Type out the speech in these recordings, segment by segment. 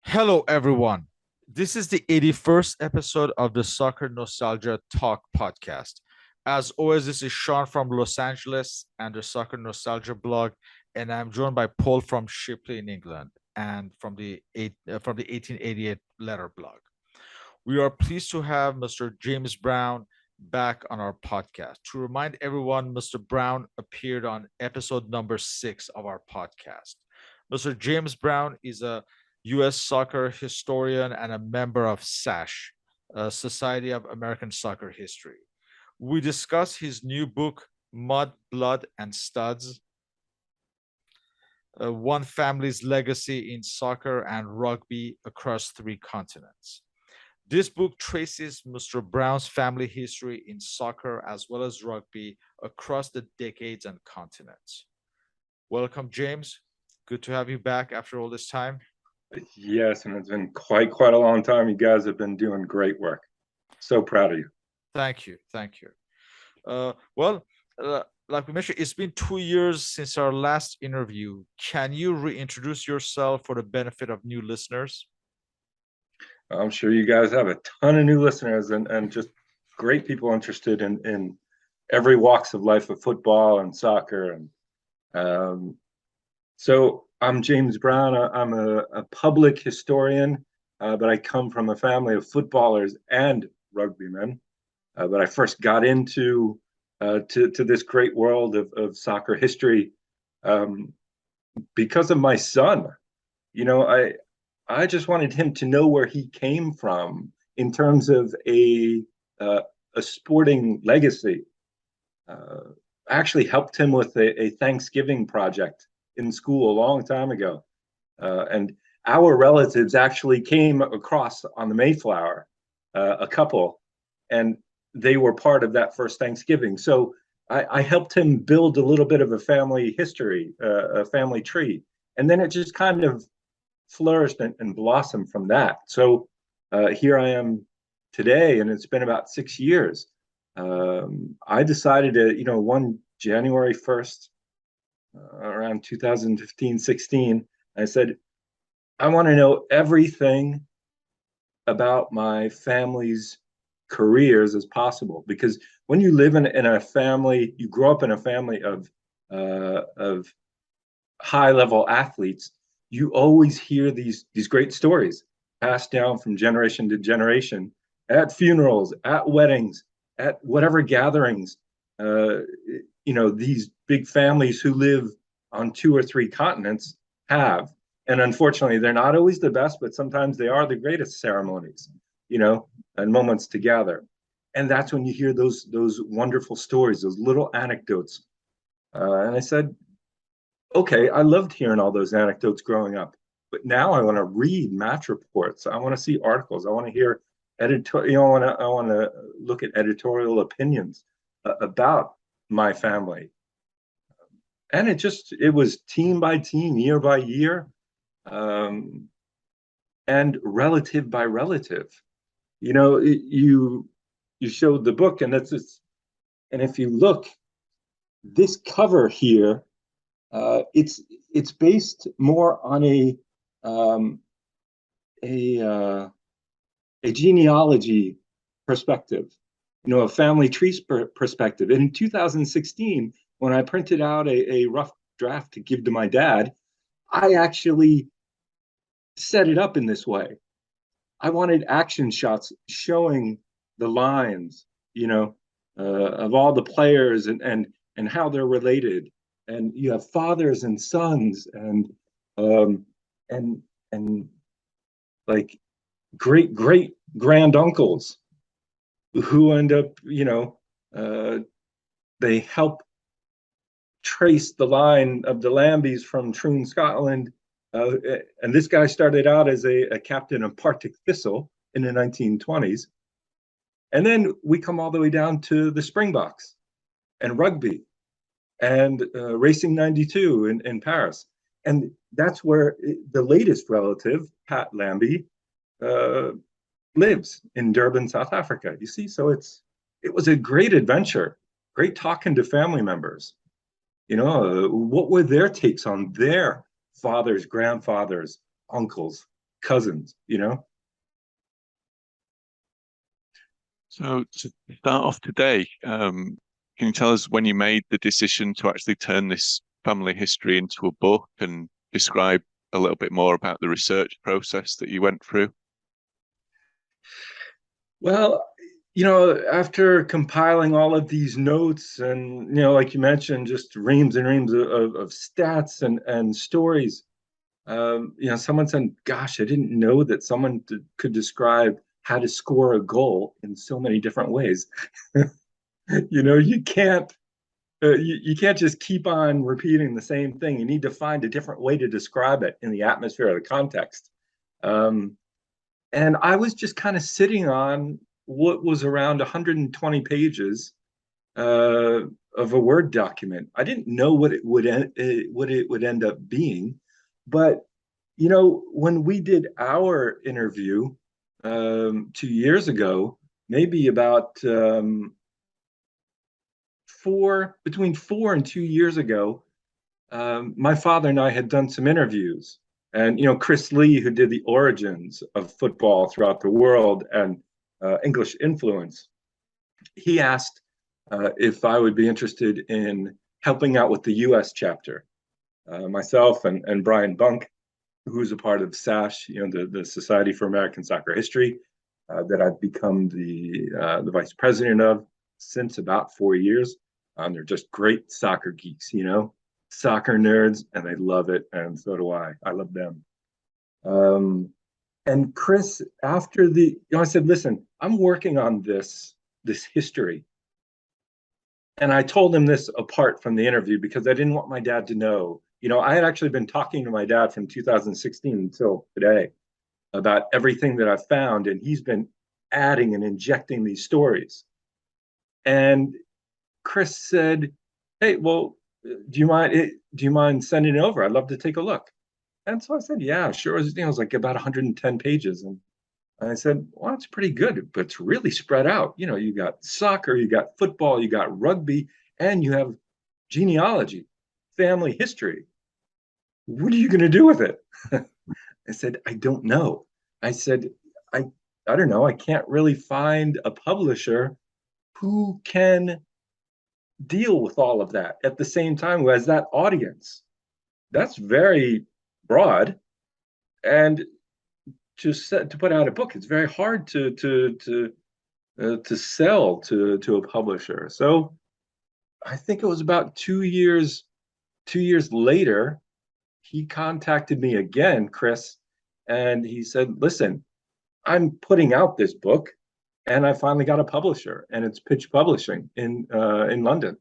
Hello, everyone. This is the 81st episode of the Soccer Nostalgia Talk Podcast. As always, this is Sean from Los Angeles and the Soccer Nostalgia blog, and I'm joined by Paul from Shipley in England and from the 1888 Letter blog. We are pleased to have Mr. James Brown back on our podcast. To remind everyone, Mr. Brown appeared on episode number 6 of our podcast. Mr. James Brown is a U.S. soccer historian and a member of S.A.H, Society of American Soccer History. We discuss his new book, Mud, Blood, and Studs, One Family's Legacy in Soccer and Rugby Across Three Continents. This book traces Mr. Brown's family history in soccer as well as rugby across the decades and continents. Welcome, James. Good to have you back after all this time. Yes, and it's been quite a long time. You guys have been doing great work. So proud of you. Thank you. Thank you. Well, like we mentioned, it's been 2 years since our last interview. Can you reintroduce yourself for the benefit of new listeners? I'm sure you guys have a ton of new listeners and just great people interested in every walks of life of football and soccer. And so I'm James Brown. I'm a public historian, but I come from a family of footballers and rugbymen. But I first got into to this great world of soccer history because of my son. You know, I just wanted him to know where he came from in terms of a sporting legacy. I actually helped him with a Thanksgiving project in school a long time ago, and our relatives actually came across on the Mayflower, a couple, and they were part of that first Thanksgiving. So I helped him build a little bit of a family history, a family tree, and then it just kind of flourished and blossomed from that. So here I am today, and it's been about 6 years. I decided to, one January 1st, around 2015-16, I said, I want to know everything about my family's careers as possible, because when you live in a family, you grow up in a family of high level athletes, you always hear these great stories passed down from generation to generation at funerals, at weddings, at whatever gatherings. These big families who live on 2 or 3 continents have. And unfortunately, they're not always the best, but sometimes they are the greatest ceremonies, and moments to gather. And that's when you hear those wonderful stories, those little anecdotes. And I said, okay, I loved hearing all those anecdotes growing up, but now I want to read match reports. I want to see articles. I want to hear I want to look at editorial opinions about my family. And it was team by team, year by year, and relative by relative. You showed the book, and and if you look, this cover here, it's based more on a genealogy perspective, a family tree perspective. In 2016, when I printed out a rough draft to give to my dad, I actually set it up in this way. I wanted action shots showing the lines, of all the players and how they're related. And you have fathers and sons and like great grand uncles who end up, they help trace the line of the Lambys from Troon, Scotland. And this guy started out as a captain of Partick Thistle in the 1920s. And then we come all the way down to the Springboks and rugby and Racing 92 in Paris. And that's where the latest relative, Pat Lambie, lives in Durban, South Africa. You see, so it was a great adventure, great talking to family members. What were their takes on their fathers, grandfathers, uncles, cousins, you know? So to start off today, can you tell us when you made the decision to actually turn this family history into a book and describe a little bit more about the research process that you went through? Well, after compiling all of these notes and, like you mentioned, just reams and reams of stats and stories, someone said, gosh, I didn't know that someone could describe how to score a goal in so many different ways. You can't you can't just keep on repeating the same thing. You need to find a different way to describe it in the atmosphere or the context. And I was just kind of sitting on what was around 120 pages of a Word document. I didn't know what it would end up being, but when we did our interview 2 years ago, maybe about between 4 and 2 years ago, my father and I had done some interviews. And, Chris Lee, who did the origins of football throughout the world and English influence, he asked if I would be interested in helping out with the US chapter. Myself and Brian Bunk, who's a part of S.A.S.H, the Society for American Soccer History, that I've become the vice president of since about 4 years. They're just great soccer geeks, soccer nerds, and they love it, and so do I. I love them. And Chris, after I said, listen, I'm working on this history. And I told him this apart from the interview because I didn't want my dad to know. I had actually been talking to my dad from 2016 until today about everything that I've found, and he's been adding and injecting these stories. And Chris said, hey, well, do you mind sending it over? I'd love to take a look. And so I said, yeah, sure. It was like about 110 pages. And I said, well, it's pretty good, but it's really spread out. You got soccer, you got football, you got rugby, and you have genealogy, family history. What are you going to do with it? I said, I don't know. I said, I don't know. I can't really find a publisher who can deal with all of that at the same time who has that audience. That's very broad, and to put out a book, it's very hard to sell to a publisher. So I think it was about 2 years later, he contacted me again, Chris, and he said, listen, I'm putting out this book, and I finally got a publisher, and it's Pitch Publishing in London.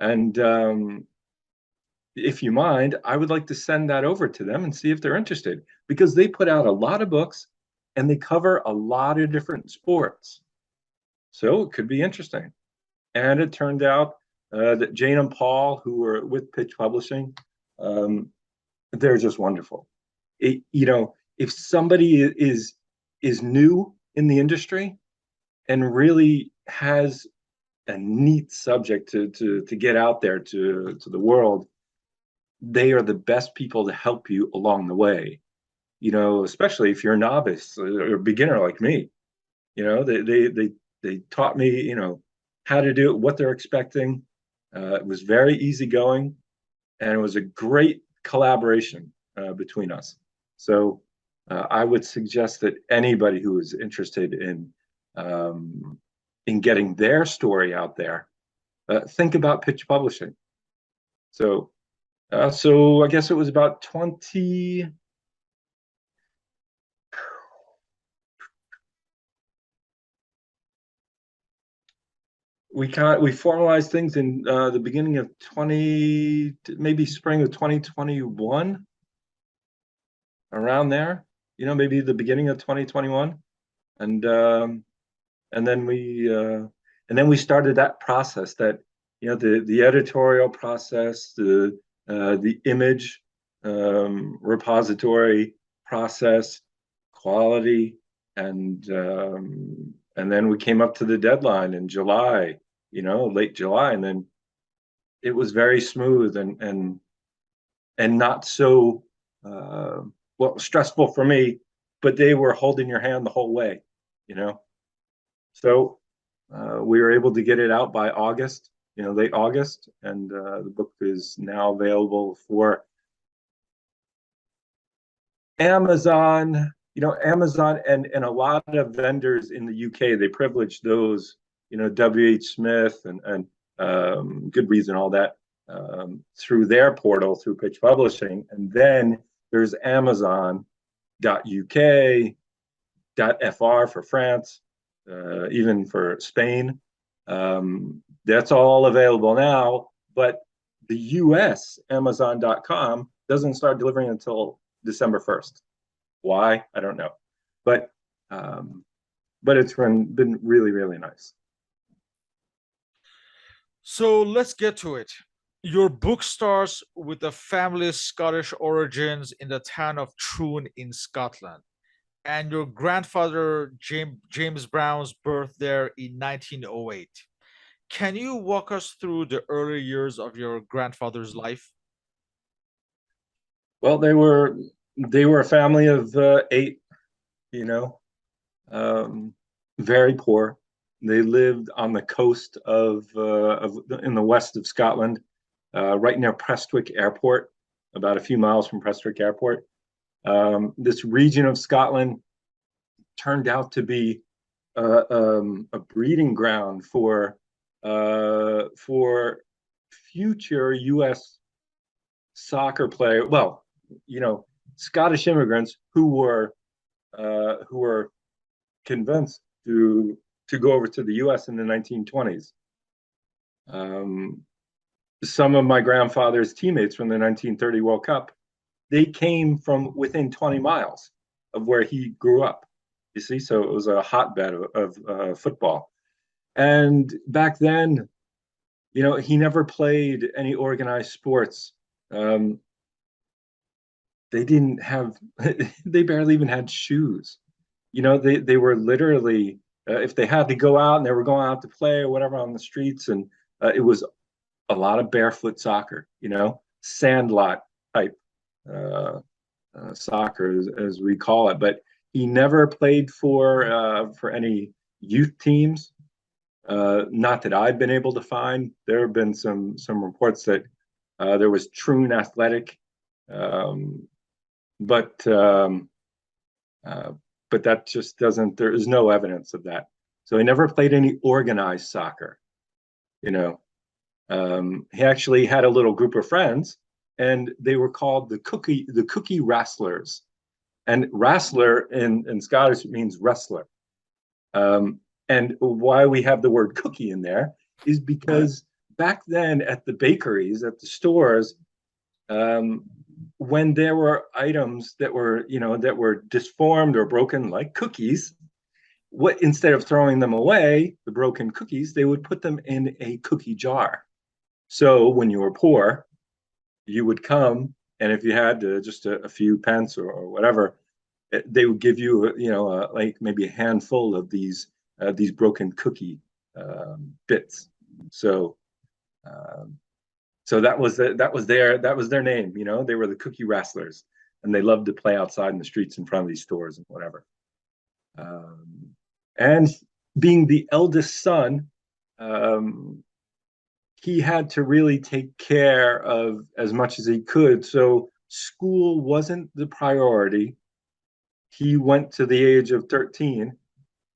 And if you mind, I would like to send that over to them and see if they're interested, because they put out a lot of books and they cover a lot of different sports. So it could be interesting. And it turned out that Jane and Paul, who were with Pitch Publishing, they're just wonderful. If somebody is new in the industry and really has a neat subject to get out there to the world, they are the best people to help you along the way. Especially if you're a novice or a beginner like me. They taught me, how to do it, what they're expecting. It was very easygoing, and it was a great collaboration between us. So I would suggest that anybody who is interested in getting their story out there, think about Pitch Publishing. So I guess it was about 20. We formalized things in the beginning of maybe spring of 2021, around there. Maybe the beginning of 2021, and then we started that process. That the editorial process, the image repository process, quality, and then we came up to the deadline in July, late July, and then it was very smooth and not so stressful for me but they were holding your hand the whole way, you know. So we were able to get it out by August, late August, and the book is now available for Amazon. Amazon and a lot of vendors in the UK, they privilege those, WH Smith and Goodreads and all that through their portal, through Pitch Publishing. And then there's Amazon.uk, .fr for France, even for Spain. That's all available now, but the US Amazon.com doesn't start delivering until December 1st. Why? I don't know. But it's been really, really nice. So let's get to it. Your book starts with the family's Scottish origins in the town of Troon in Scotland, and your grandfather James Brown's birth there in 1908. Can you walk us through the early years of your grandfather's life? Well, they were a family of 8, very poor. They lived on the coast in the west of Scotland, right near Prestwick Airport, about a few miles from Prestwick Airport. This region of Scotland turned out to be a breeding ground for future U.S. soccer player. Well, Scottish immigrants who were convinced to go over to the U.S. in the 1920s. Some of my grandfather's teammates from the 1930 World Cup, they came from within 20 miles of where he grew up. You see, so it was a hotbed of football. And back then, he never played any organized sports. They didn't have, they barely even had shoes. They were literally, if they had to go out and they were going out to play or whatever on the streets, and it was a lot of barefoot soccer, sandlot type soccer, as we call it. But he never played for any youth teams. Not that I've been able to find. There have been some reports that there was Troon Athletic, but that just doesn't. There is no evidence of that. So he never played any organized soccer. He actually had a little group of friends, and they were called the Cookie Wrestlers. And wrestler in Scottish means wrestler. And why we have the word cookie in there is because back then at the bakeries, at the stores, when there were items that were disformed or broken, like cookies, instead of throwing them away, the broken cookies, they would put them in a cookie jar. So when you were poor, you would come, and if you had just a few pence or whatever, they would give you, like maybe a handful of these broken cookie bits. So that was their name. They were the Cookie Wrestlers, and they loved to play outside in the streets in front of these stores and whatever. And being the eldest son, he had to really take care of as much as he could. So school wasn't the priority. He went to the age of 13,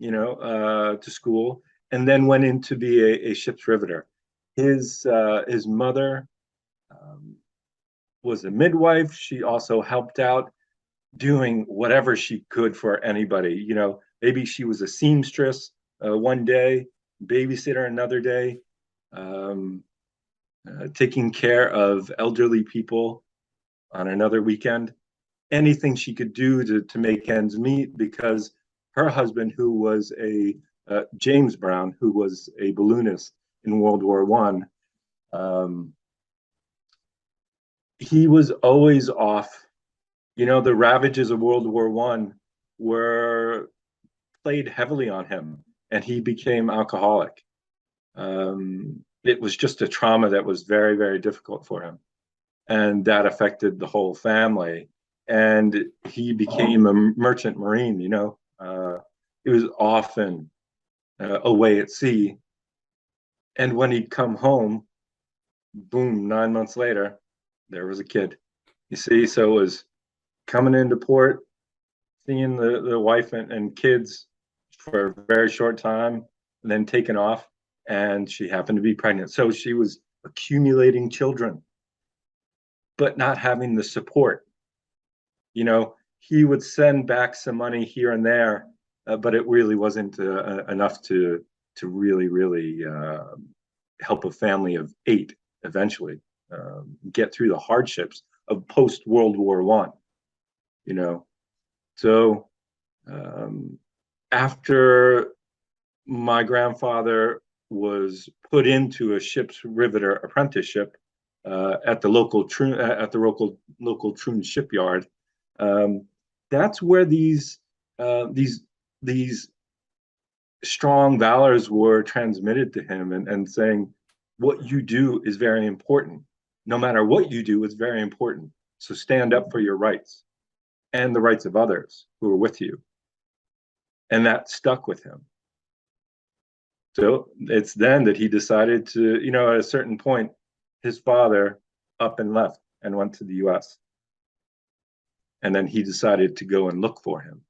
to school, and then went in to be a ship's riveter. His mother was a midwife. She also helped out doing whatever she could for anybody. Maybe she was a seamstress one day, babysitter another day, taking care of elderly people on another weekend. Anything she could do to make ends meet, because her husband, who was James Brown, who was a balloonist in World War I, he was always off. The ravages of World War I were played heavily on him, and he became alcoholic. It was just a trauma that was very, very difficult for him, and that affected the whole family. and he became a merchant marine. He was often away at sea, and when he'd come home, boom, 9 months later, there was a kid. You see, so it was coming into port, seeing the wife and kids for a very short time, and then taken off, and she happened to be pregnant. So she was accumulating children, but not having the support. He would send back some money here and there, but it really wasn't enough to really help a family of 8 eventually get through the hardships of post World War I. So after my grandfather was put into a ship's riveter apprenticeship at the local Troon shipyard, that's where these strong valors were transmitted to him, and saying, what you do is very important. No matter what you do, it's very important. So stand up for your rights and the rights of others who are with you. And that stuck with him. So it's then that he decided to, at a certain point, his father up and left and went to the US. And then he decided to go and look for him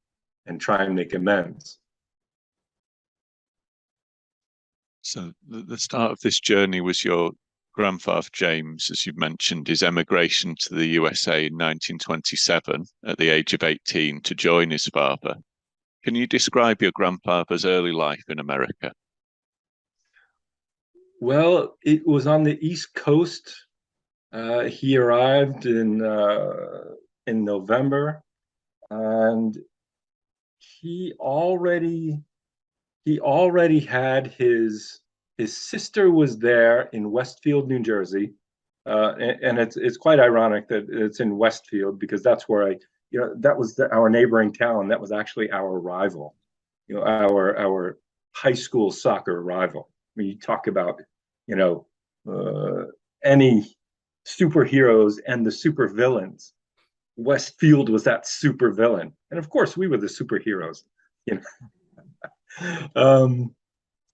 and try and make amends. So the start of this journey was your grandfather, James, as you mentioned, his emigration to the USA in 1927 at the age of 18 to join his father. Can you describe your grandfather's early life in America? Well, it was on the East Coast. He arrived in November, and he already had his sister was there in Westfield, New Jersey, and it's quite ironic that it's in Westfield, because that's where that was our neighboring town. That was actually our rival, our high school soccer rival. When you talk about any superheroes and the supervillains, Westfield was that supervillain, and of course we were the superheroes.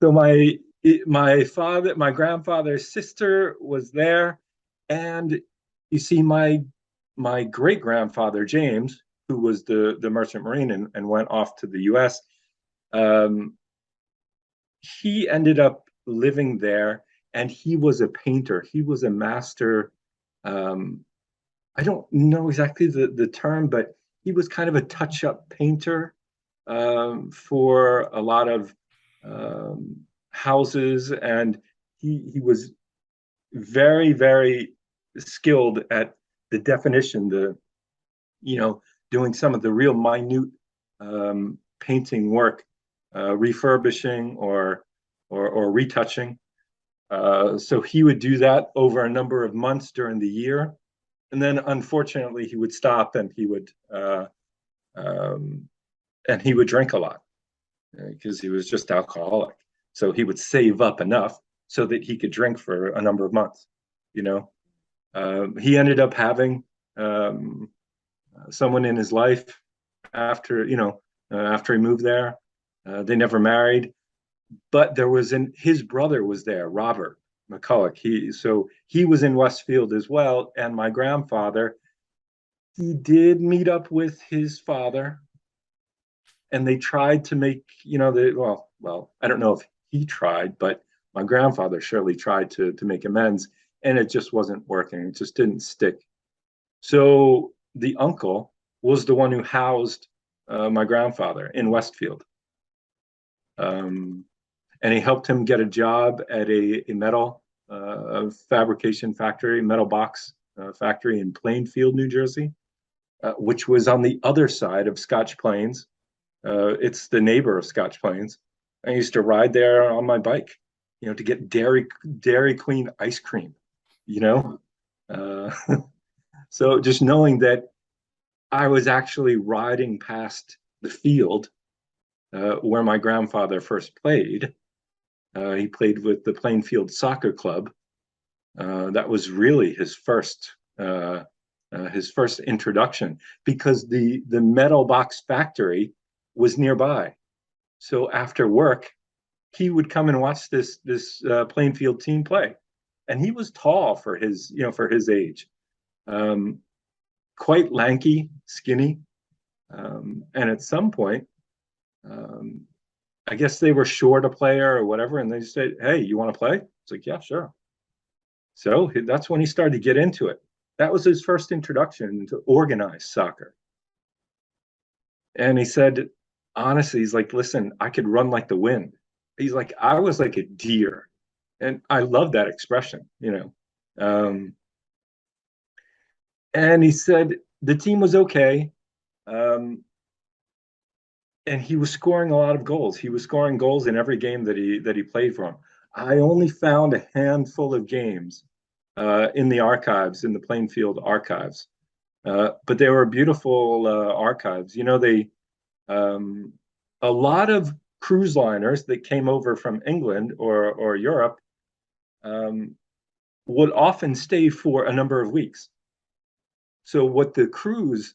So my grandfather's sister was there, and you see my great grandfather James, who was the merchant marine and went off to the U.S. He ended up living there, and he was a painter. He was a master. I don't know exactly the term, but he was kind of a touch-up painter for a lot of houses, and he was very, very skilled at the definition, doing some of the real minute painting work, refurbishing or retouching. So he would do that over a number of months during the year, and then unfortunately he would stop, and he would drink a lot because he was just alcoholic. So he would save up enough so that he could drink for a number of months. He ended up having someone in his life after he moved there. They never married, but his brother was there, Robert McCulloch. He was in Westfield as well, and my grandfather, he did meet up with his father, and they tried to make, I don't know if he tried, but my grandfather surely tried to make amends, and it just wasn't working. It just didn't stick. So the uncle was the one who housed my grandfather in Westfield. And he helped him get a job at a metal fabrication factory, metal box factory in Plainfield, New Jersey, which was on the other side of Scotch Plains. It's the neighbor of Scotch Plains. I used to ride there on my bike, to get Dairy Queen ice cream, So just knowing that I was actually riding past the field where my grandfather first played. He played with the Plainfield Soccer Club. That was really his first his first introduction, because the metal box factory was nearby. So after work, he would come and watch this Plainfield team play, and he was tall for his age, quite lanky, skinny, and at some point, I guess they were short a player or whatever, and they said, "Hey, you want to play?" It's like, "Yeah, sure." So that's when he started to get into it. That was his first introduction to organized soccer. And he said, honestly, he's like, "Listen, I could run like the wind." He's like, "I was like a deer." And I love that expression. And he said the team was okay. Um, and he was scoring a lot of goals. He was scoring goals in every game that he played for him. I only found a handful of games in the archives, in the Plainfield archives, but they were beautiful archives. They a lot of cruise liners that came over from England or Europe um, would often stay for a number of weeks. So what the crews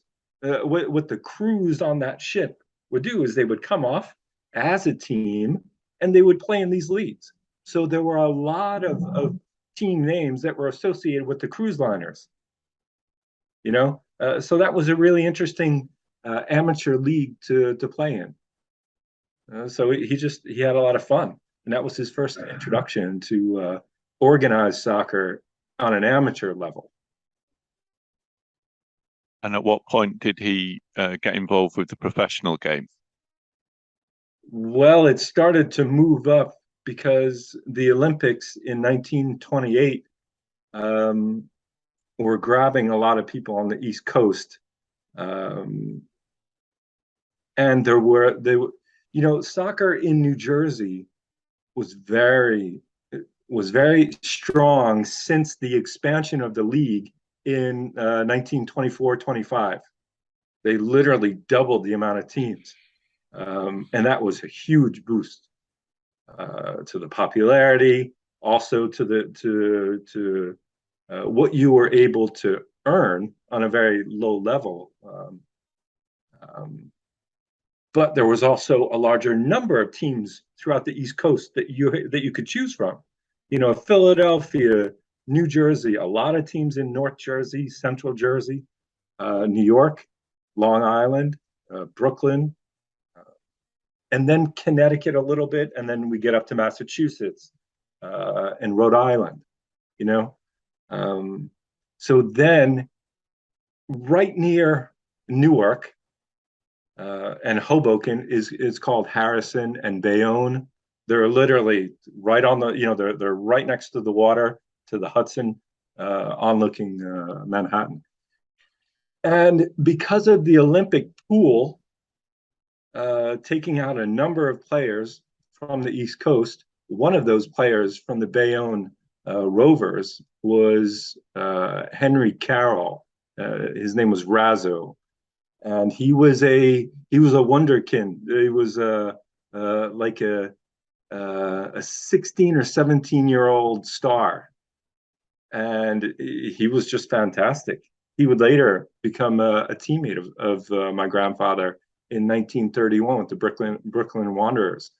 on that ship would do is they would come off as a team and they would play in these leagues. So there were a lot of team names that were associated with the cruise liners. So that was a really interesting amateur league to play in. So he had a lot of fun, and that was his first introduction to organized soccer on an amateur level. And at what point did he get involved with the professional game? Well, it started to move up because the Olympics in 1928 were grabbing a lot of people on the East Coast, and soccer in New Jersey was very strong since the expansion of the league in 1924-25. They literally doubled the amount of teams. And that was a huge boost to the popularity, also to what you were able to earn on a very low level. But there was also a larger number of teams throughout the East Coast that you could choose from. Philadelphia, New Jersey, a lot of teams in North Jersey, Central Jersey, New York, Long Island, Brooklyn, and then Connecticut a little bit, and then we get up to Massachusetts and Rhode Island. So then, right near Newark and Hoboken is called Harrison and Bayonne. They're literally right on they're right next to the water, to the Hudson, on-looking Manhattan. And because of the Olympic pool taking out a number of players from the East Coast, one of those players from the Bayonne Rovers was Henry Carroll. His name was Razzo, and he was a wonderkind. He was like a 16 or 17-year-old star, and he was just fantastic. He would later become a teammate of my grandfather in 1931 with the Brooklyn Wanderers.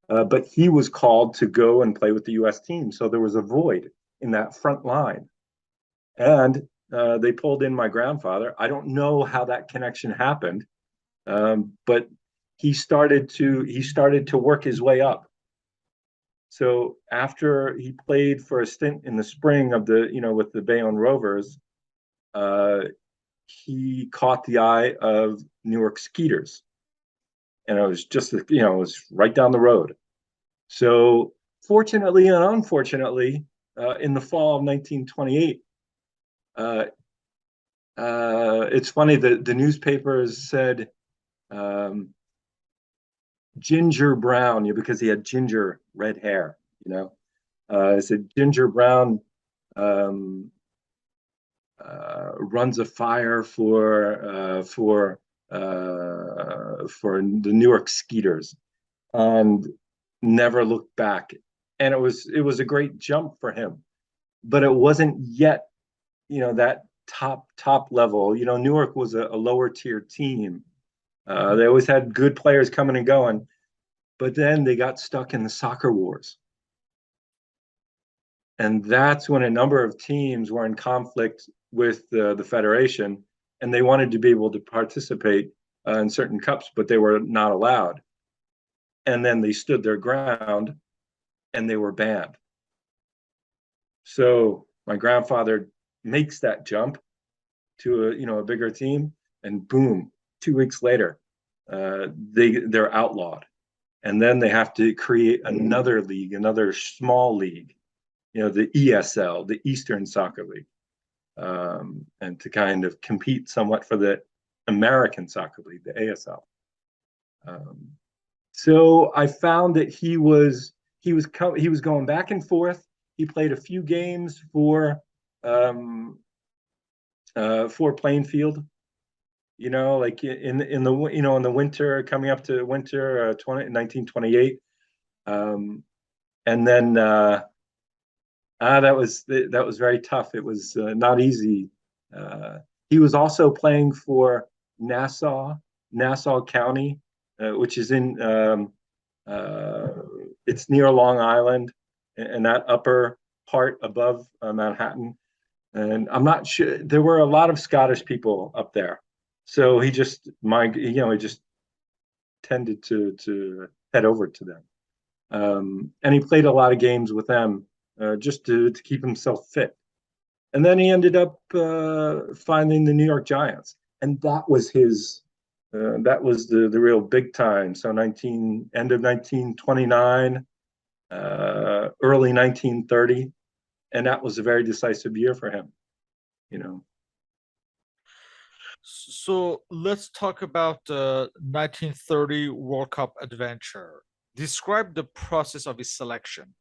But he was called to go and play with the U.S. team, so there was a void in that front line, and they pulled in my grandfather. I don't know how that connection happened, but he started to work his way up. So after he played for a stint in the spring of with the Bayonne Rovers, he caught the eye of Newark Skeeters, and it was just it was right down the road. So fortunately and unfortunately, in the fall of 1928, it's funny that the newspapers said Ginger Brown, because he had ginger red hair. It said Ginger Brown runs a fire for the Newark Skeeters, and never looked back. And it was a great jump for him, but it wasn't yet that top level. Newark was a lower tier team. They always had good players coming and going, but then they got stuck in the soccer wars. And that's when a number of teams were in conflict with the federation, and they wanted to be able to participate in certain cups, but they were not allowed. And then they stood their ground, and they were banned. So my grandfather makes that jump to a bigger team, and boom, 2 weeks later, they're outlawed, and then they have to create another league, another small league, the ESL, the Eastern Soccer League, and to kind of compete somewhat for the American Soccer League, the ASL. So I found that he was going back and forth. He played a few games for Plainfield, like in the winter, coming up to winter 1928, and then that was very tough. It was not easy. He was also playing for Nassau County, which is in it's near Long Island, and that upper part above Manhattan. And I'm not sure, there were a lot of Scottish people up there, so he just tended to head over to them, and he played a lot of games with them just to keep himself fit. And then he ended up finding the New York Giants, and that was the real big time. So end of 1929, early 1930. And that was a very decisive year for him, So let's talk about the 1930 World Cup adventure. Describe the process of his selection.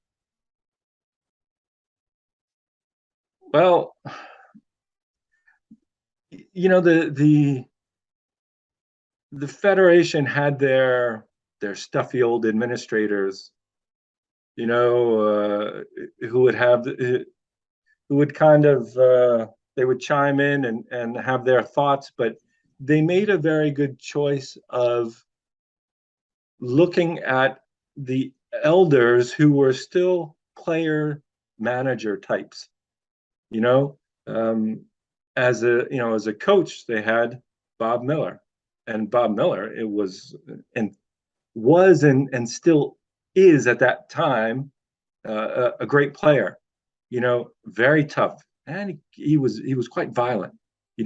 Well, the federation had their stuffy old administrators, who would kind of they would chime in and have their thoughts, but they made a very good choice of looking at the elders who were still player manager types. As a coach, they had Bob Miller, and Bob Miller was and still is at that time a great player, very tough, and he was quite violent. He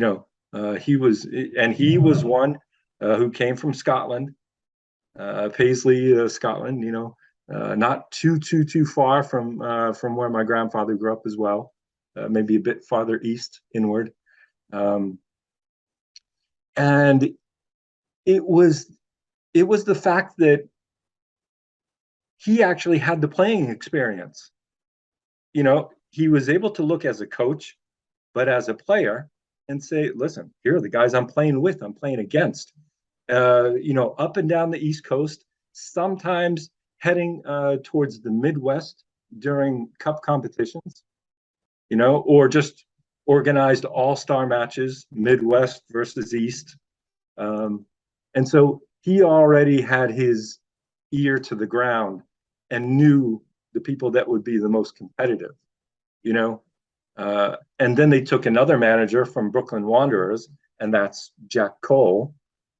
was one who came from Scotland, Paisley, Scotland. Not too far from where my grandfather grew up as well, maybe a bit farther east inward, and it was the fact that he actually had the playing experience. He was able to look as a coach, but as a player, and say, listen, here are the guys I'm playing with, I'm playing against, up and down the East Coast, sometimes heading towards the Midwest during cup competitions, or just organized all-star matches, Midwest versus East. And so he already had his ear to the ground and knew the people that would be the most competitive, and then they took another manager from Brooklyn Wanderers, and that's Jack Cole,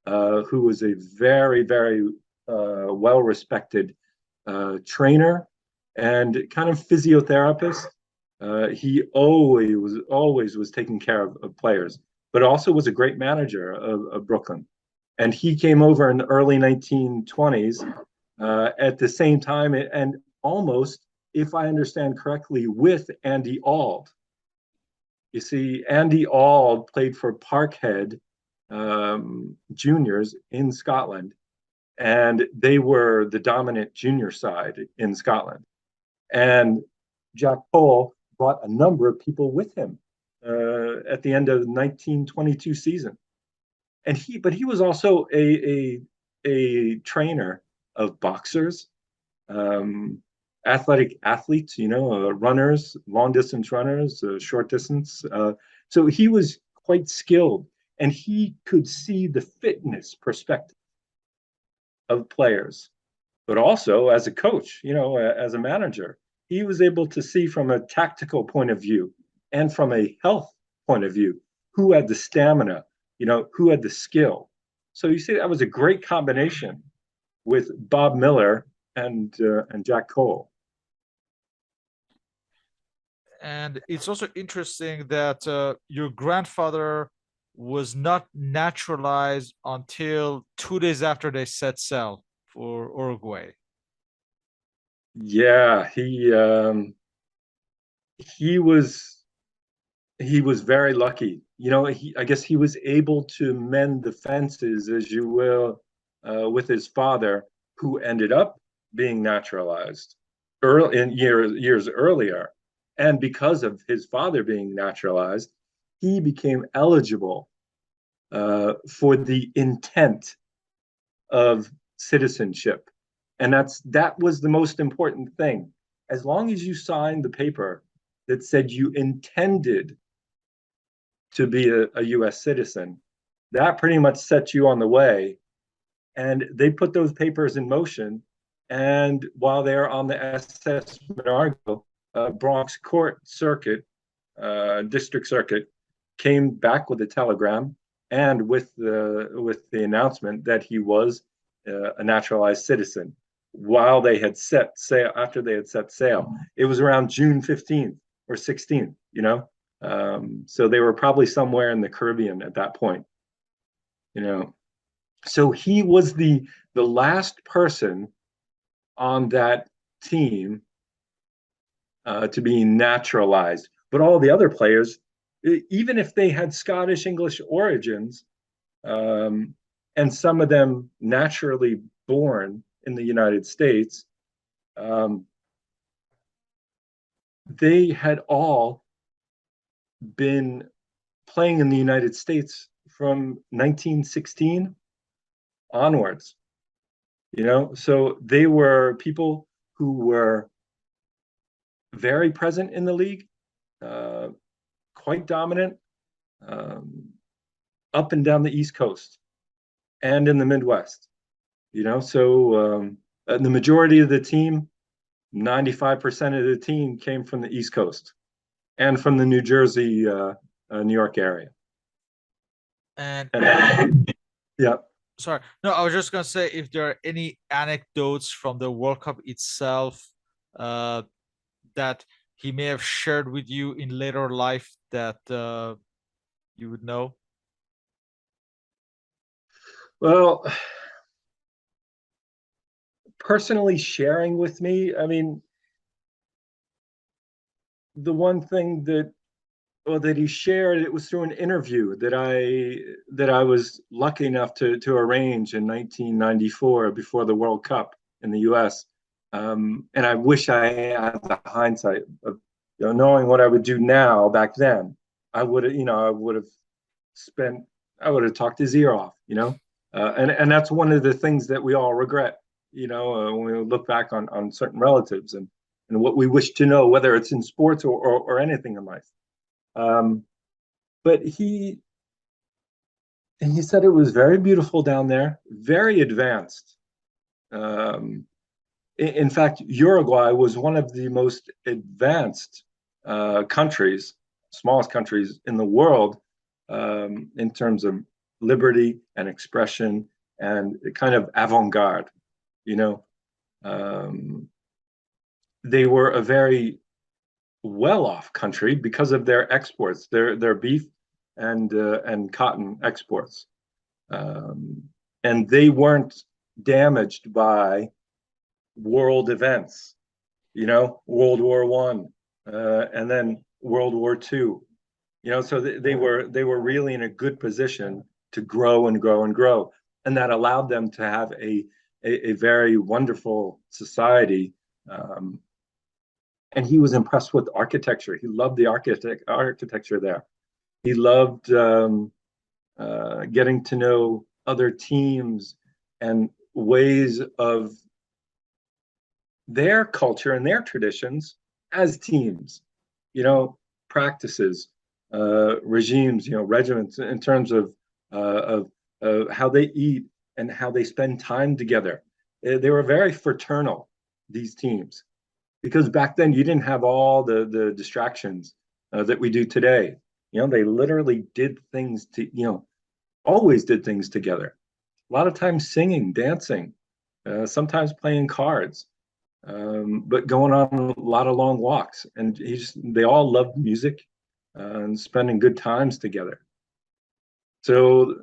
who was a very, very well-respected trainer and kind of physiotherapist. He always was taking care of players, but also was a great manager of Brooklyn. And he came over in the early 1920s at the same time, and almost, if I understand correctly, with Andy Auld. You see, Andy Auld played for Parkhead juniors in Scotland, and they were the dominant junior side in Scotland. And Jack Cole brought a number of people with him at the end of the 1922 season. And he was also a trainer of boxers, athletic athletes, runners, long distance runners, short distance. So he was quite skilled, and he could see the fitness perspective of players, but also as a coach, as a manager, he was able to see from a tactical point of view and from a health point of view who had the stamina, who had the skill. So you see, that was a great combination with Bob Miller and Jack Cole. And it's also interesting that your grandfather was not naturalized until 2 days after they set sail for Uruguay. Yeah, he was very lucky. I guess he was able to mend the fences, as you will, with his father, who ended up being naturalized years earlier. And because of his father being naturalized, he became eligible for the intent of citizenship. And that was the most important thing. As long as you signed the paper that said you intended to be a US citizen, that pretty much set you on the way. And they put those papers in motion. And while they're on the SS Menargo, Bronx Court Circuit, District Circuit, came back with a telegram and with the announcement that he was a naturalized citizen. While they had set sail, after they had set sail, it was around June 15th or 16th. So they were probably somewhere in the Caribbean at that point. So he was the last person on that team to be naturalized. But all the other players, even if they had Scottish English origins, and some of them naturally born in the United States, they had all been playing in the United States from 1916 onwards. So they were people who were very present in the league, quite dominant, up and down the East Coast and in the Midwest. So the majority of the team, 95% of the team, came from the East Coast and from the New Jersey, New York area. And yeah. Sorry, no, I was just gonna say if there are any anecdotes from the World Cup itself that he may have shared with you in later life that you would know. Well, personally sharing with me, I mean, the one thing that he shared, it was through an interview that I was lucky enough to arrange in 1994 before the World Cup in the U.S. And I wish I had the hindsight of knowing what I would do now back then. I would have talked his ear off, and that's one of the things that we all regret, when we look back on certain relatives and what we wish to know, whether it's in sports or anything in life. But he said it was very beautiful down there, very advanced. In fact, Uruguay was one of the most advanced countries, smallest countries in the world, in terms of liberty and expression and kind of avant-garde. They were a very well-off country because of their exports, their beef and cotton exports, and they weren't damaged by world events, World War One, and then World War Two, so they were really in a good position to grow and grow and grow, and that allowed them to have a very wonderful society. And he was impressed with architecture. He loved the architecture there. He loved getting to know other teams and ways of their culture and their traditions as teams, practices, regimes, regiments in terms of how they eat and how they spend time together. They were very fraternal, these teams, because back then you didn't have all the distractions that we do today. They literally did things always did things together. A lot of times singing, dancing, sometimes playing cards, but going on a lot of long walks. And they all loved music and spending good times together. So,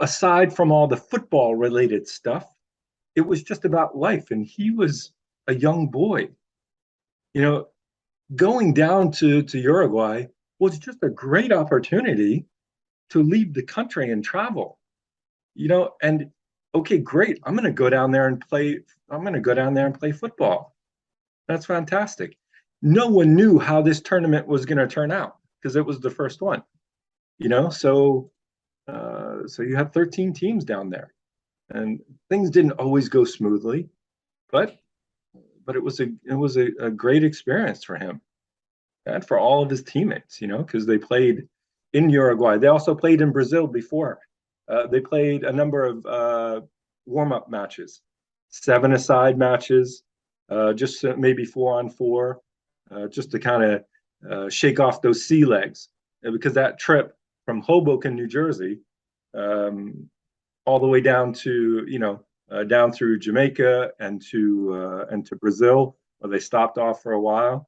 aside from all the football related stuff, it was just about life. And he was a young boy. Going down to Uruguay was just a great opportunity to leave the country and travel. And okay, great. I'm going to go down there and play. I'm going to go down there and play football. That's fantastic. No one knew how this tournament was going to turn out because it was the first one. So you had 13 teams down there, and things didn't always go smoothly, but it was a great experience for him and for all of his teammates. Because they played in Uruguay. They also played in Brazil before. They played a number of warm-up matches, 7-a-side matches, just maybe 4-on-4, just to kind of shake off those sea legs. Because that trip from Hoboken, New Jersey, all the way down to down through Jamaica and to Brazil, where they stopped off for a while.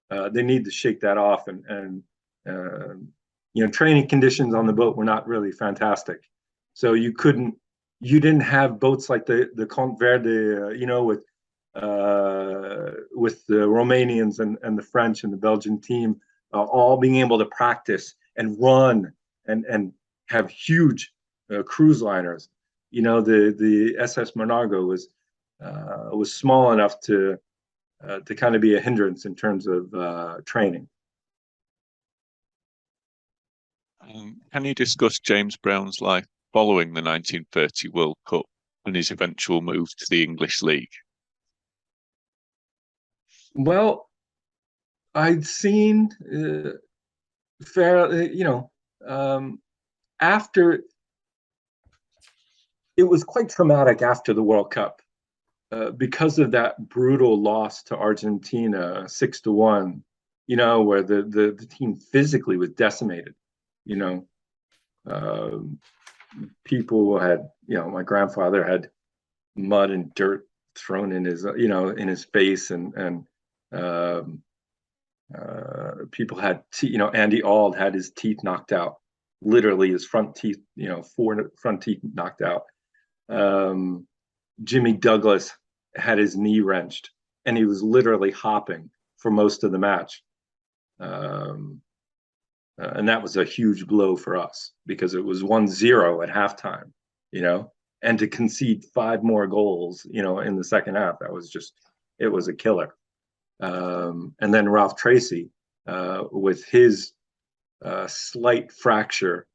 They need to shake that off, and training conditions on the boat were not really fantastic. So you didn't have boats like the Conte Verde, with the Romanians and the French and the Belgian team all being able to practice and run and have huge cruise liners. The SS Monargo was small enough to kind of be a hindrance in terms of training. Can you discuss James Brown's life following the 1930 World Cup and his eventual move to the English League? Well, I'd seen after it was quite traumatic after the World Cup because of that brutal loss to Argentina 6-1. Where the team physically was decimated. People had, my grandfather had mud and dirt thrown in his face, and people had, Andy Auld had his teeth knocked out, literally his front teeth, 4 front teeth knocked out. Jimmy Douglas had his knee wrenched, and he was literally hopping for most of the match. And that was a huge blow for us because it was 1-0 at halftime, and to concede 5 more goals, in the second half, it was a killer. And then Ralph Tracy, with his slight fracture,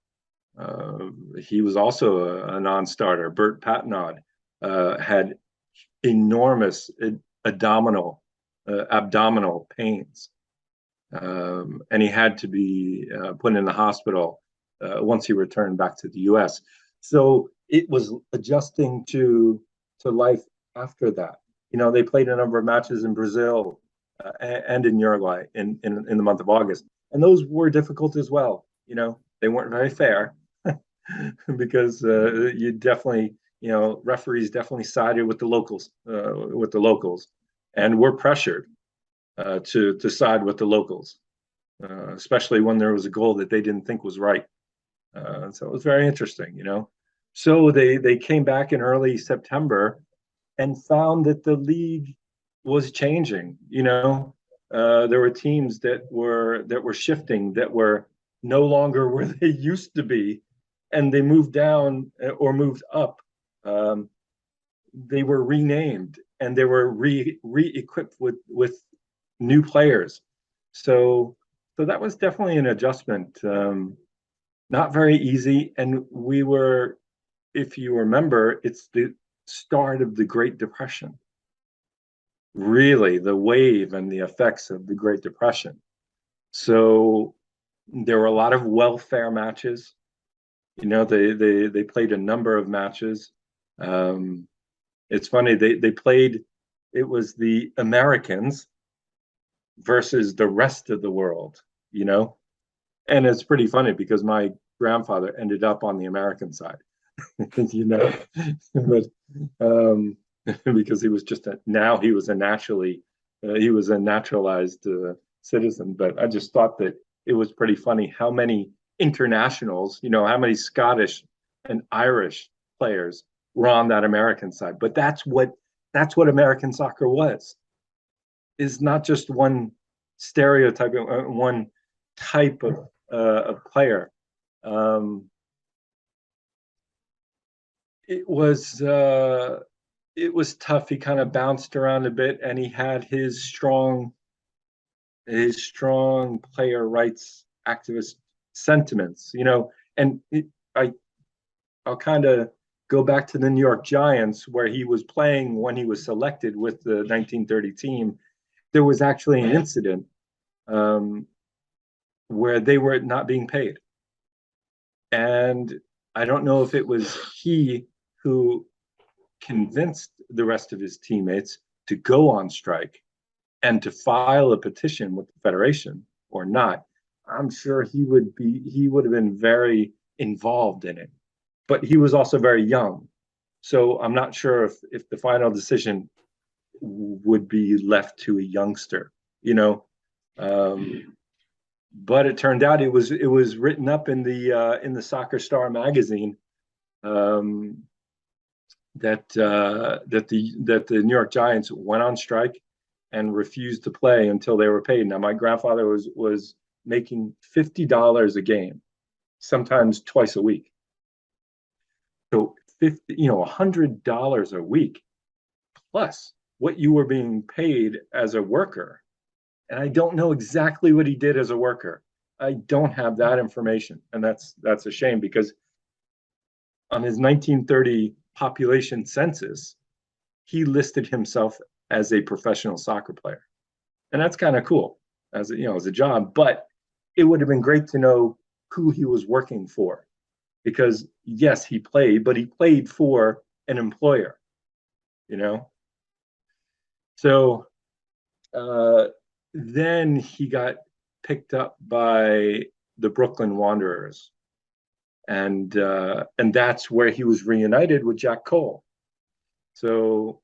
he was also a non-starter. Bert Patnaud had enormous abdominal pains. And he had to be put in the hospital once he returned back to the U.S. So it was adjusting to life after that. They played a number of matches in Brazil and in Uruguay in the month of August, and those were difficult as well. They weren't very fair because you definitely, referees definitely sided with the locals, and were pressured to side with the locals, especially when there was a goal that they didn't think was right. So it was very interesting, So they came back in early September and found that the league was changing. There were teams that were shifting, that were no longer where they used to be, and they moved down or moved up. They were renamed, and they were re-equipped with new players. So that was definitely an adjustment. Not very easy. And we were, if you remember, it's the start of the Great Depression. Really, the wave and the effects of the Great Depression. So, There were a lot of welfare matches. They played a number of matches. It's funny, they played, it was the Americans versus the rest of the world, you know? And it's pretty funny because my grandfather ended up on the American side, but because he was just now he was a naturalized citizen. But I just thought that it was pretty funny how many internationals, how many Scottish and Irish players were on that American side. But that's what American soccer was. Is not just one stereotype, one type of player. It was tough. He kind of bounced around a bit, and he had his strong player rights activist sentiments, And I'll kind of go back to the New York Giants, where he was playing when he was selected with the 1930 team. There was actually an incident where they were not being paid. And I don't know if it was he who convinced the rest of his teammates to go on strike and to file a petition with the Federation or not. I'm sure he would have been very involved in it. But he was also very young. So I'm not sure if the final decision would be left to a youngster, but it turned out it was written up in the Soccer Star magazine that the New York Giants went on strike and refused to play until they were paid. Now, my grandfather was making $50 a game, sometimes twice a week. So $100 a week plus what you were being paid as a worker. And I don't know exactly what he did as a worker. I don't have that information. And that's a shame, because on his 1930 population census, he listed himself as a professional soccer player. And that's kind of cool as a job, but it would have been great to know who he was working for, because yes, he played, but he played for an employer, So then he got picked up by the Brooklyn Wanderers, and that's where he was reunited with Jack Cole. So,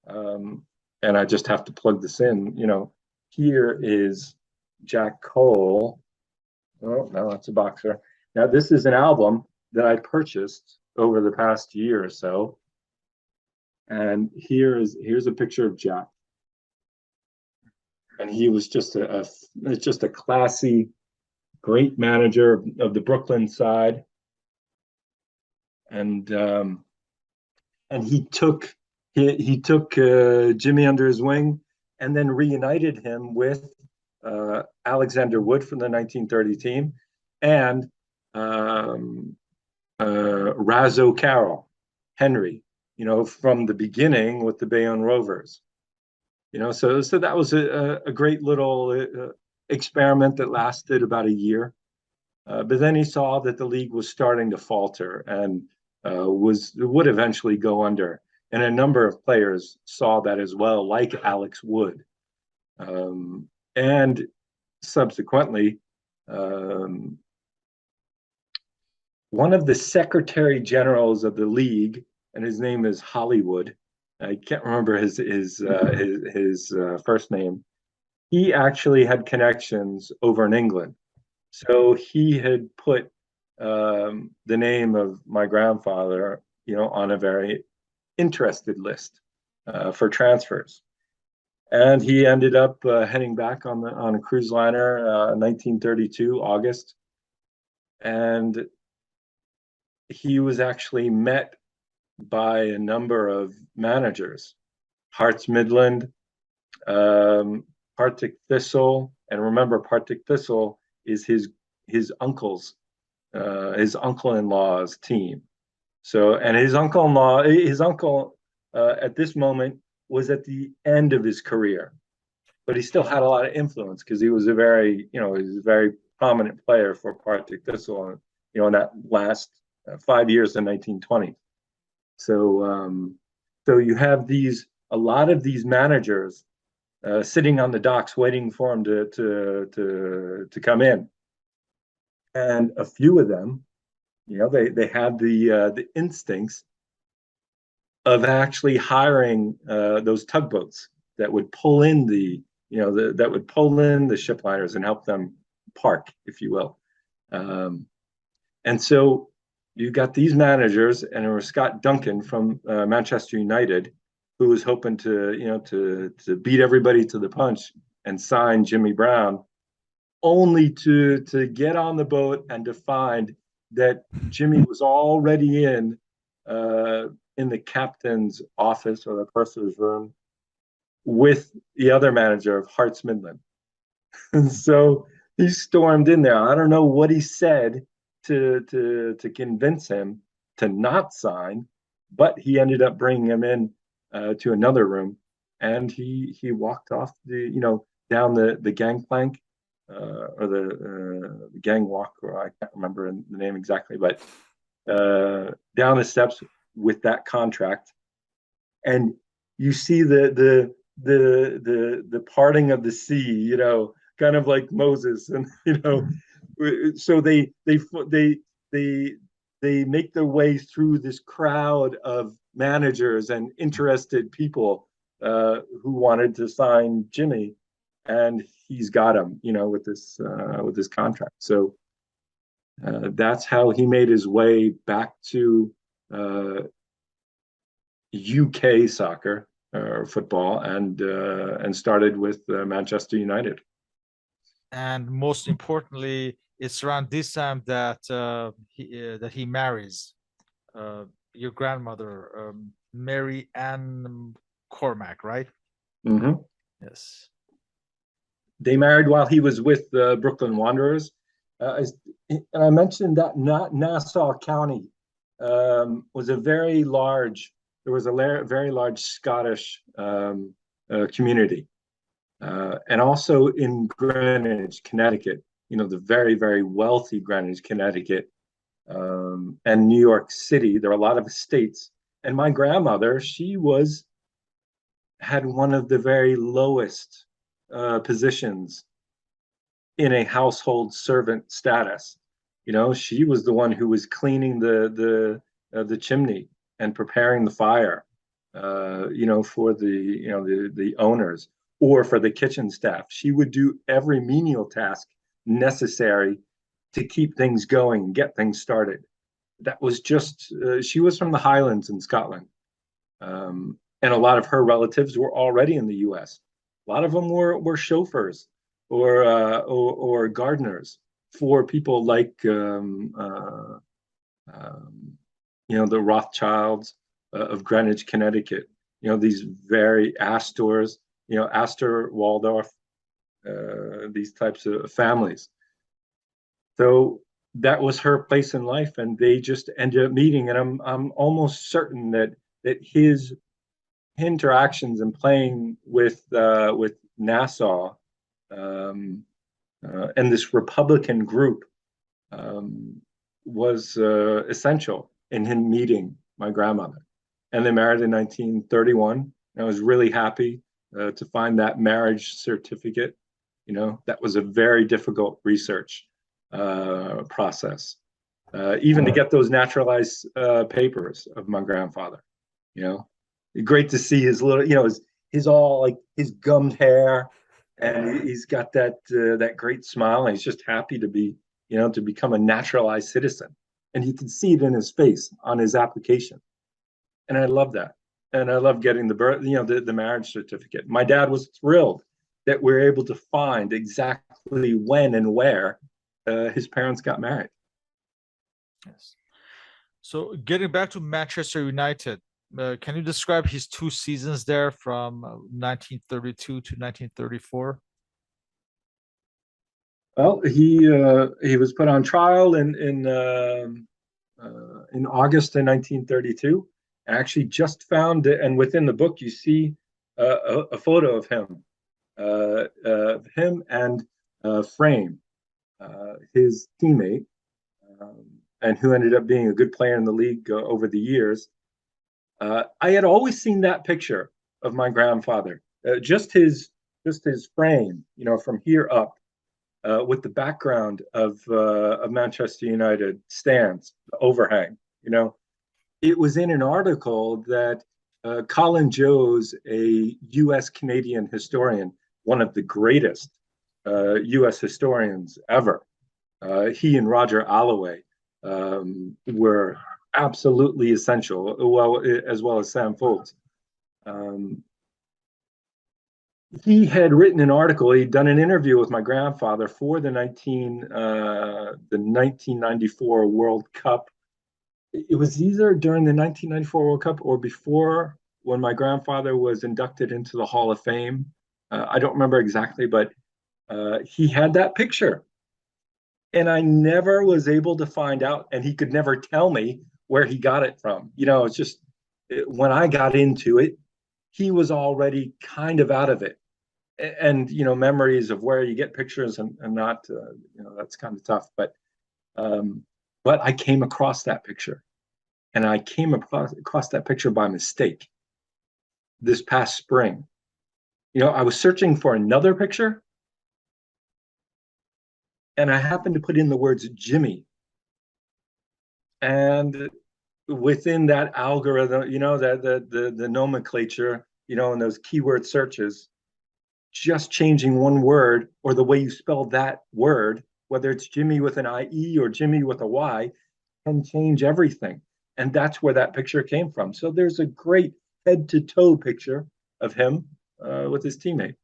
and I just have to plug this in. Here is Jack Cole. Oh no, that's a boxer. Now this is an album that I purchased over the past year or so, and here's a picture of Jack. And he was just a classy, great manager of the Brooklyn side, and he took Jimmy under his wing, and then reunited him with Alexander Wood from the 1930 team, and Razzo Carroll, Henry, from the beginning with the Bayonne Rovers. So that was a great little experiment that lasted about a year. But then he saw that the league was starting to falter and would eventually go under. And a number of players saw that as well, like Alex Wood. And subsequently, one of the secretary generals of the league, and his name is Hollywood, I can't remember his first name. He actually had connections over in England, so he had put the name of my grandfather, on a very interested list for transfers, and he ended up heading back on a cruise liner, 1932 August, and he was actually met by a number of managers, Hearts Midland, Partick Thistle, and remember, Partick Thistle is his uncle's, his uncle-in-law's team. So, and his uncle at this moment was at the end of his career, but he still had a lot of influence because he was a very prominent player for Partick Thistle, in that last 5 years in 1920. So you have a lot of these managers sitting on the docks waiting for him to come in, and a few of them, they had the instincts of actually hiring those tugboats that would pull in that would pull in the ship liners and help them park, if you will. And so you got these managers, and it was Scott Duncan from Manchester United, who was hoping to beat everybody to the punch and sign Jimmy Brown, only to get on the boat and to find that Jimmy was already in the captain's office or the purser's room with the other manager of Hearts Midland. And so he stormed in there. I don't know what he said to convince him to not sign, but he ended up bringing him in to another room, and he walked off down the gangplank or the gang walk, or I can't remember the name exactly, but down the steps with that contract, and you see the parting of the sea, kind of like Moses, and so they make their way through this crowd of managers and interested people who wanted to sign Jimmy, and he's got him, with this contract. So that's how he made his way back to UK soccer or football, and started with Manchester United. And most importantly, it's around this time that he marries your grandmother, Mary Ann Cormack, right? Mm-hmm. Yes. They married while he was with the Brooklyn Wanderers. And I mentioned that Nassau County was a very large Scottish community. And also in Greenwich, Connecticut, the very, very wealthy Greenwich, Connecticut, and New York City. There are a lot of estates. And my grandmother, she had one of the very lowest positions in a household servant status. She was the one who was cleaning the chimney and preparing the fire, for the owners, or for the kitchen staff. She would do every menial task necessary to keep things going and get things started. That was just, she was from the Highlands in Scotland. And a lot of her relatives were already in the US. A lot of them were chauffeurs or gardeners for people like, the Rothschilds of Greenwich, Connecticut. These very Astors, Astor, Waldorf, these types of families. So that was her place in life, and they just ended up meeting. And I'm almost certain that his interactions and playing with Nassau and this Republican group was essential in him meeting my grandmother. And they married in 1931. And I was really happy to find that marriage certificate. That was a very difficult research process, even to get those naturalized papers of my grandfather. Great to see his little, his all like his gummed hair, and he's got that great smile, and he's just happy to be, to become a naturalized citizen, and you can see it in his face on his application, and I love that. And I love getting the marriage certificate. My dad was thrilled that we were able to find exactly when and where his parents got married. Yes. So getting back to Manchester United, can you describe his 2 seasons there from 1932 to 1934? Well, he was put on trial in August of 1932. I actually just found it, and within the book you see a photo of him and Frame, his teammate, and who ended up being a good player in the league over the years. I had always seen that picture of my grandfather, just his frame, from here up, with the background of Manchester United stands, the overhang. It was in an article that Colin Joes, a U.S. Canadian historian, one of the greatest U.S. historians ever. He and Roger Alloway were absolutely essential, as well as Sam Foltz. He had written an article. He'd done an interview with my grandfather for the 1994 World Cup. It was either during the 1994 World Cup or before, when my grandfather was inducted into the Hall of Fame. I don't remember exactly, but he had that picture. And I never was able to find out, and he could never tell me where he got it from. It's just, when I got into it, he was already kind of out of it. And, memories of where you get pictures and not, that's kind of tough. But I came across that picture. And I came across that picture by mistake this past spring. I was searching for another picture, and I happened to put in the words Jimmy. And within that algorithm, the nomenclature, and those keyword searches, just changing one word or the way you spell that word, whether it's Jimmy with an IE or Jimmy with a Y, can change everything. And that's where that picture came from. So there's a great head to toe picture of him with his teammate.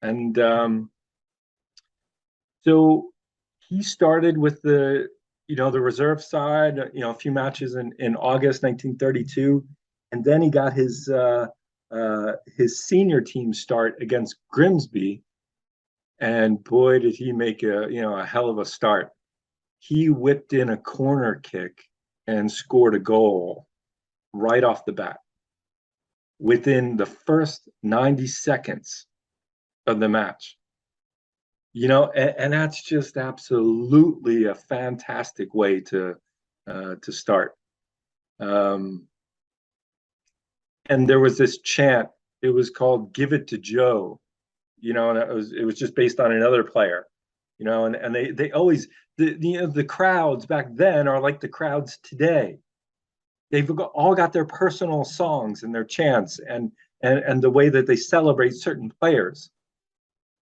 And so he started with the reserve side, a few matches in August 1932. And then he got his senior team start against Grimsby. And boy, did he make a hell of a start. He whipped in a corner kick and scored a goal right off the bat within the first 90 seconds of the match. And that's just absolutely a fantastic way to start. And there was this chant. It was called "Give It to Joe," and it was just based on another player, and they always, the crowds back then are like the crowds today. They've all got their personal songs and their chants and the way that they celebrate certain players.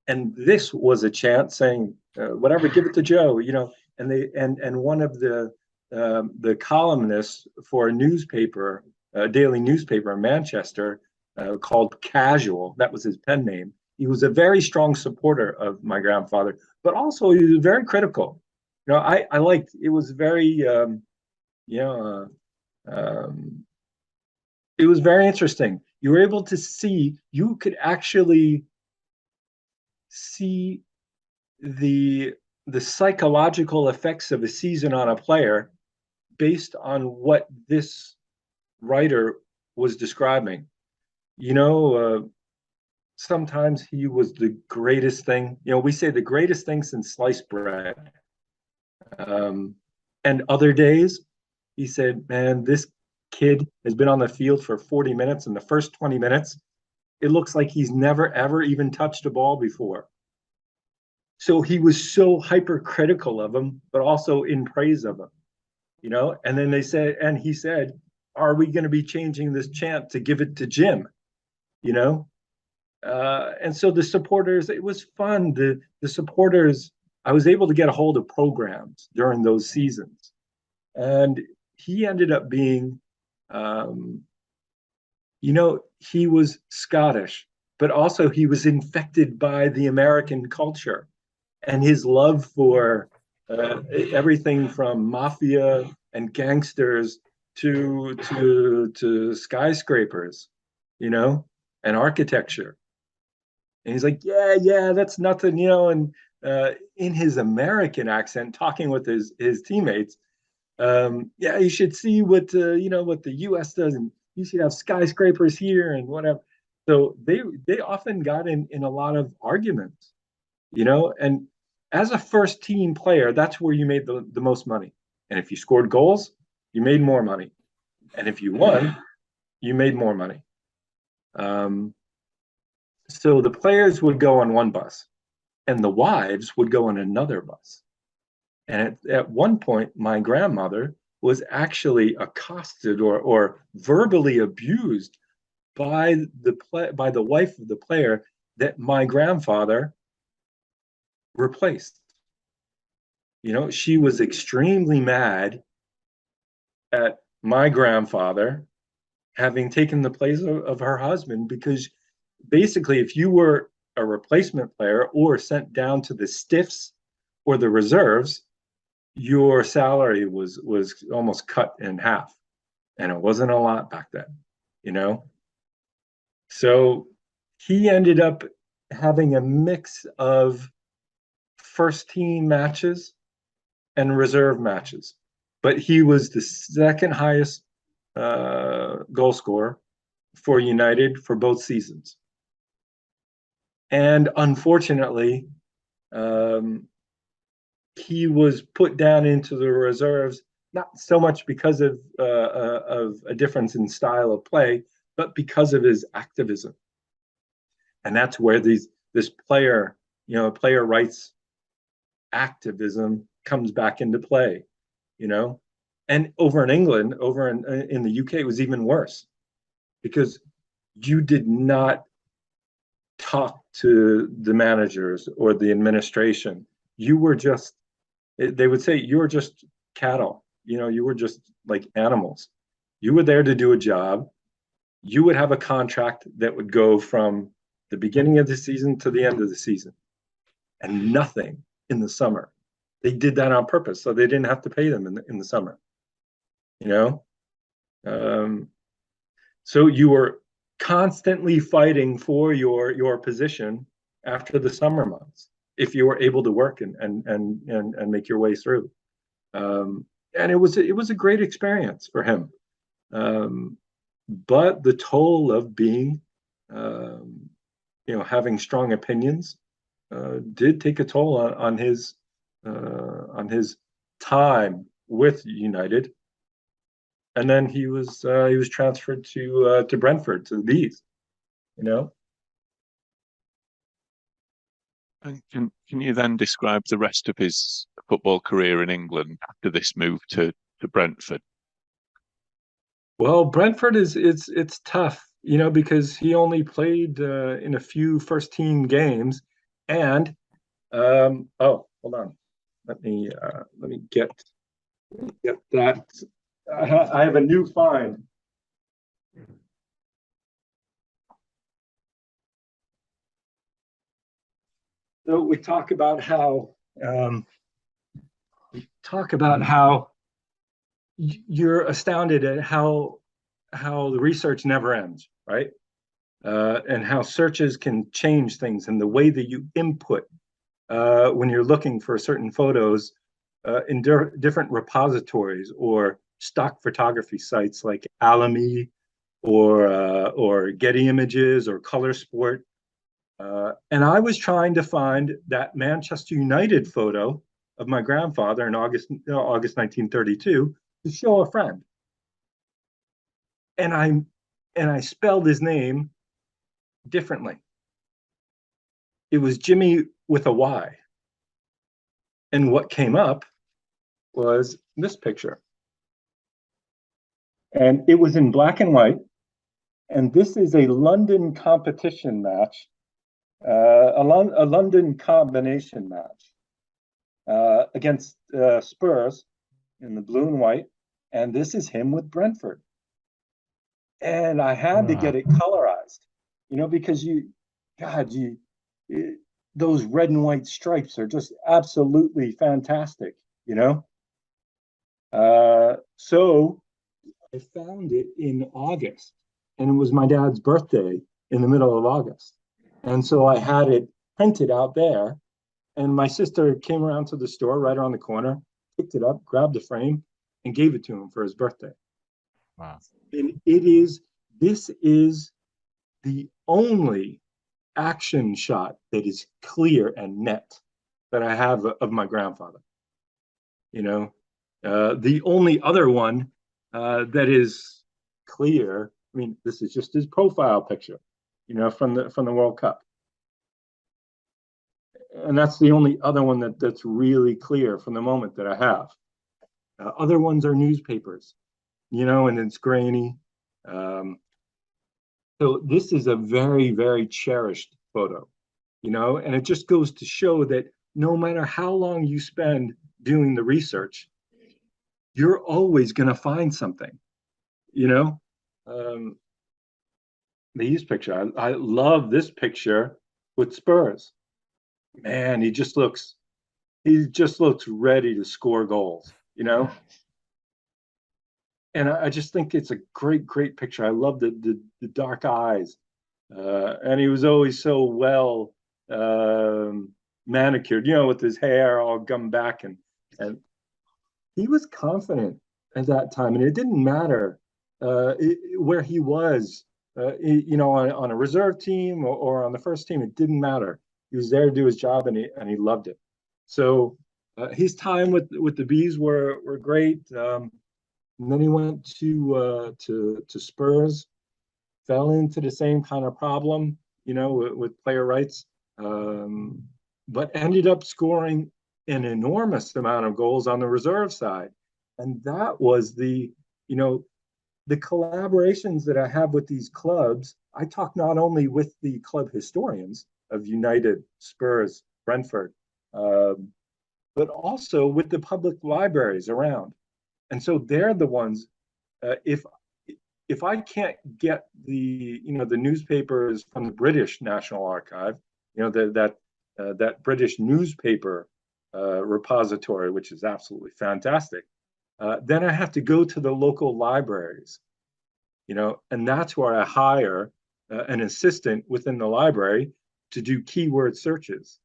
And this was a chant saying, whatever, give it to Joe, and one of the columnists for a newspaper, a daily newspaper in Manchester, called Casual, that was his pen name. He was a very strong supporter of my grandfather, but also he was very critical. I liked, it was very, it was very interesting. You were able to see, you could actually see the psychological effects of a season on a player based on what this writer was describing. Sometimes he was the greatest thing. We say the greatest thing since sliced bread. And other days, he said, man, this kid has been on the field for 40 minutes. In the first 20 minutes, it looks like he's never, ever even touched a ball before. So he was so hypercritical of him, but also in praise of him, And then he said, are we going to be changing this chant to give it to Jim? And so the supporters, it was fun. The supporters, I was able to get a hold of programs during those seasons. And he ended up being, he was Scottish, but also he was infected by the American culture and his love for everything from mafia and gangsters to skyscrapers, and architecture. And he's like, yeah, that's nothing, and in his American accent, talking with his teammates, you should see what what the U.S. does, and you should have skyscrapers here and whatever. So they often got in a lot of arguments, and as a first team player, that's where you made the most money. And if you scored goals, you made more money. And if you won, you made more money. So the players would go on one bus and the wives would go on another bus. And at one point, my grandmother was actually accosted or verbally abused by the wife of the player that my grandfather replaced. She was extremely mad at my grandfather having taken the place of her husband, because basically, if you were a replacement player or sent down to the stiffs or the reserves, your salary was almost cut in half, and it wasn't a lot back then. So he ended up having a mix of first team matches and reserve matches, but he was the second highest goal scorer for United for both seasons. And unfortunately, he was put down into the reserves, not so much because of a difference in style of play, but because of his activism. And that's where this player rights activism comes back into play. And over in England, over in the UK, it was even worse, because you did not talk to the managers or the administration. You were just, they would say, you were just cattle. You were just like animals. You were there to do a job. You would have a contract that would go from the beginning of the season to the end of the season, and nothing in the summer. They did that on purpose, so they didn't have to pay them in the summer. So you were constantly fighting for your position after the summer months, if you were able to work and make your way through. And it was a great experience for him. But the toll of being, having strong opinions, did take a toll on his time with United. And then he was transferred to Brentford, to the Bees. And can you then describe the rest of his football career in England after this move to Brentford? Well, Brentford it's tough, because he only played in a few first team games, and hold on, let me get that. I have a new find. So we talk about how you're astounded at how the research never ends, right? And how searches can change things, and the way that you input when you're looking for certain photos in different repositories or stock photography sites like Alamy or Getty Images or Color Sport. And I was trying to find that Manchester United photo of my grandfather in August 1932 to show a friend. And I spelled his name differently. It was Jimmy with a Y. And what came up was this picture. And it was in black and white. And this is a London competition match, a London combination match against Spurs in the blue and white. And this is him with Brentford. And I had to get it colorized, because those red and white stripes are just absolutely fantastic, So I found it in August, and it was my dad's birthday in the middle of August. And so I had it printed out there, and my sister came around to the store right around the corner, picked it up, grabbed the frame, and gave it to him for his birthday. Wow. And this is the only action shot that is clear and net that I have of my grandfather. The only other one that is clear, I mean, this is just his profile picture, from the World Cup. And that's the only other one that's really clear from the moment that I have. Other ones are newspapers, and it's grainy. So this is a very, very cherished photo, and it just goes to show that no matter how long you spend doing the research, you're always going to find something, These picture, I love this picture with Spurs. Man, he just looks ready to score goals, And I just think it's a great picture. I love the dark eyes, and he was always so well manicured, with his hair all gummed back, and he was confident at that time, and it didn't matter where he was, on a reserve team or on the first team. It didn't matter. He was there to do his job, and he loved it. So his time with the Bees were great. And then he went to Spurs, fell into the same kind of problem, with player rights, but ended up scoring an enormous amount of goals on the reserve side. And that was the collaborations that I have with these clubs. I talk not only with the club historians of United, Spurs, Brentford, but also with the public libraries around. And so they're the ones. If I can't get the newspapers from the British National Archive, that British newspaper repository, which is absolutely fantastic, then I have to go to the local libraries, and that's where I hire an assistant within the library to do keyword searches.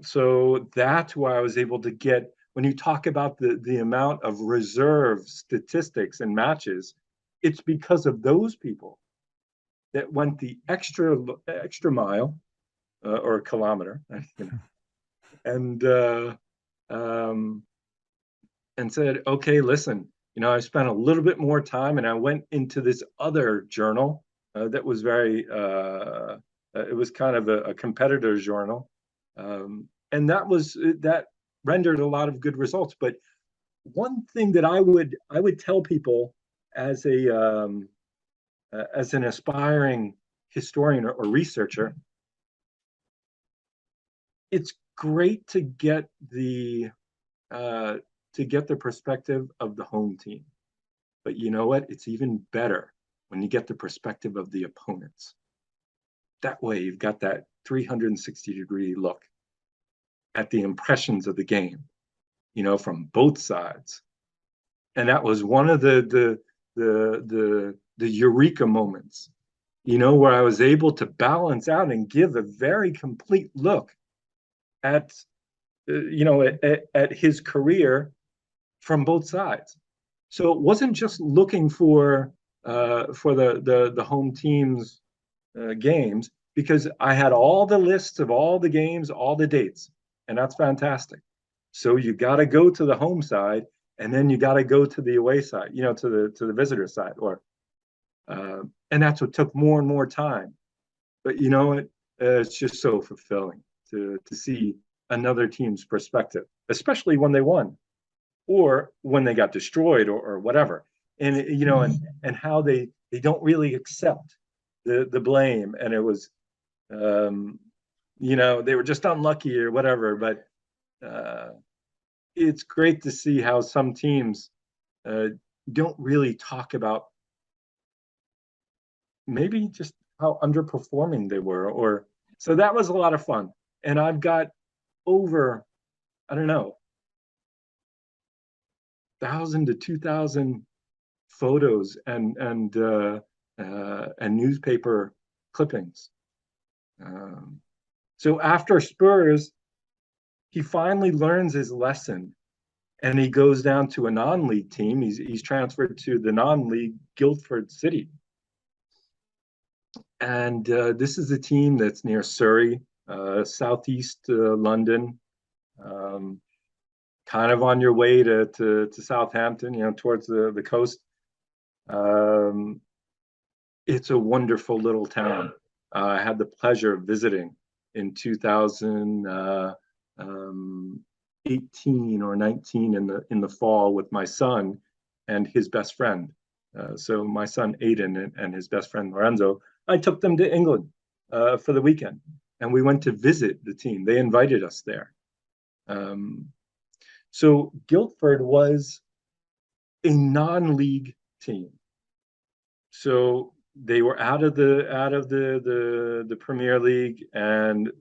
So that's why I was able to get. When you talk about the amount of reserve statistics and matches, it's because of those people that went the extra mile or a kilometer, and said, okay, listen, I spent a little bit more time, and I went into this other journal that was very, it was kind of a competitor journal, and that rendered a lot of good results. But one thing that I would tell people as an aspiring historian or researcher, it's great to get the perspective of the home team, but you know what? It's even better when you get the perspective of the opponents. That way, you've got that 360-degree look at the impressions of the game, from both sides. And that was one of the eureka moments, where I was able to balance out and give a very complete look at his career from both sides. So it wasn't just looking for the home team's games, because I had all the lists of all the games, all the dates. And that's fantastic. So you got to go to the home side, and then you got to go to the away side, to the visitor side, and that's what took more and more time. But it's just so fulfilling to see another team's perspective, especially when they won, or when they got destroyed, or whatever, and and how they don't really accept the blame, and it was. They were just unlucky or whatever, but it's great to see how some teams don't really talk about maybe just how underperforming they were, so that was a lot of fun. And I've got over, I don't know, 1,000 to 2,000 photos and newspaper clippings. So after Spurs, he finally learns his lesson, and he goes down to a non-league team. He's transferred to the non-league Guildford City, and this is a team that's near Surrey. southeast London, kind of on your way to Southampton, towards the coast. It's a wonderful little town. I had the pleasure of visiting in 2018 or 19 in the fall with my son and his best friend. So my son Aiden and his best friend Lorenzo, I took them to England for the weekend, and we went to visit the team. They invited us there. So Guildford was a non-league team. So they were out of the Premier League, and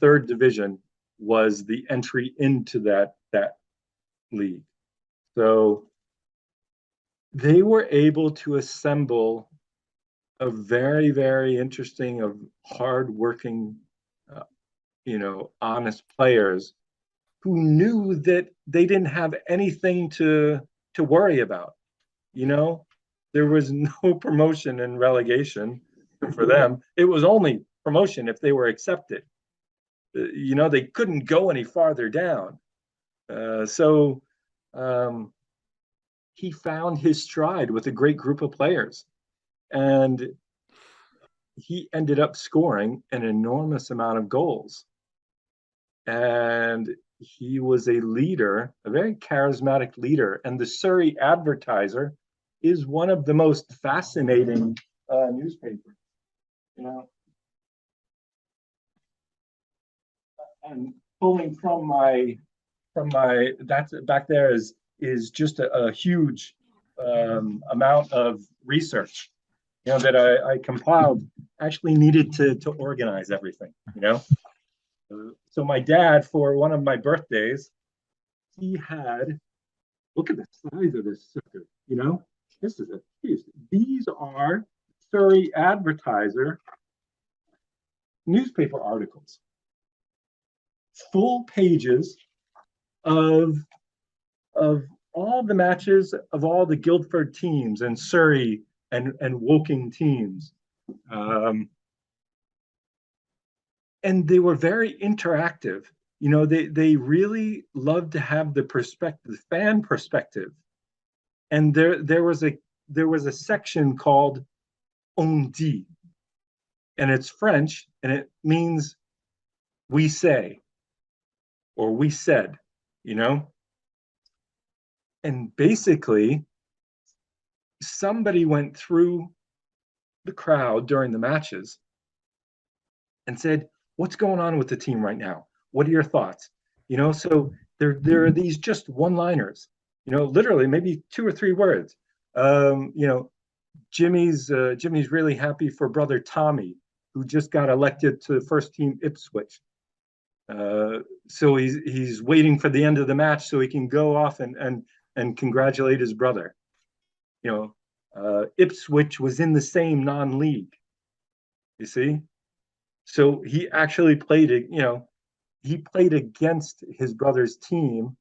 third division was the entry into that league. So they were able to assemble a very, very interesting, of hardworking, honest players who knew that they didn't have anything to worry about. There was no promotion and relegation for them. It was only promotion if they were accepted. They couldn't go any farther down. So he found his stride with a great group of players. And he ended up scoring an enormous amount of goals. And he was a leader, a very charismatic leader. And the Surrey Advertiser is one of the most fascinating newspapers, And pulling from my that's back there is just a huge amount of research, that I compiled. Actually needed to organize everything, So my dad, for one of my birthdays, he had, look at the size of this sucker, This is these are Surrey Advertiser newspaper articles, full pages of all the matches of all the Guildford teams and Surrey and Woking teams. And they were very interactive. They really loved to have the fan perspective. And there was a section called On dit, and it's French, and it means we say, or we said, And basically, somebody went through the crowd during the matches and said, "What's going on with the team right now? What are your thoughts?" So there are these just one-liners. Literally maybe 2 or 3 words. Jimmy's really happy for brother Tommy, who just got elected to first team Ipswich. So he's waiting for the end of the match so he can go off and congratulate his brother. Ipswich was in the same non-league. You see, so he actually played he played against his brother's team.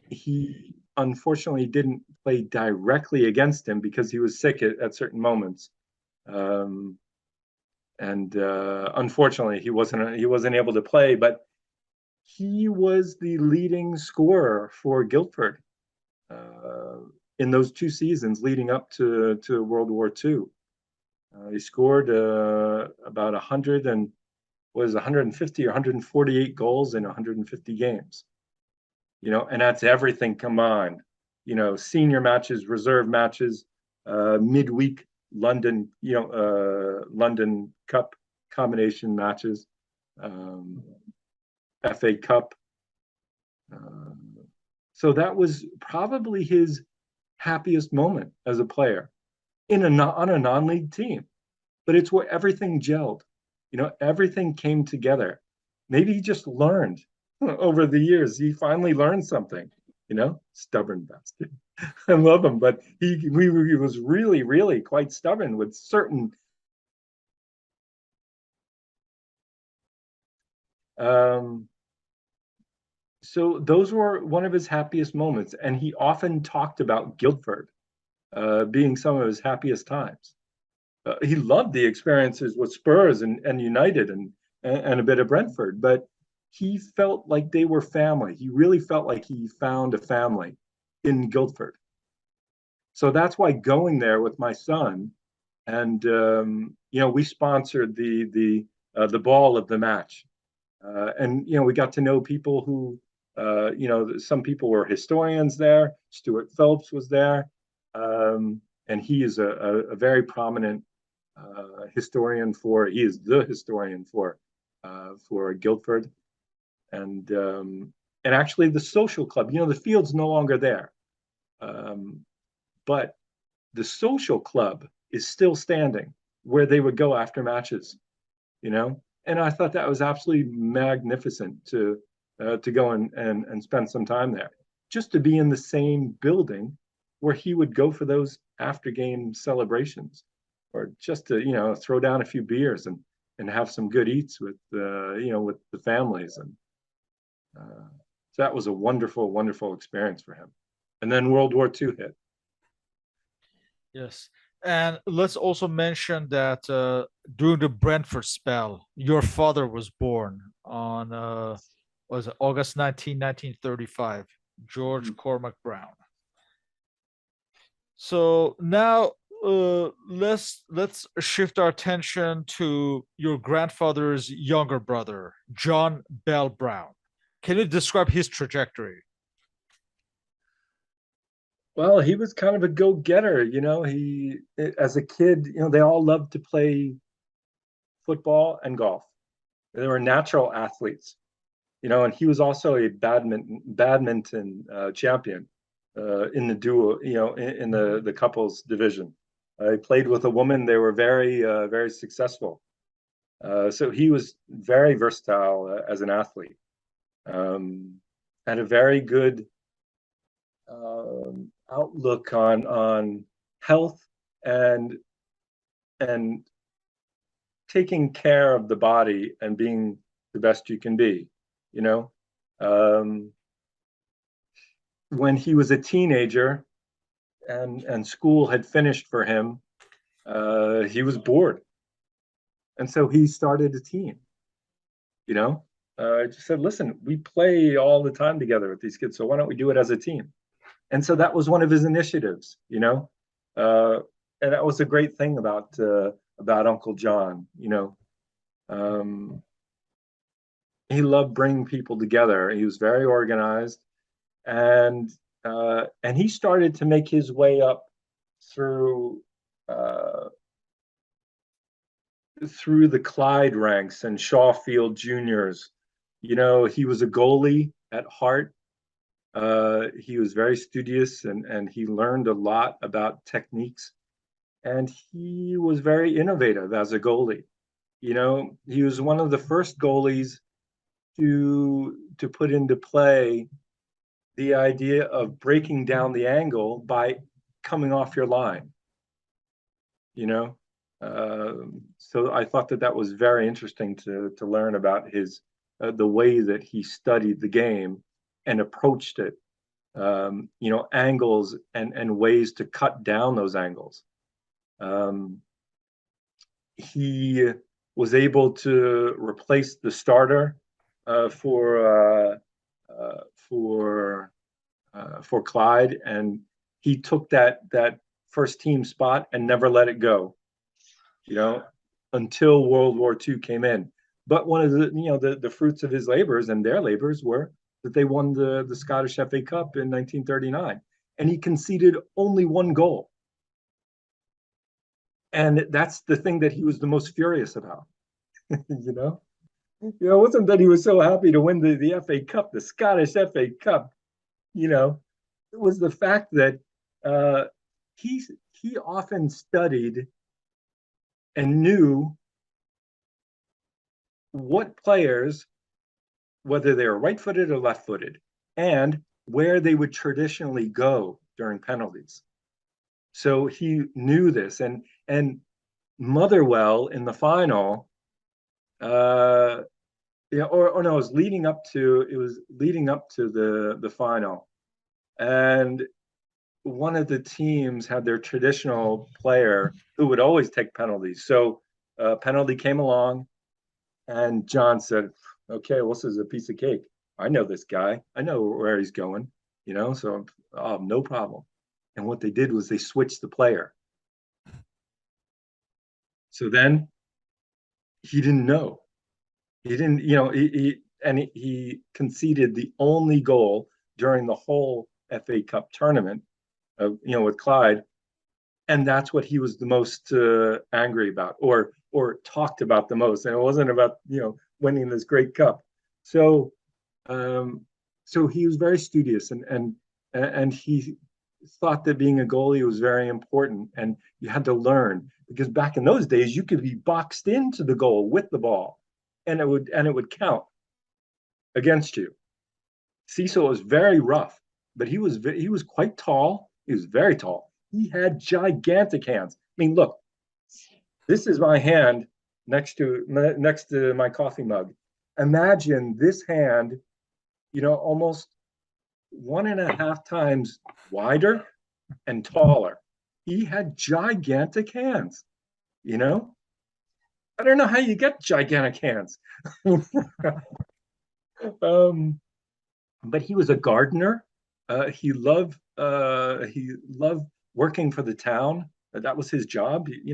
He unfortunately didn't play directly against him because he was sick at certain moments. Unfortunately, he wasn't able to play, but he was the leading scorer for Guildford in those 2 seasons leading up to World War II. He scored about 150 or 148 goals in 150 games. And that's everything combined. Senior matches, reserve matches, midweek London, London Cup combination matches, FA Cup. So that was probably his happiest moment as a player on a non-league team. But it's where everything gelled. Everything came together. Maybe he just learned over the years. He finally learned something. Stubborn bastard. I love him, but he was really, really quite stubborn with certain. So those were one of his happiest moments, and he often talked about Guildford being some of his happiest times. He loved the experiences with Spurs and United, and and a bit of Brentford, but he felt like they were family. He really felt like he found a family in Guildford. So that's why going there with my son, and we sponsored the ball of the match, and we got to know people who, some people were historians there. Stuart Phelps was there, and he is a very prominent historian for. He is the historian for Guildford, and actually the social club. The field's no longer there, but the social club is still standing where they would go after matches. And I thought that was absolutely magnificent to go and spend some time there, just to be in the same building where he would go for those after game celebrations, or just to throw down a few beers and have some good eats with with the families. And so that was a wonderful, wonderful experience for him. And then World War II hit. Yes. And let's also mention that during the Brentford spell, your father was born on was it August 19, 1935, George Cormac Brown. So now let's shift our attention to your grandfather's younger brother, John Bell Brown. Can you describe his trajectory? Well, he was kind of a go-getter. He, as a kid, they all loved to play football and golf. They were natural athletes, and he was also a badminton champion in the duo, in the couples division. He played with a woman. They were very, very successful. So he was very versatile as an athlete. Had a very good outlook on health and taking care of the body and being the best you can be. When he was a teenager and school had finished for him, he was bored, and so he started a team. I just said, listen, we play all the time together with these kids, so why don't we do it as a team? And so that was one of his initiatives, and that was a great thing about Uncle John. He loved bringing people together. He was very organized, and he started to make his way up through the Clyde ranks and Shawfield Juniors. He was a goalie at heart. He was very studious, and he learned a lot about techniques, and he was very innovative as a goalie. He was one of the first goalies to put into play the idea of breaking down the angle by coming off your line. So I thought that was very interesting to learn about his the way that he studied the game and approached it. Angles and ways to cut down those angles. He was able to replace the starter for Clyde, and he took that first team spot and never let it go. Until World War II came in. But one of the fruits of his labors and their labors were that they won the Scottish FA Cup in 1939, and he conceded only one goal. And that's the thing that he was the most furious about. It wasn't that he was so happy to win the FA Cup, the Scottish FA Cup. It was the fact that he often studied and knew what players, whether they were right-footed or left-footed, and where they would traditionally go during penalties. So he knew this, and Motherwell in the final, or no, it was leading up to the final, and one of the teams had their traditional player who would always take penalties. So penalty came along, And John said, okay, well, this is a piece of cake. I know this guy. I know where he's going, so no problem. And what they did was they switched the player. So then he didn't know. He didn't, he conceded the only goal during the whole FA Cup tournament, with Clyde, and that's what he was the most angry about, or talked about the most. And it wasn't about winning this great cup. So so he was very studious, and he thought that being a goalie was very important, and you had to learn, because back in those days you could be boxed into the goal with the ball, and it would count against you. Cecil was very rough, but he was quite tall. He was very tall. He had gigantic hands. I mean, look, this is my hand next to my coffee mug. Imagine this hand, almost 1.5 times wider and taller. He had gigantic hands. I don't know how you get gigantic hands. But he was a gardener. He loved working for the town. That was his job. He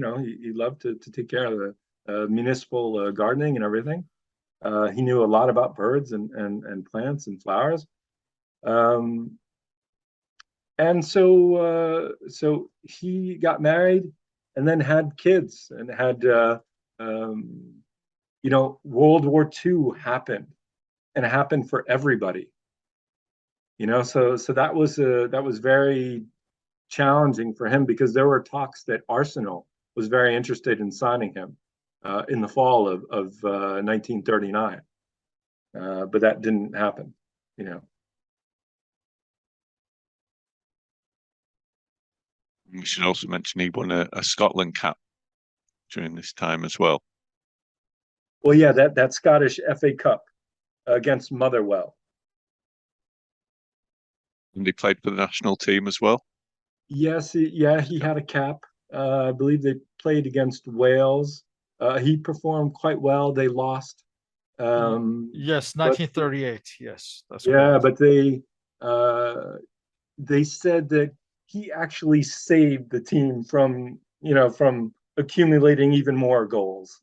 loved to take care of the municipal gardening and everything. He knew a lot about birds and plants and flowers. And so he got married and then had kids, and had World War II happened, and it happened for everybody. So that was very challenging for him, because there were talks that Arsenal was very interested in signing him in the fall of 1939, but that didn't happen. We should also mention he won a Scotland cap during this time as well. Well, yeah, that Scottish FA Cup against Motherwell. And he played for the national team as well. Yes, he had a cap. I believe they played against Wales. He performed quite well. They lost. Yes, 1938. Yes, that's yeah, correct. But they said that he actually saved the team from accumulating even more goals.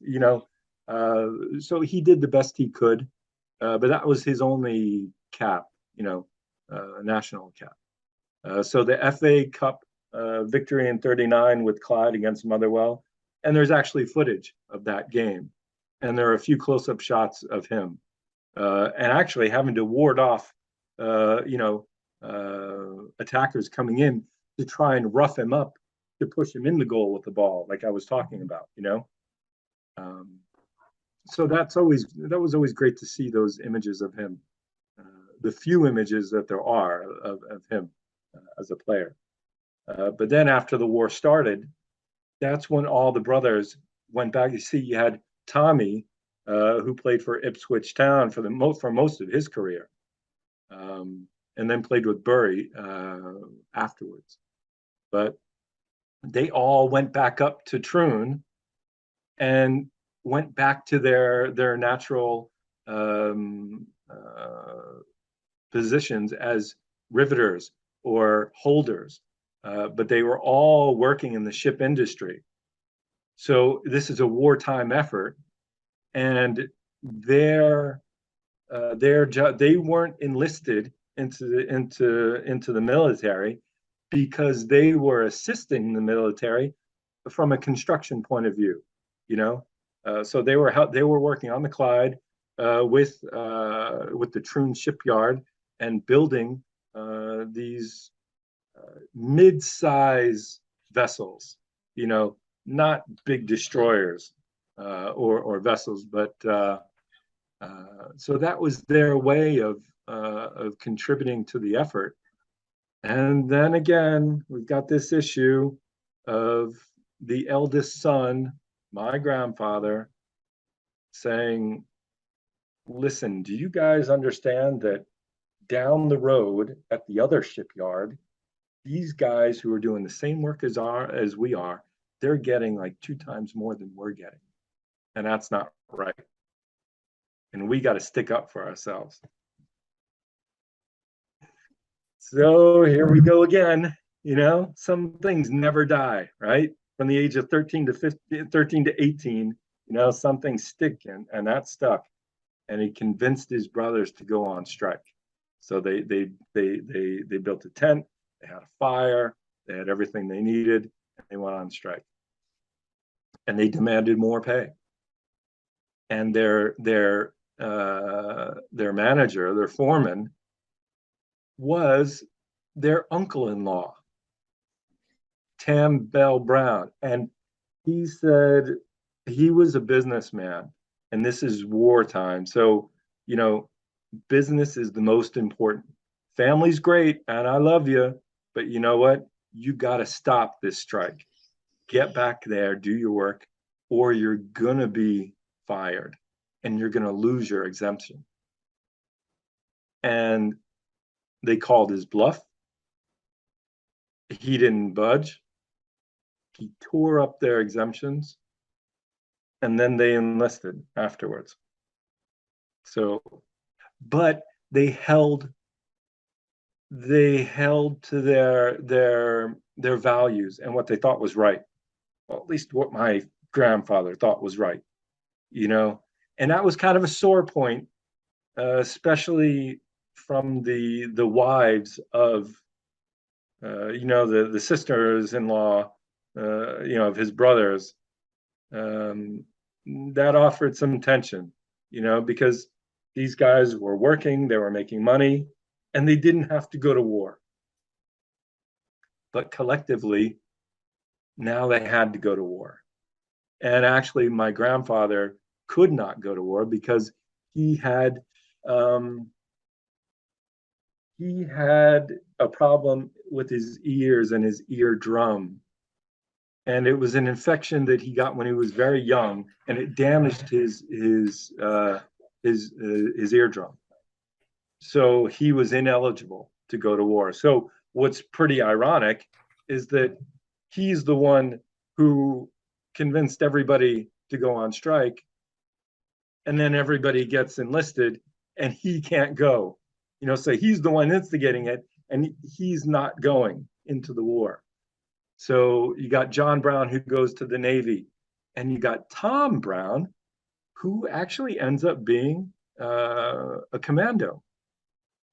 So he did the best he could, but that was his only cap. National cap. So the FA Cup victory in '39 with Clyde against Motherwell, and there's actually footage of that game, and there are a few close-up shots of him, and actually having to ward off, attackers coming in to try and rough him up to push him in the goal with the ball, like I was talking about. So that was always great to see those images of him, the few images that there are of him as a player. But then after the war started, that's when all the brothers went back. You see, you had Tommy, who played for Ipswich Town for most of his career, and then played with Bury afterwards. But they all went back up to Troon and went back to their natural positions as riveters or holders, but they were all working in the ship industry. So this is a wartime effort, and they weren't enlisted into the military because they were assisting the military from a construction point of view. So they were working on the Clyde with the Troon shipyard and building these mid-size vessels, not big destroyers or vessels, but so that was their way of contributing to the effort. And then again, we've got this issue of the eldest son, my grandfather, saying, listen, do you guys understand that down the road at the other shipyard, these guys who are doing the same work as we are, they're getting like 2 times more than we're getting, and that's not right. and we got to stick up for ourselves. So here we go again. Some things never die, right? From the age of 13 to 15, 13 to 18, some things stick, and that stuck. And he convinced his brothers to go on strike. So they built a tent, they had a fire, they had everything they needed, and they went on strike. And they demanded more pay. And their manager, their foreman, was their uncle-in-law, Tam Bell Brown. And he said he was a businessman, and this is wartime. So, business is the most important. Family's great, and I love you, but you know what? You got to stop this strike. Get back there, do your work, or you're going to be fired, and you're going to lose your exemption. And they called his bluff. He didn't budge. He tore up their exemptions, and then they enlisted afterwards. So, but they held to their values and what they thought was right. Well, at least what my grandfather thought was right, and that was kind of a sore point, especially from the wives of the sisters-in-law of his brothers. That offered some tension, because these guys were working, they were making money, and they didn't have to go to war. But collectively, now they had to go to war. And actually, my grandfather could not go to war because he had a problem with his ears and his eardrum. And it was an infection that he got when he was very young, and it damaged his eardrum. So he was ineligible to go to war. So what's pretty ironic is that he's the one who convinced everybody to go on strike, and then everybody gets enlisted and he can't go. So he's the one instigating it, and he's not going into the war. So you got John Brown, who goes to the Navy, and you got Tom Brown, who actually ends up being a commando.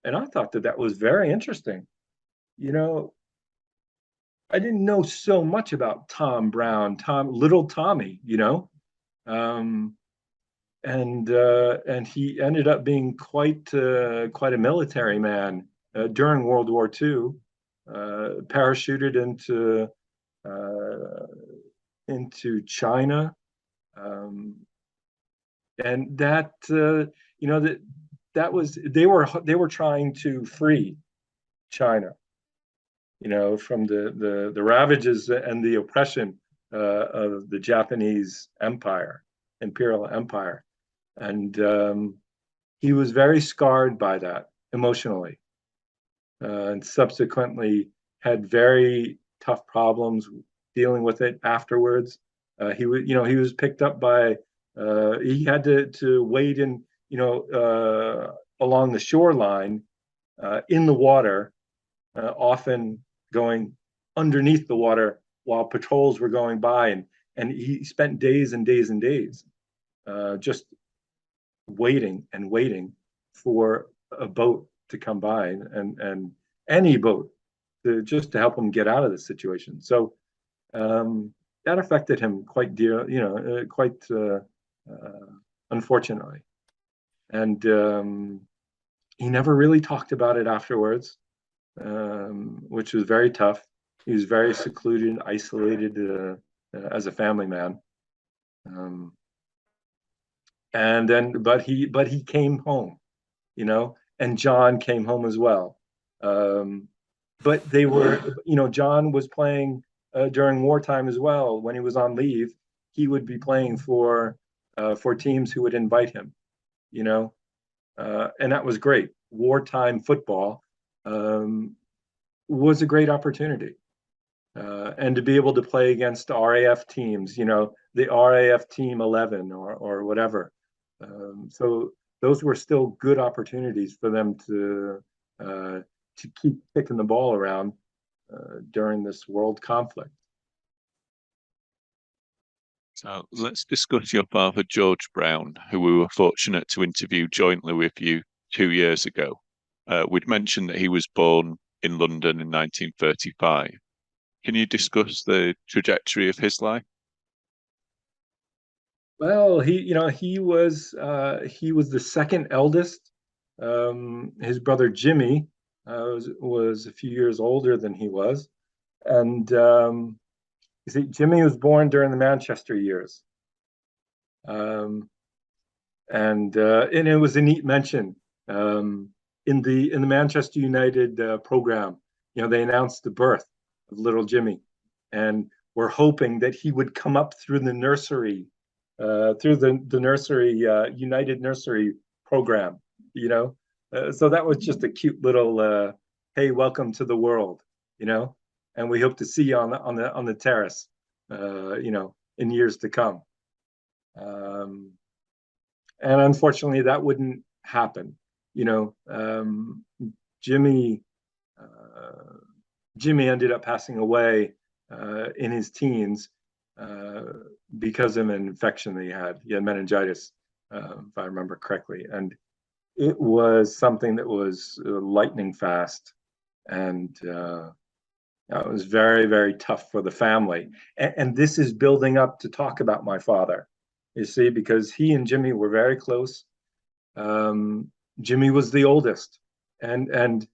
And I thought that was very interesting. I didn't know so much about Tom Brown, little Tommy, and he ended up being quite a military man during World War II. Parachuted into China, and that was they were trying to free China, from the ravages and the oppression of the Japanese imperial empire, and he was very scarred by that emotionally, and subsequently had very tough problems dealing with it afterwards. He was picked up by he had to wade in along the shoreline in the water, often going underneath the water while patrols were going by, and he spent days and days and days just waiting and waiting for a boat to come by, and any boat just to help him get out of the situation. So that affected him quite unfortunately, and he never really talked about it afterwards, which was very tough. He was very secluded, isolated as a family man, and then but he came home, and John came home as well. But they were, John was playing during wartime as well. When he was on leave, he would be playing for teams who would invite him, and that was great. Wartime football was a great opportunity, and to be able to play against RAF teams, the RAF Team 11 or whatever. So those were still good opportunities for them to keep kicking the ball around during this world conflict. So let's discuss your father, George Brown, who we were fortunate to interview jointly with you 2 years ago. We'd mentioned that he was born in London in 1935. Can you discuss the trajectory of his life? Well, he was the second eldest. His brother Jimmy was a few years older than he was, and you see, Jimmy was born during the Manchester years, um, and it was a neat mention in the Manchester United program. They announced the birth of little Jimmy, and we're hoping that he would come up through the nursery, through the nursery United nursery program. So that was just a cute little hey, welcome to the world. And we hope to see you on the terrace, in years to come. And unfortunately, that wouldn't happen. Jimmy Jimmy ended up passing away in his teens because of an infection that he had. He had meningitis, if I remember correctly, and it was something that was lightning fast, and it was very, very tough for the family. And this is building up to talk about my father, you see, because he and Jimmy were very close. Jimmy was the oldest, and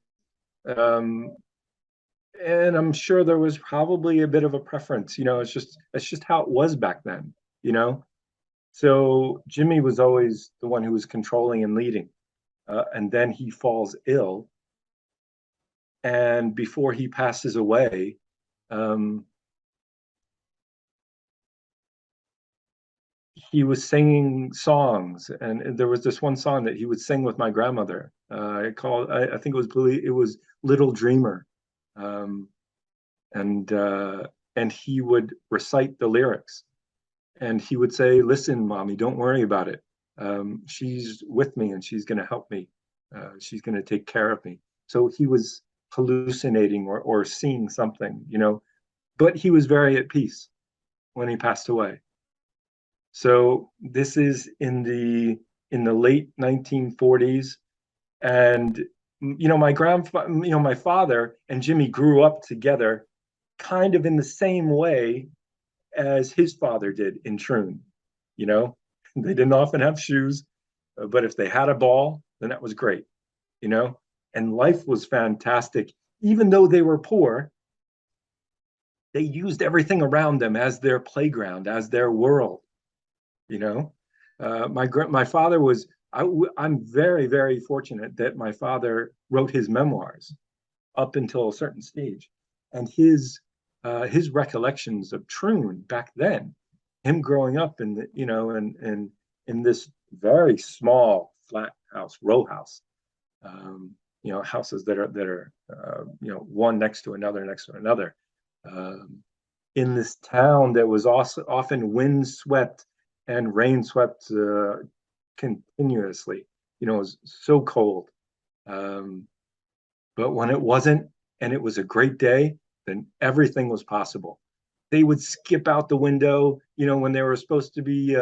um, and I'm sure there was probably a bit of a preference. It's just how it was back then. So Jimmy was always the one who was controlling and leading, and then he falls ill, and before he passes away, um, he was singing songs, and there was this one song that he would sing with my grandmother. I think it was Little Dreamer, um, and he would recite the lyrics, and he would say, "Listen, mommy, don't worry about it. She's with me, and she's going to help me. She's going to take care of me." So he was hallucinating or seeing something, but he was very at peace when he passed away. So this is in the late 1940s, and my father and Jimmy grew up together, kind of in the same way as his father did in Troon. They didn't often have shoes, but if they had a ball, then that was great. And life was fantastic. Even though they were poor, they used everything around them as their playground, as their world. My father was. I'm very, very fortunate that my father wrote his memoirs up until a certain stage, and his recollections of Troon back then, him growing up in this very small flat house, row house, houses that are one next to another, in this town that was also often windswept and rain swept continuously. It was so cold. But when it wasn't, and it was a great day, then everything was possible. They would skip out the window, when they were supposed to be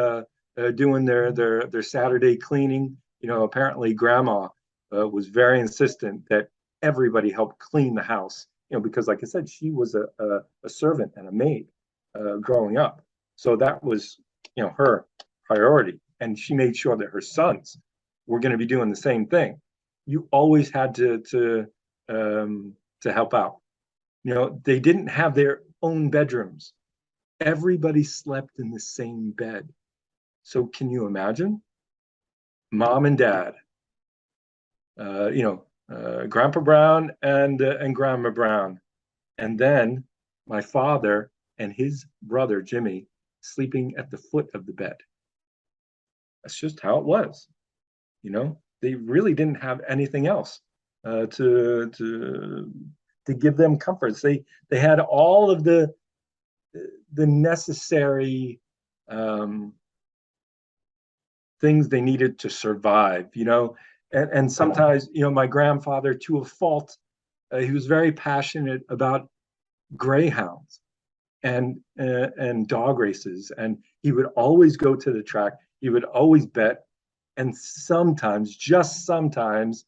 doing their Saturday cleaning. Apparently Grandma was very insistent that everybody help clean the house. Because, like I said, she was a servant and a maid growing up, so that was her priority, and she made sure that her sons were going to be doing the same thing. You always had to help out. They didn't have their own bedrooms. Everybody slept in the same bed. So can you imagine? Mom and dad, Grandpa Brown and Grandma Brown, and then my father and his brother Jimmy sleeping at the foot of the bed. That's just how it was. They really didn't have anything else to give them comforts. They had all of the necessary things they needed to survive, and sometimes, my grandfather, to a fault, he was very passionate about greyhounds and dog races, and he would always go to the track. He would always bet, and sometimes, just sometimes,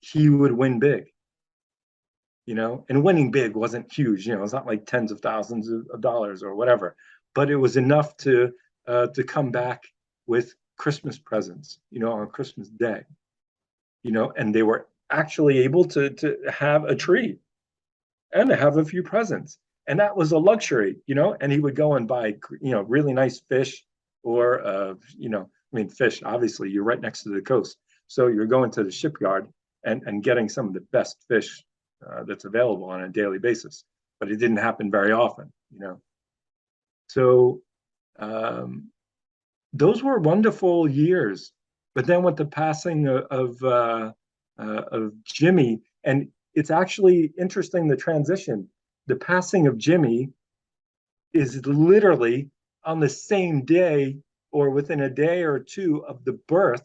he would win big. And winning big wasn't huge. It's not like tens of thousands of dollars or whatever, but it was enough to come back with Christmas presents, on Christmas Day, and they were actually able to have a tree and to have a few presents. And that was a luxury, and he would go and buy, really nice fish or, fish, obviously you're right next to the coast. So you're going to the shipyard and getting some of the best fish that's available on a daily basis, but it didn't happen very often, So those were wonderful years. But then with the passing of Jimmy, and it's actually interesting, the transition. The passing of Jimmy is literally on the same day or within a day or two of the birth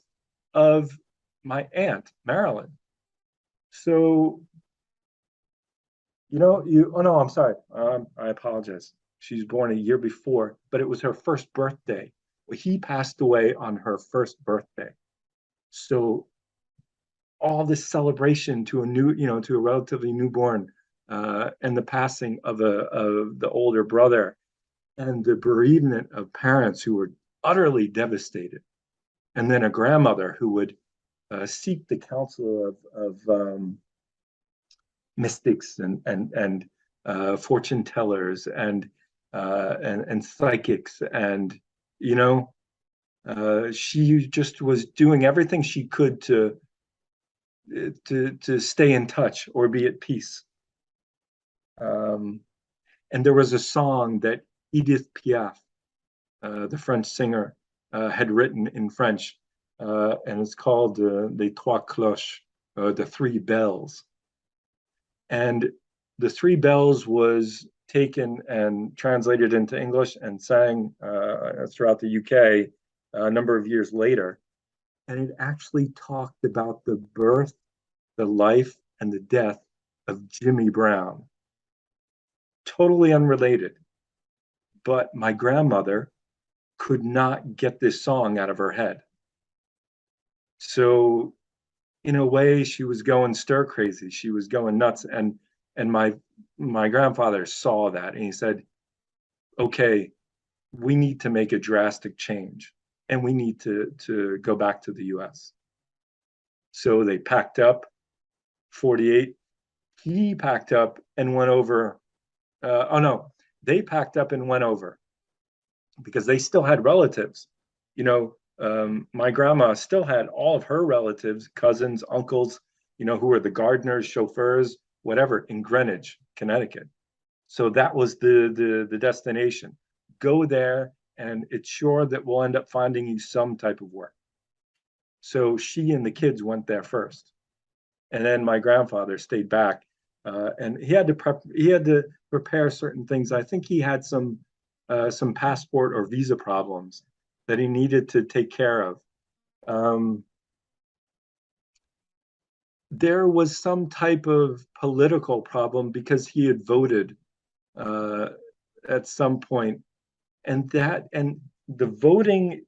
of my aunt, Marilyn. So, oh no, I'm sorry. I apologize. She's born a year before, but it was her first birthday. He passed away on her first birthday. So all this celebration to to a relatively newborn, and the passing of the older brother, and the bereavement of parents who were utterly devastated, and then a grandmother who would seek the counsel of mystics and fortune tellers and psychics, and she just was doing everything she could to stay in touch or be at peace. And there was a song that Edith Piaf, the French singer, had written in French, and it's called Les Trois Cloches, the Three Bells. And the Three Bells was taken and translated into English and sang throughout the UK a number of years later. And it actually talked about the birth, the life, and the death of Jimmy Brown. Totally unrelated. But my grandmother could not get this song out of her head. So in a way, she was going stir crazy. She was going nuts. And my grandfather saw that, and he said, okay, we need to make a drastic change, and we need to go back to the US. So they packed up. 48, he packed up and went over. They packed up and went over because they still had relatives. My grandma still had all of her relatives, cousins, uncles, who were the gardeners, chauffeurs, whatever, in Greenwich, Connecticut. So that was the destination. Go there, and it's sure that we'll end up finding you some type of work. So she and the kids went there first, and then my grandfather stayed back, and he had to prepare certain things. I think he had some passport or visa problems that he needed to take care of. There was some type of political problem because he had voted at some point, and the voting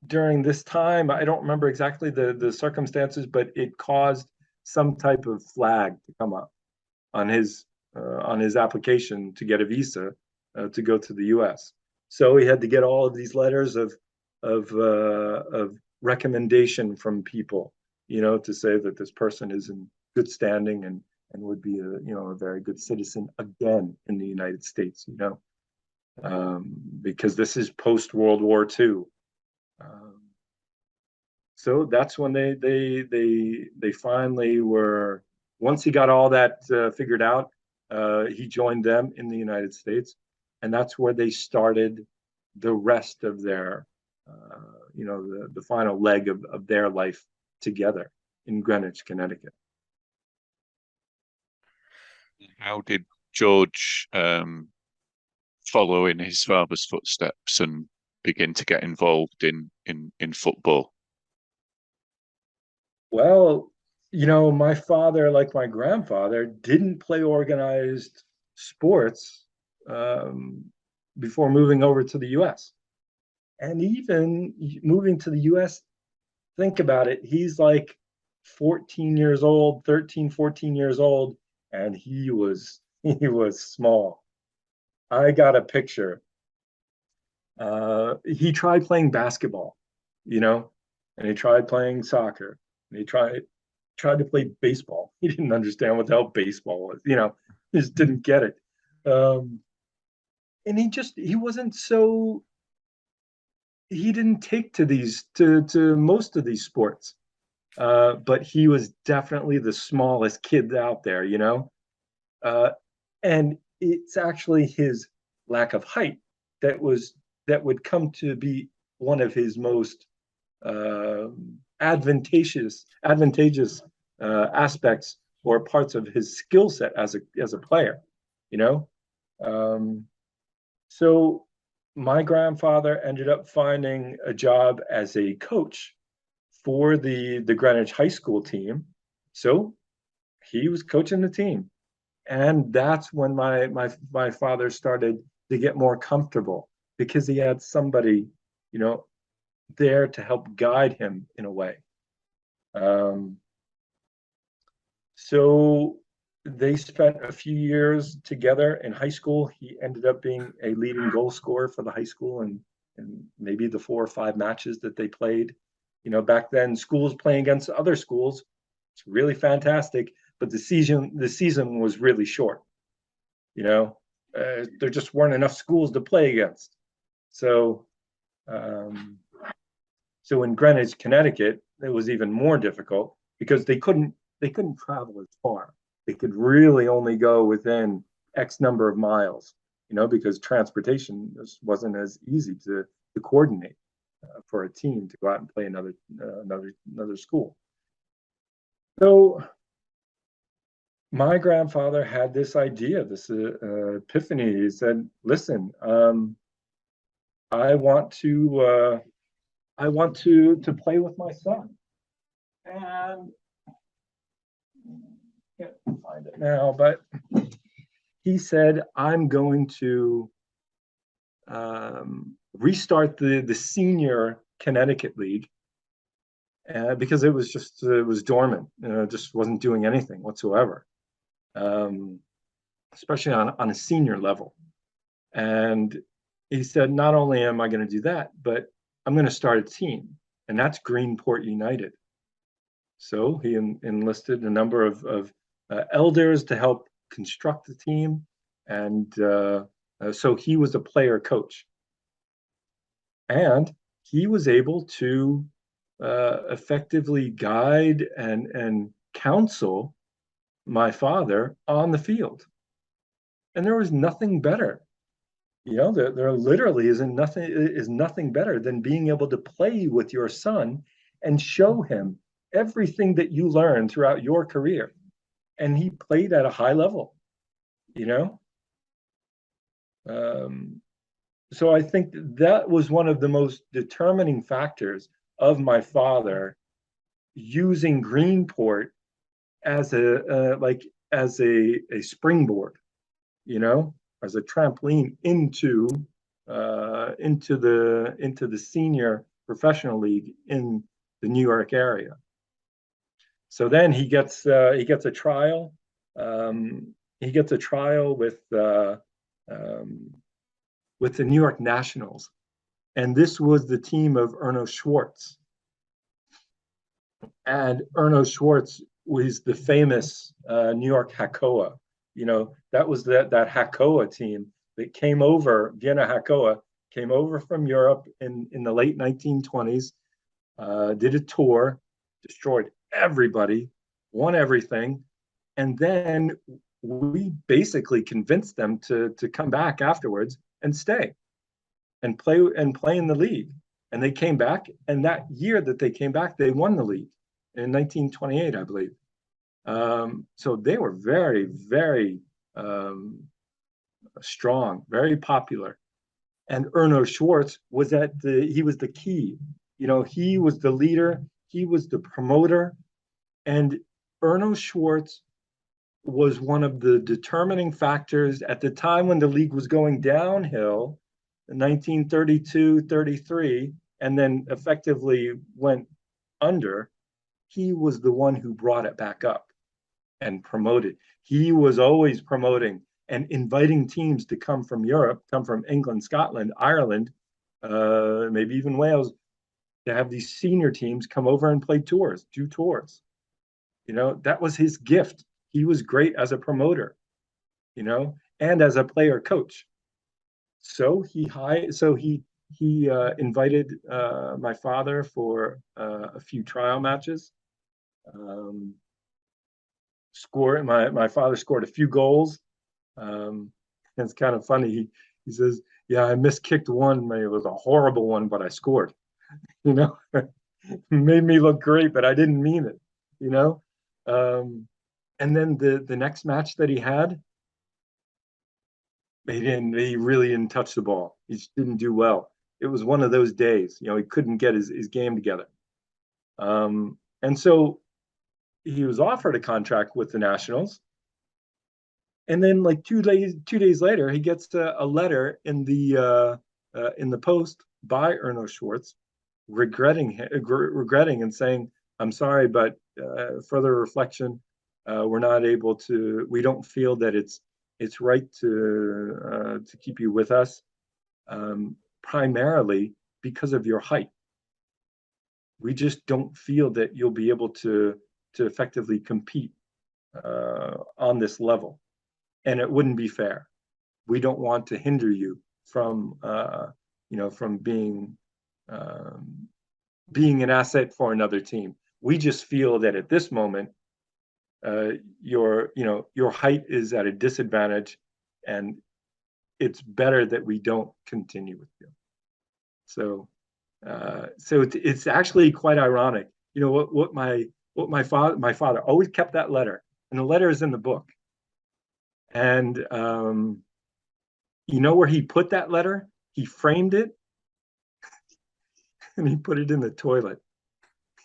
during this time, I don't remember exactly the circumstances, but it caused some type of flag to come up on his application to get a visa to go to the U.S. So he had to get all of these letters of recommendation from people, to say that this person is in good standing and would be a very good citizen again in the United States, because this is post World War II. So that's when they finally were. Once he got all that figured out, he joined them in the United States, and that's where they started the rest of their, the final leg of their life together in Greenwich, Connecticut. How did George follow in his father's footsteps and begin to get involved in football? Well, my father, like my grandfather, didn't play organized sports um, before moving over to the US. And even moving to the US, think about it, he's like 14 years old, 13, 14 years old, and he was small. I got a picture. He tried playing basketball, you know, and he tried playing soccer, and he tried to play baseball. He didn't understand what the hell baseball was, he just didn't get it. Um, and he wasn't so he didn't take to these to most of these sports. But he was definitely the smallest kid out there, uh, and it's actually his lack of height that was that would come to be one of his most uh, advantageous aspects or parts of his skill set as a player, you know. Um, so my grandfather ended up finding a job as a coach for the Greenwich High School team. So he was coaching the team. And that's when my father started to get more comfortable because he had somebody, you know, there to help guide him in a way. Um, so they spent a few years together in high school. He ended up being a leading goal scorer for the high school and maybe the 4 or 5 matches that they played. Back then schools playing against other schools, it's really fantastic, but the season was really short. There just weren't enough schools to play against. So um, so in Greenwich, Connecticut, it was even more difficult because they couldn't travel as far. They could really only go within X number of miles, because transportation wasn't as easy to coordinate for a team to go out and play another school. So my grandfather had this idea, this epiphany. He said, "Listen, I want to play with my son," and I can't find it now, but he said, "I'm going to restart the senior Connecticut league because it was dormant, just wasn't doing anything whatsoever, um, especially on a senior level." And he said, "Not only am I going to do that, but I'm going to start a team, and that's Greenport United." So he enlisted a number of elders to help construct the team, and so he was a player coach, and he was able to effectively guide and counsel my father on the field. And there was nothing better. There literally is nothing better than being able to play with your son and show him everything that you learned throughout your career. And he played at a high level, you know. So I think that was one of the most determining factors of my father using Greenport as a springboard, as a trampoline into the senior professional league in the New York area. So then he gets a trial. He gets a trial with the New York Nationals, and this was the team of Erno Schwartz. And Erno Schwartz was the famous New York Hakoah. That was that Hakoah team that came over. Vienna Hakoah came over from Europe in the late 1920s, did a tour, destroyed everybody, won everything, and then we basically convinced them to come back afterwards and stay and play in the league. And they came back, and that year that they came back, they won the league in 1928, I believe. So they were very, very strong, very popular. And Erno Schwartz was he was the key. He was the leader, he was the promoter, and Erno Schwartz was one of the determining factors at the time when the league was going downhill in 1932-33, and then effectively went under. He was the one who brought it back up and promoted. He was always promoting and inviting teams to come from Europe, come from England, Scotland, Ireland, maybe even Wales, to have these senior teams come over and play tours, do tours. That was his gift. He was great as a promoter, and as a player coach. So he invited my father for a few trial matches. My father scored a few goals. It's kind of funny. He says, "Yeah, I miskicked one. It was a horrible one, but I scored." It made me look great, but I didn't mean it. And then the next match that he had, he really didn't touch the ball. He just didn't do well. It was one of those days. He couldn't get his game together. And so he was offered a contract with the Nationals. And then, like 2 days later, he gets a letter in the post by Erno Schwartz, regretting and saying, "I'm sorry, but further reflection, we're not able to. We don't feel that it's right to keep you with us, primarily because of your height. We just don't feel that you'll be able to effectively compete on this level, and it wouldn't be fair. We don't want to hinder you from being an asset for another team. We just feel that at this moment, your height is at a disadvantage, and it's better that we don't continue with you." So it's actually quite ironic. What my father always kept that letter, and the letter is in the book. And where he put that letter? He framed it and he put it in the toilet.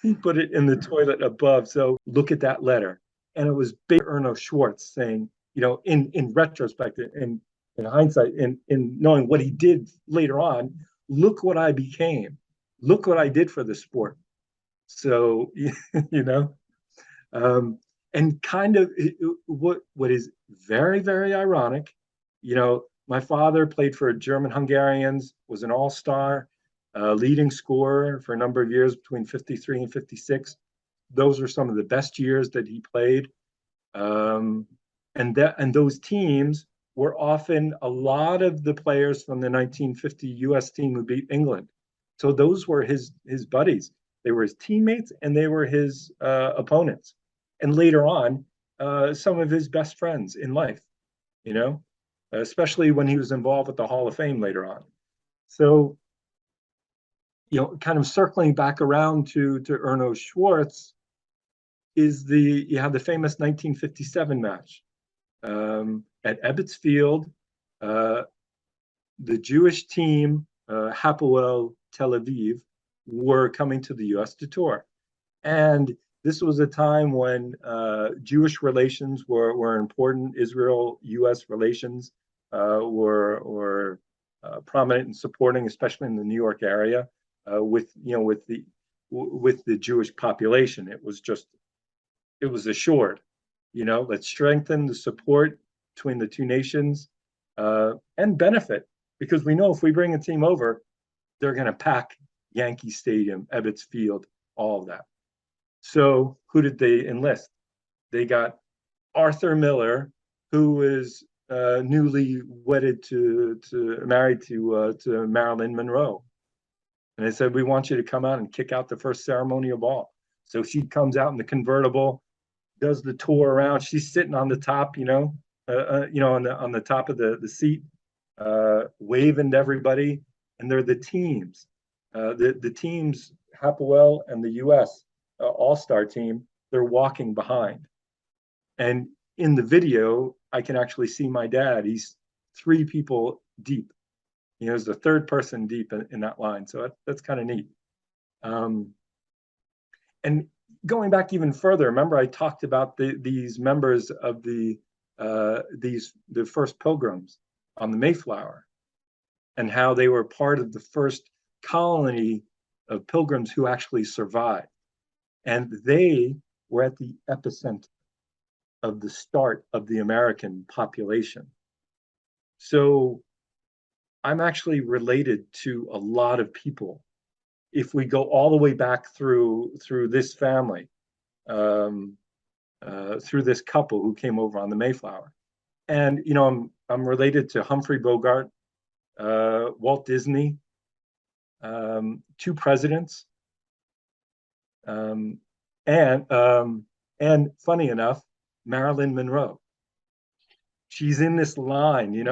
He put it in the toilet above. So look at that letter. And it was big Erno Schwartz saying, in retrospect, in hindsight, in knowing what he did later on, look what I became. Look what I did for the sport. So, and kind of what is very, very ironic, my father played for German Hungarians, was an all-star, leading scorer for a number of years between 53 and 56. Those are some of the best years that he played. And those teams were often a lot of the players from the 1950 US team who beat England. So those were his buddies. They were his teammates, and they were his opponents. And later on, some of his best friends in life, especially when he was involved with the Hall of Fame later on. So, kind of circling back around to Erno Schwartz, you have the famous 1957 match at Ebbets Field. The Jewish team, Hapoel Tel Aviv, were coming to the U.S. to tour, and this was a time when Jewish relations were important. Israel-U.S. relations were prominent in supporting, especially in the New York area, with the Jewish population. It was assured, let's strengthen the support between the two nations and benefit, because we know if we bring a team over, they're going to pack Yankee Stadium, Ebbets Field, all of that. So who did they enlist? They got Arthur Miller, who is newly married to Marilyn Monroe. And they said, "We want you to come out and kick out the first ceremonial ball." So she comes out in the convertible, does the tour around. She's sitting on the top, on the top of the seat, waving to everybody. And they're the teams. The teams, Hapoel and the U.S. All-Star team, they're walking behind. And in the video, I can actually see my dad. He's 3 people deep, He's the third person deep in that line. So that's kind of neat. And going back even further, remember I talked about these members of the first pilgrims on the Mayflower, and how they were part of the first colony of pilgrims who actually survived. And they were at the epicenter of the start of the American population. So I'm actually related to a lot of people. If we go all the way back through this family, through this couple who came over on the Mayflower, and I'm related to Humphrey Bogart, Walt Disney, two presidents, and funny enough, Marilyn Monroe. She's in this line. We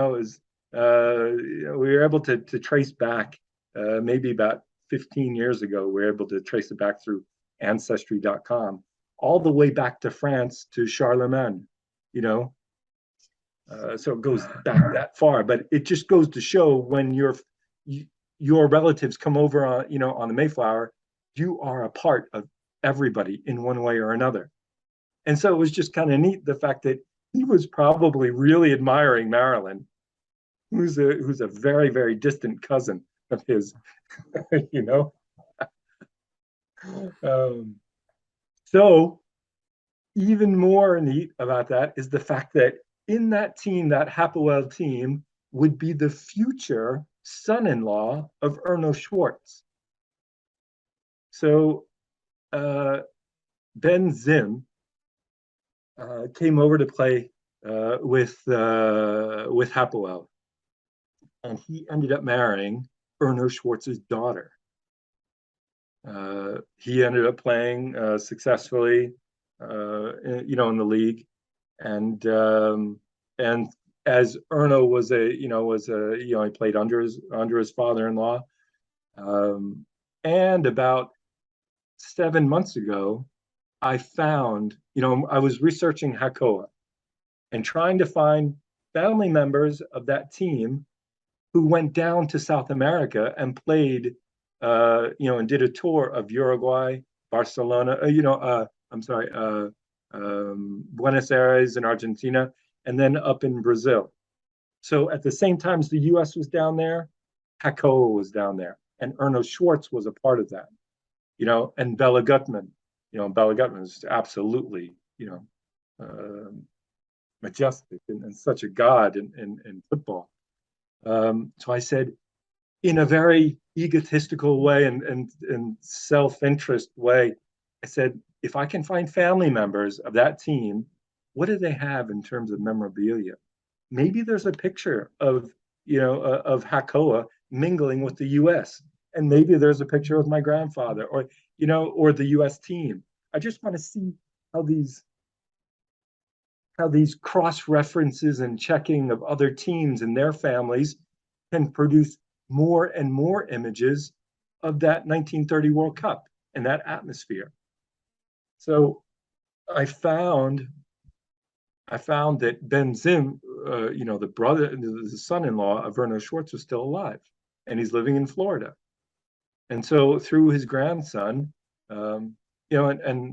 were able to trace back maybe about 15 years ago. We were able to trace it back through Ancestry.com, all the way back to France, to Charlemagne. So it goes back that far, but it just goes to show when your relatives come over on the Mayflower, you are a part of everybody in one way or another. And so it was just kind of neat, the fact that he was probably really admiring Marilyn, who's a very, very distant cousin of his. So even more neat about that is the fact that in that team, that Hapoel team, would be the future son-in-law of Erno Schwartz. So Ben Zim came over to play with Hapoel, and he ended up marrying Erno Schwartz's daughter. He ended up playing successfully, in the league, and as Erno was he played under his father-in-law, and about 7 months ago, I found, I was researching Hakoah and trying to find family members of that team who went down to South America and played, and did a tour of Uruguay, Barcelona, Buenos Aires in Argentina, and then up in Brazil. So at the same time as the U.S. was down there, Hakoah was down there, and Erno Schwartz was a part of that, and Bela Gutman. Bela Gutman is absolutely, majestic and such a god in football. So I said, in a very egotistical way and self-interest way, I said, if I can find family members of that team, what do they have in terms of memorabilia? Maybe there's a picture of Hakoah mingling with the U.S., and maybe there's a picture of my grandfather, or the U.S. team. I just want to see how these cross references and checking of other teams and their families can produce more and more images of that 1930 World Cup and that atmosphere. So I found that Ben Zim, the son-in-law of Erno Schwartz, was still alive, and he's living in Florida. And so through his grandson, and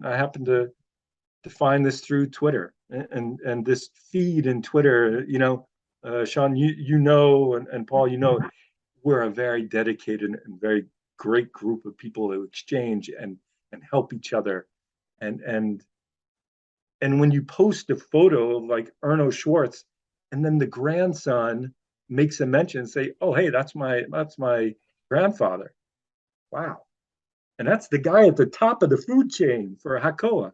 I happened to find this through Twitter, and this feed in Twitter, Sean, and Paul, we're a very dedicated and very great group of people who exchange and help each other. And when you post a photo of like Erno Schwartz, and then the grandson makes a mention and say, oh, hey, that's my grandfather. Wow. And that's the guy at the top of the food chain for Hakoah.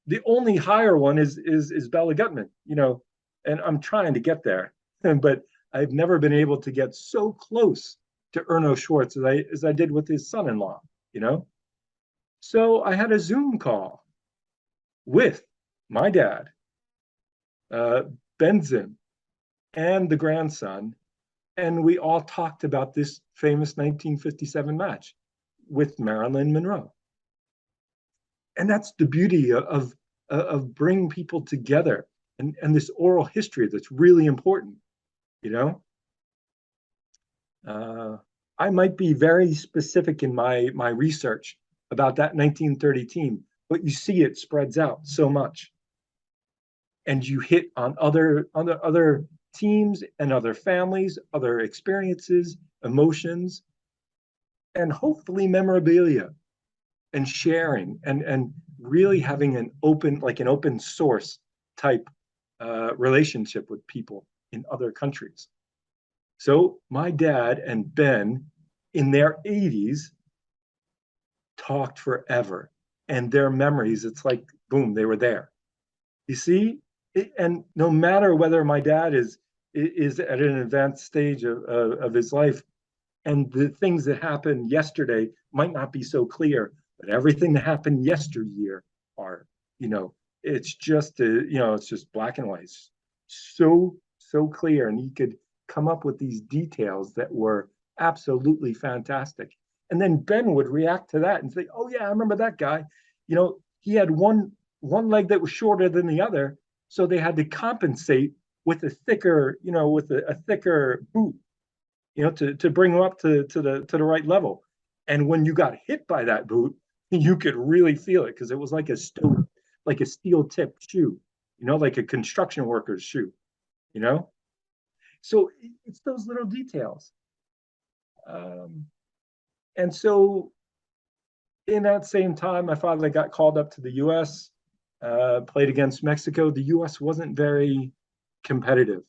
The only higher one is Bela Gutman, and I'm trying to get there, but I've never been able to get so close to Erno Schwartz as I did with his son-in-law, So I had a Zoom call with my dad, Ben Zim, and the grandson, and we all talked about this famous 1957 match with Marilyn Monroe. And that's the beauty of bringing people together, and this oral history that's really important, I might be very specific in my research about that 1930 team, but you see it spreads out so much, and you hit on other teams and other families, other experiences, emotions, and hopefully memorabilia, and sharing, and really having an open source type relationship with people in other countries. So my dad and Ben in their 80s talked forever, and their memories, it's like boom, they were there. You see, and no matter whether my dad is at an advanced stage of his life, and the things that happened yesterday might not be so clear, but everything that happened yesteryear are, you know, it's just it's just black and white. It's so clear, and he could come up with these details that were absolutely fantastic. And then Ben would react to that and say, "Oh yeah, I remember that guy. He had one leg that was shorter than the other, so they had to compensate with a thicker, with a thicker boot, to bring him up to the right level. And when you got hit by that boot, you could really feel it because it was like a steel tipped shoe, like a construction worker's shoe, you know. So it's those little details. Um, and so in that same time, my father got called up to the U.S., played against Mexico. The U.S. wasn't very competitive,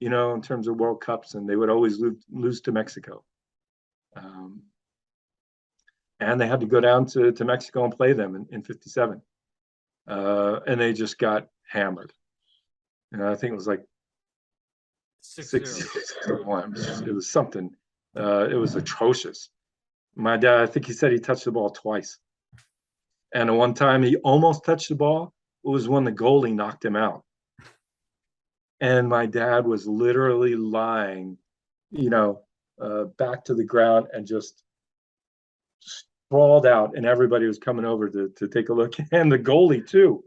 in terms of World Cups, and they would always lose to Mexico. And they had to go down to Mexico and play them in 57. And they just got hammered. I think it was like 6-1. It was something. It was atrocious. My dad, I think he said he touched the ball twice. And the one time he almost touched the ball, it was when the goalie knocked him out. And my dad was literally lying, back to the ground and just sprawled out, and everybody was coming over to take a look. And the goalie too,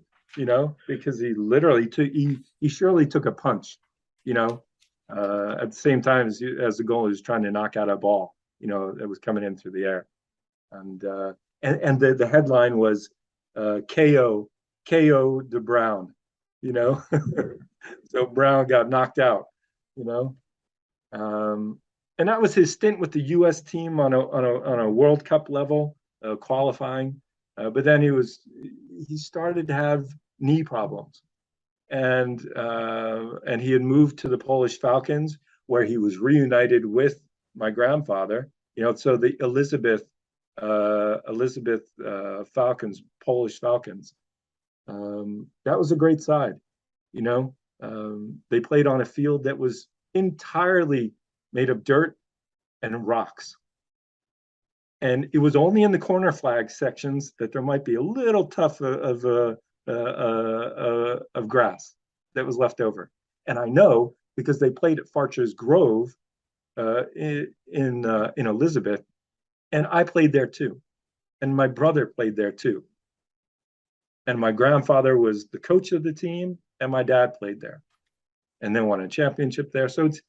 because he literally he surely took a punch, at the same time as the goalie was trying to knock out a ball, that was coming in through the air. And the headline was KO de Brown, So Brown got knocked out, and that was his stint with the U.S. team on a World Cup level, qualifying. But then he started to have knee problems, and he had moved to the Polish Falcons, where he was reunited with my grandfather. So the Elizabeth Falcons, Polish Falcons. That was a great side. They played on a field that was entirely made of dirt and rocks. And it was only in the corner flag sections that there might be a little tuft of grass that was left over. And I know because they played at Farcher's Grove in Elizabeth, and I played there too. And my brother played there too. And my grandfather was the coach of the team, and my dad played there and then won a championship there. So it's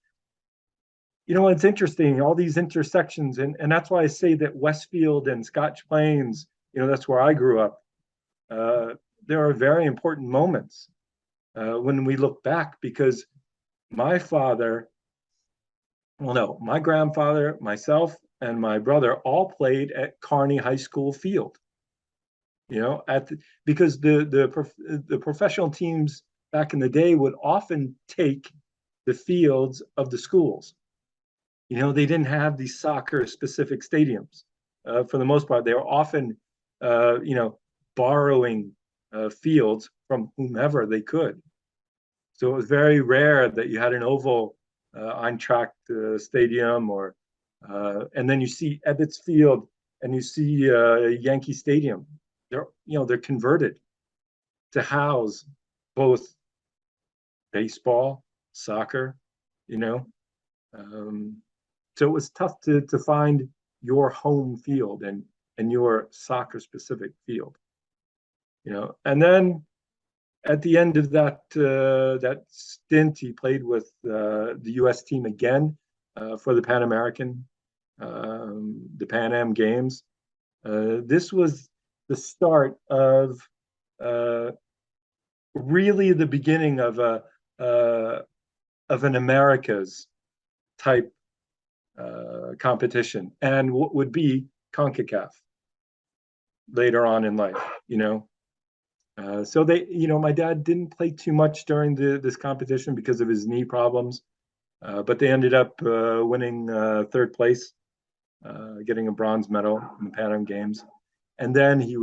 interesting, all these intersections. And that's why I say that Westfield and Scotch Plains, that's where I grew up. There are very important moments when we look back, because my grandfather, myself, and my brother all played at Kearney High School field. Because the professional teams back in the day would often take the fields of the schools. They didn't have these soccer specific stadiums. For the most part, they were often, borrowing fields from whomever they could. So it was very rare that you had an oval Eintracht stadium, and then you see Ebbets Field and you see Yankee Stadium. They're converted to house both baseball, soccer, so it was tough to find your home field and your soccer specific field, and then at the end of that stint, he played with the U.S. team again, for the the Pan Am Games. This was the start of really the beginning of an Americas type competition, and what would be CONCACAF later on in life. So my dad didn't play too much during this competition because of his knee problems, but they ended up winning third place, getting a bronze medal in the Pan Am Games, and then he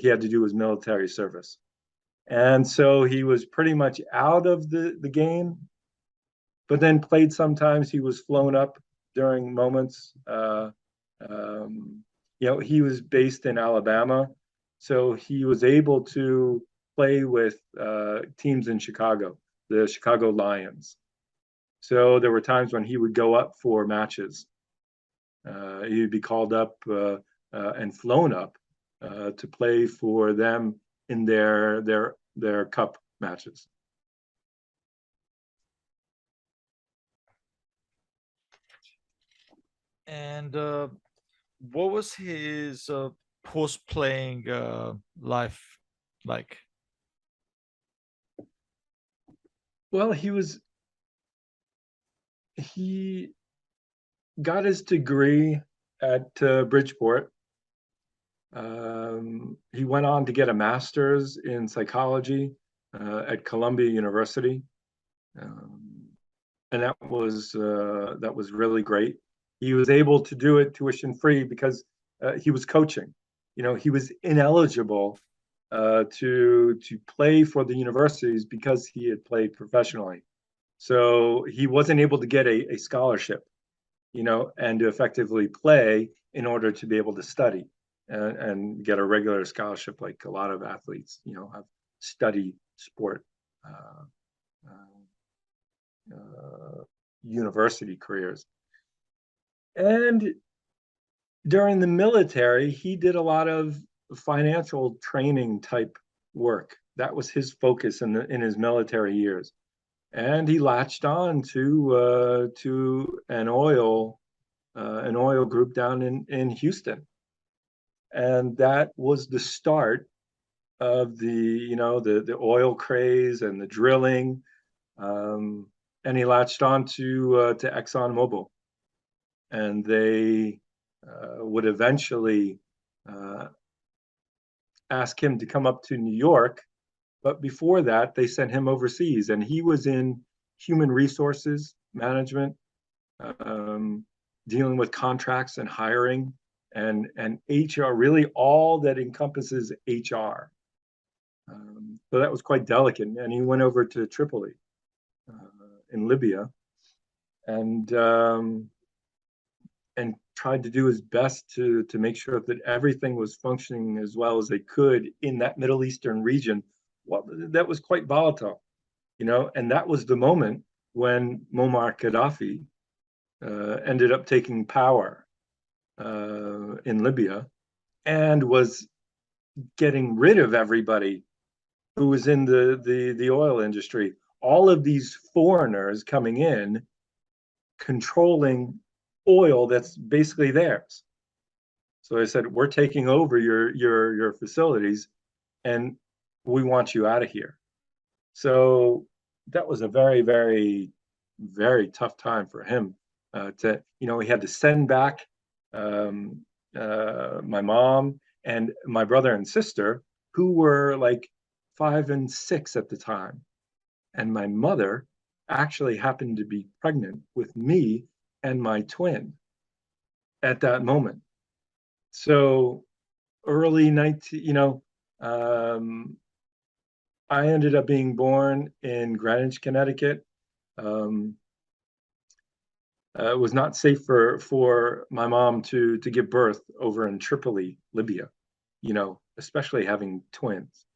had to do his military service, and so he was pretty much out of the game, but then played sometimes. He was flown up during moments. He was based in Alabama, so he was able to play with teams in Chicago, the Chicago Lions. So there were times when he would go up for matches. He'd be called up and flown up to play for them in their cup matches. And what was his post-playing life like? Well, he got his degree at Bridgeport. He went on to get a master's in psychology at Columbia University, and that was really great. He was able to do it tuition free because he was coaching. He was ineligible to play for the universities because he had played professionally. So he wasn't able to get a scholarship, and to effectively play in order to be able to study and get a regular scholarship like a lot of athletes, have study sport university careers. And during the military, he did a lot of financial training type work. That was his focus in his military years, and he latched on to an oil group down in Houston, and that was the start of the oil craze and the drilling, and he latched on to ExxonMobil, and they would eventually ask him to come up to New York. But before that, they sent him overseas, and he was in human resources management, dealing with contracts and hiring and HR, really all that encompasses HR. So that was quite delicate. And he went over to Tripoli in Libya, and tried to do his best to make sure that everything was functioning as well as they could in that Middle Eastern region. That was quite volatile, and that was the moment when Muammar Gaddafi ended up taking power in Libya and was getting rid of everybody who was in the oil industry. All of these foreigners coming in, controlling oil that's basically theirs. So I said, we're taking over your facilities, and we want you out of here. So that was a very, very, very tough time for him. He had to send back my mom and my brother and sister, who were like 5 and 6 at the time. And my mother actually happened to be pregnant with me and my twin at that moment. So early 19, I ended up being born in Greenwich, Connecticut. It was not safe for my mom to give birth over in Tripoli, Libya, especially having twins.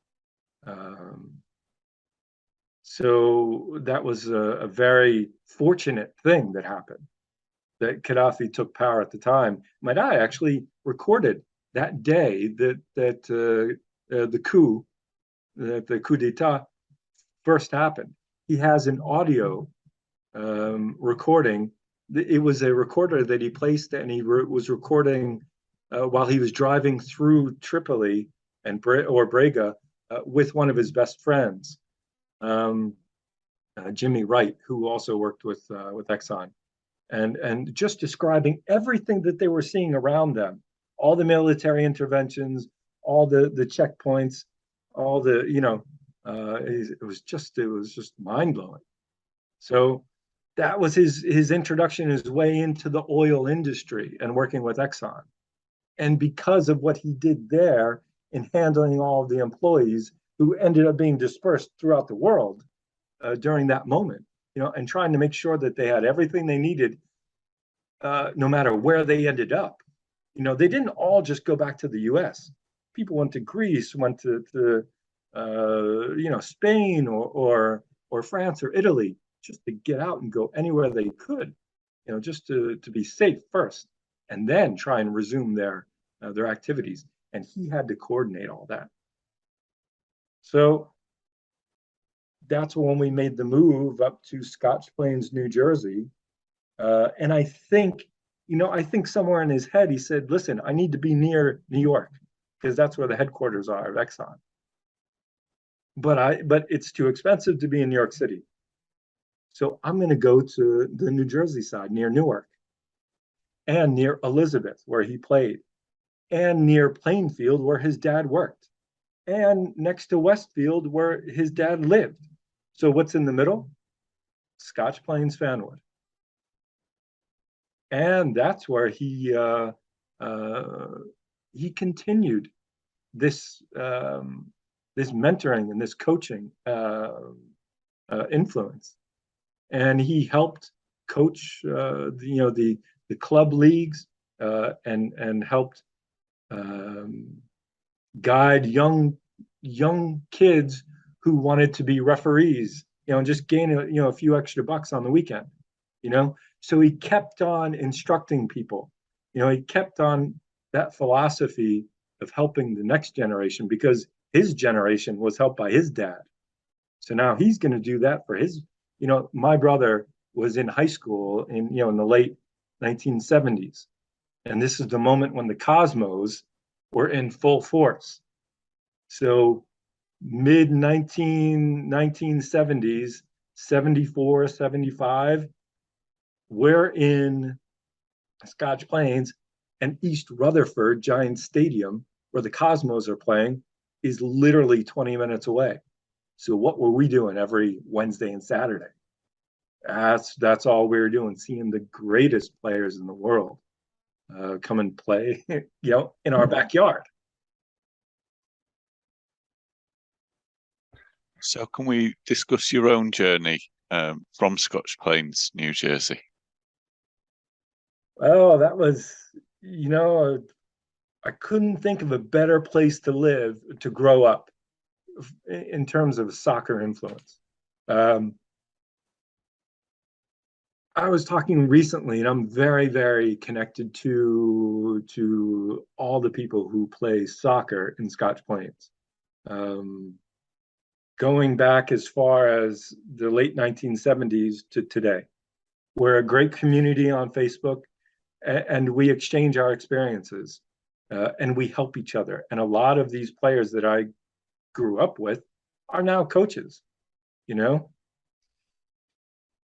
So that was a very fortunate thing that happened, that Gaddafi took power at the time. My dad actually recorded that day that the coup d'etat first happened. He has an audio recording. It was a recorder that he placed, and he was recording while he was driving through Tripoli and Brega with one of his best friends, um, Jimmy Wright, who also worked with Exxon, and just describing everything that they were seeing around them, all the military interventions, all the checkpoints, all the it was just mind blowing. So that was his introduction, his way into the oil industry and working with Exxon. And because of what he did there in handling all of the employees who ended up being dispersed throughout the world during that moment, and trying to make sure that they had everything they needed, no matter where they ended up. They didn't all just go back to the U.S. People went to Greece, went to Spain or France or Italy, just to get out and go anywhere they could, just to be safe first, and then try and resume their activities. And he had to coordinate all that. So that's when we made the move up to Scotch Plains, New Jersey. And I think somewhere in his head, he said, listen, I need to be near New York because that's where the headquarters are of Exxon. But it's too expensive to be in New York City. So I'm going to go to the New Jersey side near Newark and near Elizabeth, where he played, and near Plainfield, where his dad worked, and next to Westfield, where his dad lived. So what's in the middle? Scotch Plains, Fanwood. And that's where he continued this this mentoring and this coaching influence, and he helped coach the club leagues and helped guide young kids who wanted to be referees, and just gain a few extra bucks on the weekend, So he kept on instructing people. He kept on that philosophy of helping the next generation, because his generation was helped by his dad. So now he's going to do that for his. My brother was in high school in the late 1970s, and this is the moment when the Cosmos were in full force. So mid 1970s, 74, 75, we're in Scotch Plains, and East Rutherford Giants Stadium, where the Cosmos are playing, is literally 20 minutes away. So what were we doing every Wednesday and Saturday? That's all we were doing, seeing the greatest players in the world come and play, in our backyard. So can we discuss your own journey from Scotch Plains, New Jersey? Oh, that was, I couldn't think of a better place to live, to grow up in terms of soccer influence. I was talking recently, and I'm very, very connected to all the people who play soccer in Scotch Plains. Going back as far as the late 1970s to today. We're a great community on Facebook, and we exchange our experiences, and we help each other. And a lot of these players that I grew up with are now coaches.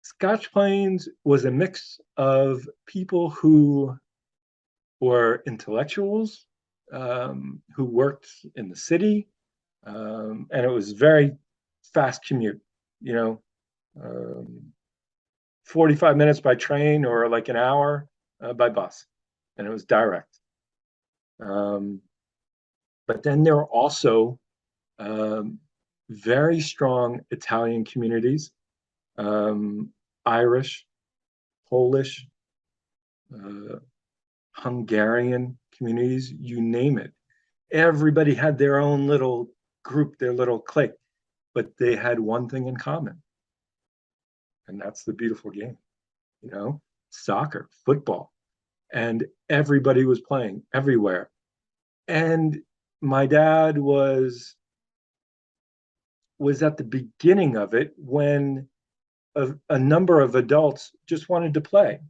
Scotch Plains was a mix of people who were intellectuals, who worked in the city, and it was very fast commute, 45 minutes by train, or like an hour by bus, and it was direct. But then there were also very strong Italian communities, Irish, Polish, Hungarian communities, you name it. Everybody had their own little group, their little clique, but they had one thing in common. And that's the beautiful game, soccer, football. And everybody was playing everywhere. And my dad was at the beginning of it when a number of adults just wanted to play.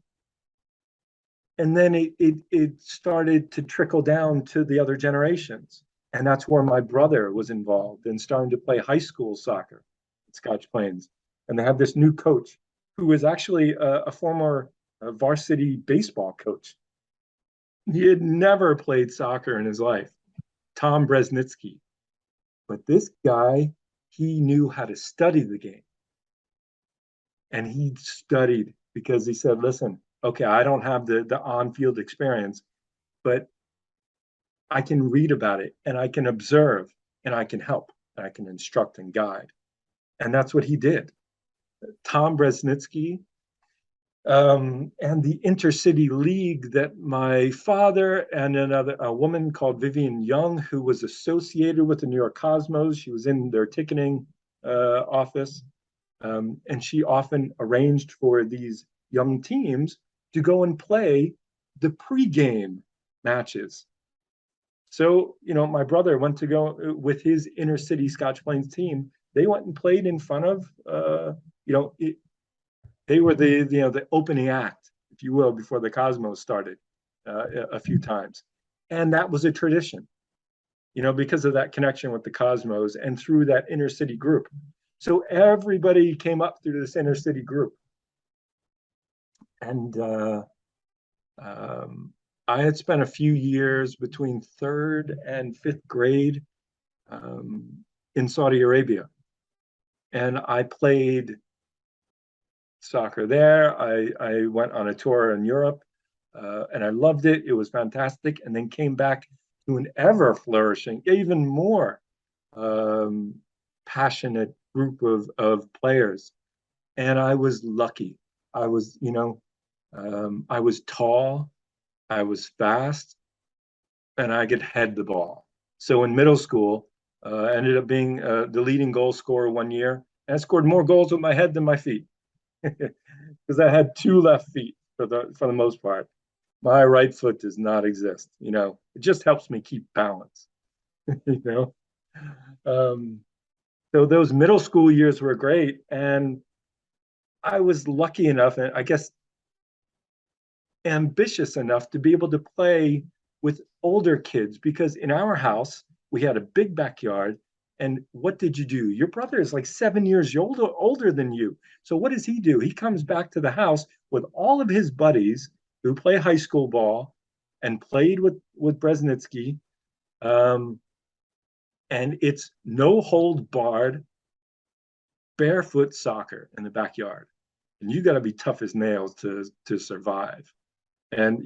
And then it started to trickle down to the other generations. And that's where my brother was involved and starting to play high school soccer at Scotch Plains. And they had this new coach who was actually a former varsity baseball coach. He had never played soccer in his life, Tom Bresnitsky. But this guy, he knew how to study the game. And he studied because he said, listen, okay, I don't have the on-field experience, but I can read about it and I can observe and I can help and I can instruct and guide. And that's what he did. Tom Bresnitsky and the intercity league that my father and a woman called Vivian Young, who was associated with the New York Cosmos, she was in their ticketing office, and she often arranged for these young teams to go and play the pregame matches. So, my brother went to go with his inner city Scotch Plains team. They went and played in front of, they were the opening act, if you will, before the Cosmos started a few times. And that was a tradition, because of that connection with the Cosmos and through that inner city group. So everybody came up through this inner city group. And I had spent a few years between third and fifth grade in Saudi Arabia. And I played soccer there. I went on a tour in Europe and I loved it. It was fantastic. And then came back to an ever flourishing, even more passionate group of players. And I was lucky. I was, I was tall, I was fast, and I could head the ball. So in middle school, I ended up being the leading goal scorer one year. And I scored more goals with my head than my feet because I had two left feet for the most part. My right foot does not exist. It just helps me keep balance. you know. So those middle school years were great, and I was lucky enough, and I guess ambitious enough to be able to play with older kids because in our house we had a big backyard. And what did you do? Your brother is like 7 years older than you. So what does he do? He comes back to the house with all of his buddies who play high school ball and played with Bresnitsky. And it's no hold barred, barefoot soccer in the backyard. And you got to be tough as nails to survive. And,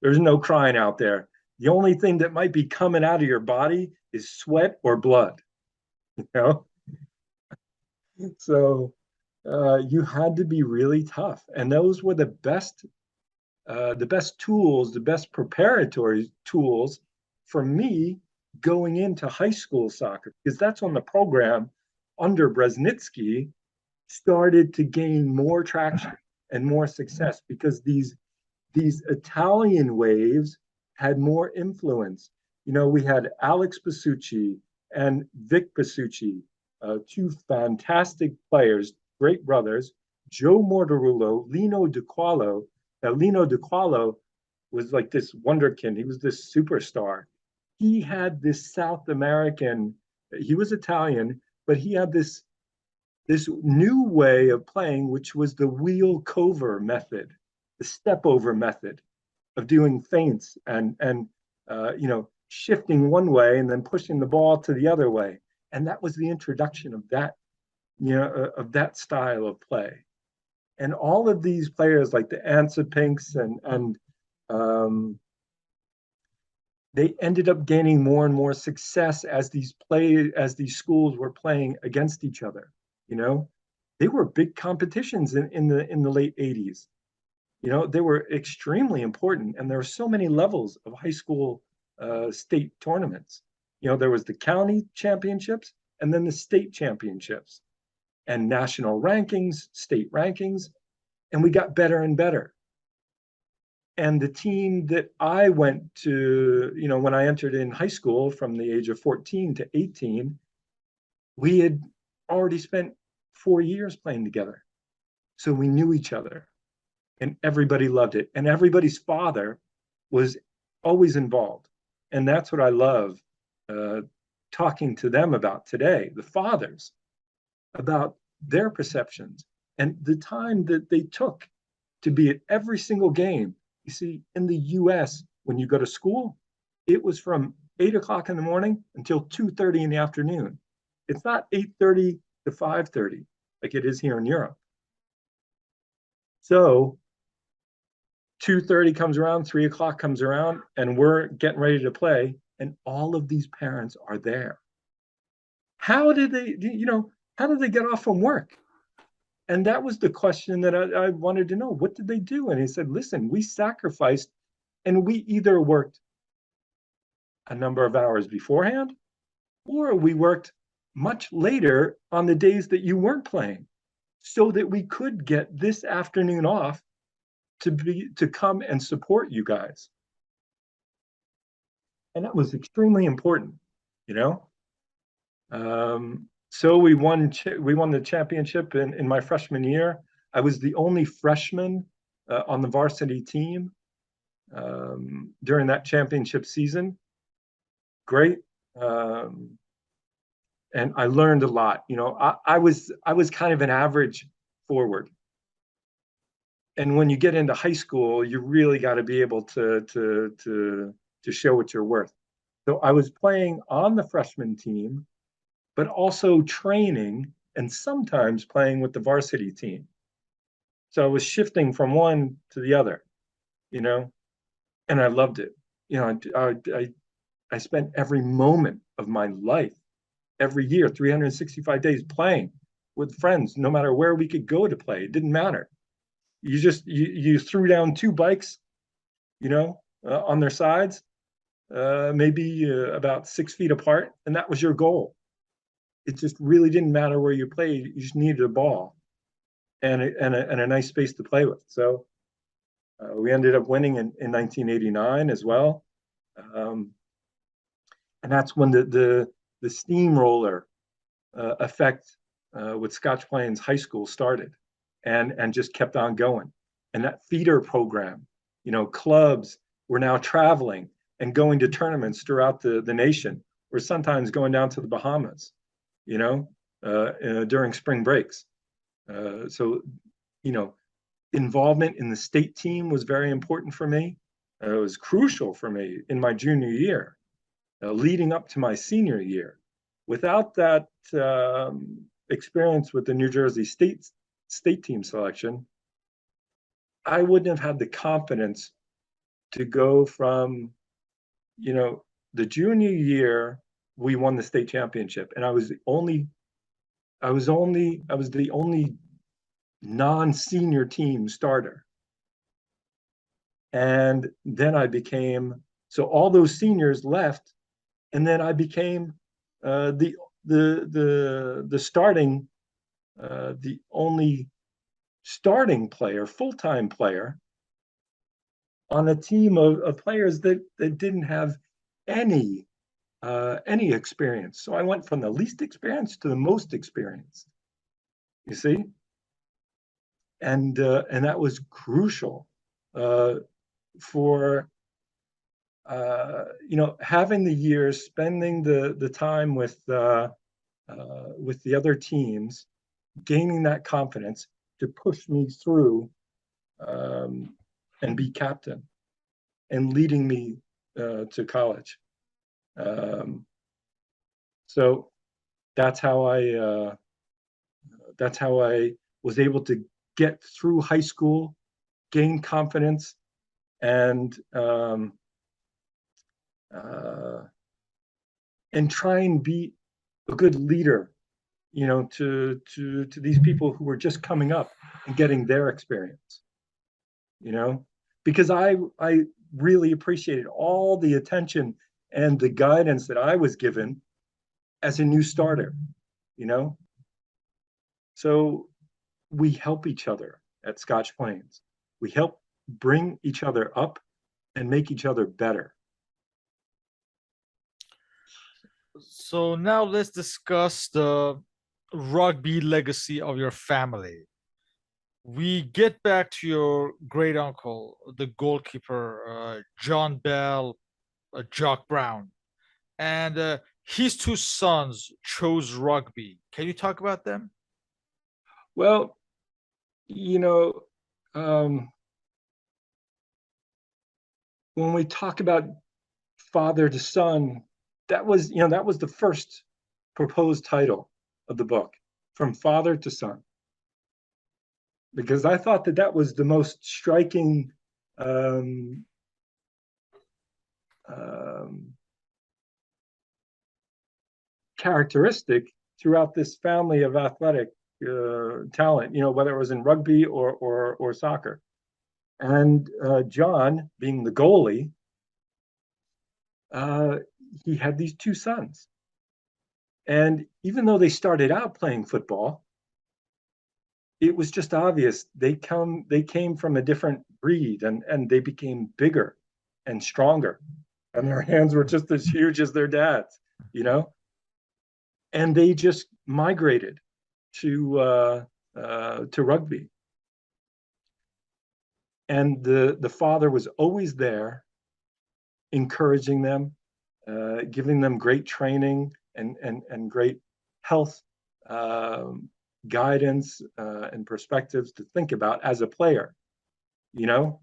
there's no crying out there. The only thing that might be coming out of your body is sweat or blood. So you had to be really tough, and those were the best tools, the best preparatory tools for me going into high school soccer, because that's when the program under Bresnitsky started to gain more traction and more success, because these Italian waves had more influence. We had Alex Pasucci and Vic Pasucci, two fantastic players, great brothers, Joe Mortarulo, Lino Di Qualo. Now, Lino Di Qualo was like this wonderkind. He was this superstar. He had this South American, he was Italian, but he had this new way of playing, which was the wheel cover method, the step over method of doing feints and shifting one way and then pushing the ball to the other way. And that was the introduction of that, of that style of play. And all of these players like the Ansa Pinks and they ended up gaining more and more success as these schools were playing against each other. They were big competitions in the late 80s. They were extremely important, and there were so many levels of high school state tournaments. There was the county championships and then the state championships and national rankings, state rankings, and we got better and better. And the team that I went to, when I entered in high school from the age of 14 to 18, we had already spent 4 years playing together. So we knew each other, and everybody loved it. And everybody's father was always involved. And that's what I love talking to them about today, the fathers, about their perceptions and the time that they took to be at every single game. You see, in the US, when you go to school, it was from 8 o'clock in the morning until 2:30 in the afternoon. It's not 8:30 to 5:30 like it is here in Europe. So 2:30 comes around, 3 o'clock comes around, and we're getting ready to play, and all of these parents are there. How did they, how did they get off from work? And that was the question that I wanted to know. What did they do? And he said, listen, we sacrificed, and we either worked a number of hours beforehand, or we worked much later on the days that you weren't playing, so that we could get this afternoon off to come and support you guys. And that was extremely important, you know. So we won the championship in my freshman year. I was the only freshman on the varsity team during that championship season. Great. And I learned a lot. You know, I was kind of an average forward. And when you get into high school, you really got to be able to show what you're worth. So I was playing on the freshman team, but also training and sometimes playing with the varsity team. So I was shifting from one to the other, you know, and I loved it. You know, I spent every moment of my life, every year, 365 days playing with friends, no matter where we could go to play. It didn't matter. You threw down two bikes, you know, on their sides, maybe about 6 feet apart, and that was your goal. It just really didn't matter where you played. You just needed a ball and a nice space to play with. So we ended up winning in 1989 as well. And that's when the steamroller effect with Scotch Plains High School started and just kept on going. And that feeder program, you know, clubs were now traveling and going to tournaments throughout the nation, or sometimes going down to the Bahamas, you know, during spring breaks. So, you know, involvement in the state team was very important for me. It was crucial for me in my junior year, leading up to my senior year. Without that experience with the New Jersey state team selection, I wouldn't have had the confidence to go from, you know, the junior year we won the state championship, and I was the only non-senior team starter. And then I became, so all those seniors left, and then I became the starting, the only starting player, full-time player on a team of players that didn't have any experience. So I went from the least experienced to the most experienced. You see, and that was crucial for you know, having the years, spending the time with the other teams, gaining that confidence to push me through and be captain and leading me to college. So that's how I was able to get through high school, gain confidence, and try and be a good leader, you know, to these people who were just coming up and getting their experience, you know, because I really appreciated all the attention and the guidance that I was given as a new starter, you know. So we help each other at Scotch Plains. We help bring each other up and make each other better. So now let's discuss the rugby legacy of your family. we get back to your great uncle, the goalkeeper, John Bell, Jock Brown, and his two sons chose rugby. Can you talk about them? Well, you know, um, when we talk about father to son, that was the first proposed title of the book, From Father to Son, because I thought that that was the most striking um, um, characteristic throughout this family of athletic talent, whether it was in rugby or soccer. And John, being the goalie, uh, he had these two sons. And even though they started out playing football, it was just obvious they came from a different breed, and they became bigger and stronger, and their hands were just as huge as their dads, you know. And they just migrated to rugby. And the father was always there, encouraging them, giving them great training and great health um, guidance and perspectives to think about as a player. You know,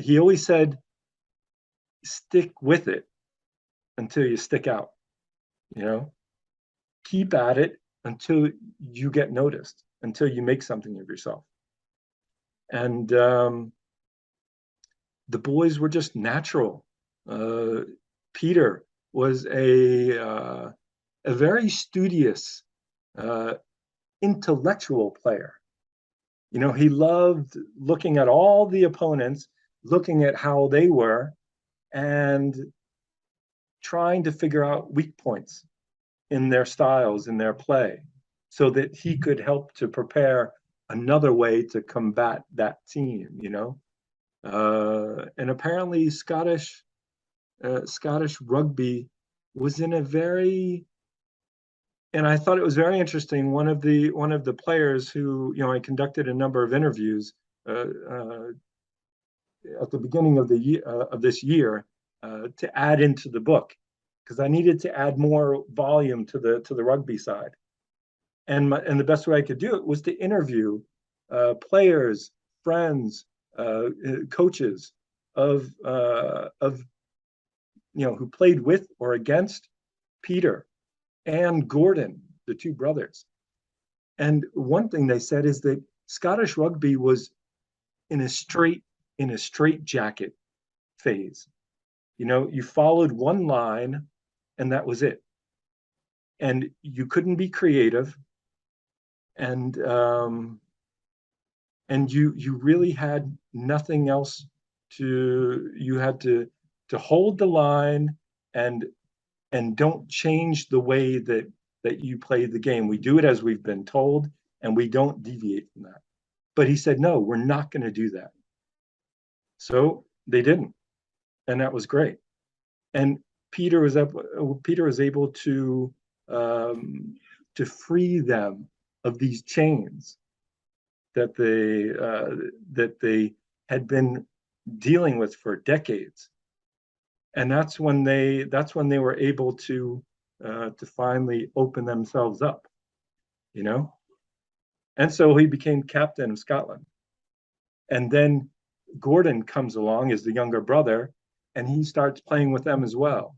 he always said, "Stick with it until you stick out." You know, keep at it until you get noticed, until you make something of yourself. And the boys were just natural. Peter was a very studious, uh, intellectual player. You know, he loved looking at all the opponents, looking at how they were, and trying to figure out weak points in their styles, in their play, so that he could help to prepare another way to combat that team, you know? And apparently Scottish rugby was in a very, and I thought it was very interesting. One of the players who, I conducted a number of interviews at the beginning of the year of this year to add into the book, because I needed to add more volume to the rugby side. And the best way I could do it was to interview players, friends, coaches of who played with or against Peter and Gordon, the two brothers. And one thing they said is that Scottish rugby was in a straight jacket phase. You know, you followed one line and that was it. And you couldn't be creative. And you really had nothing else you had to hold the line and don't change the way that you play the game. We do it as we've been told, and we don't deviate from that. But he said, no, we're not going to do that. So they didn't, and that was great. And Peter was able to free them of these chains that they had been dealing with for decades. And that's when they were able to finally open themselves up, you know. And so he became captain of Scotland. And then Gordon comes along as the younger brother, and he starts playing with them as well.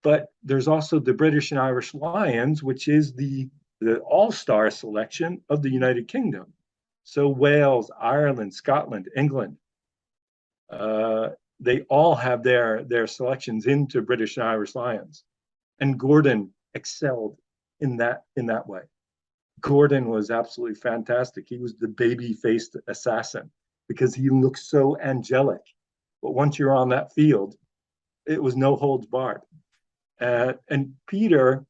But there's also the British and Irish Lions, which is the all-star selection of the United Kingdom. So Wales, Ireland, Scotland, England, they all have their selections into British and Irish Lions. And Gordon excelled in that way. Gordon was absolutely fantastic. He was the baby-faced assassin because he looked so angelic. But once you're on that field, it was no holds barred. And Peter,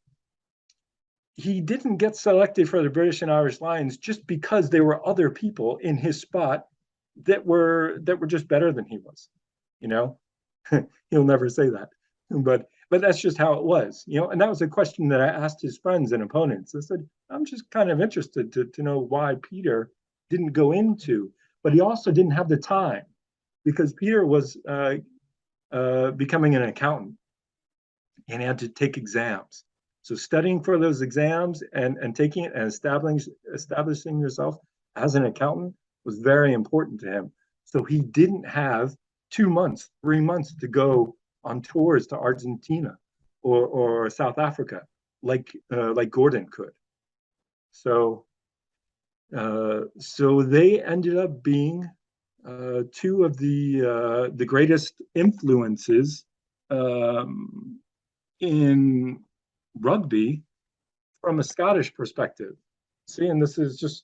he didn't get selected for the British and Irish Lions just because there were other people in his spot that were just better than he was. You know, he'll never say that, but but that's just how it was, and that was a question that I asked his friends and opponents. I said, I'm just kind of interested to know why Peter didn't go into, but he also didn't have the time because Peter was becoming an accountant and he had to take exams. So studying for those exams and taking it and establishing yourself as an accountant was very important to him. So he didn't have 2 months, 3 months to go on tours to Argentina or South Africa like Gordon could. So they ended up being two of the greatest influences in rugby from a Scottish perspective. See, and this is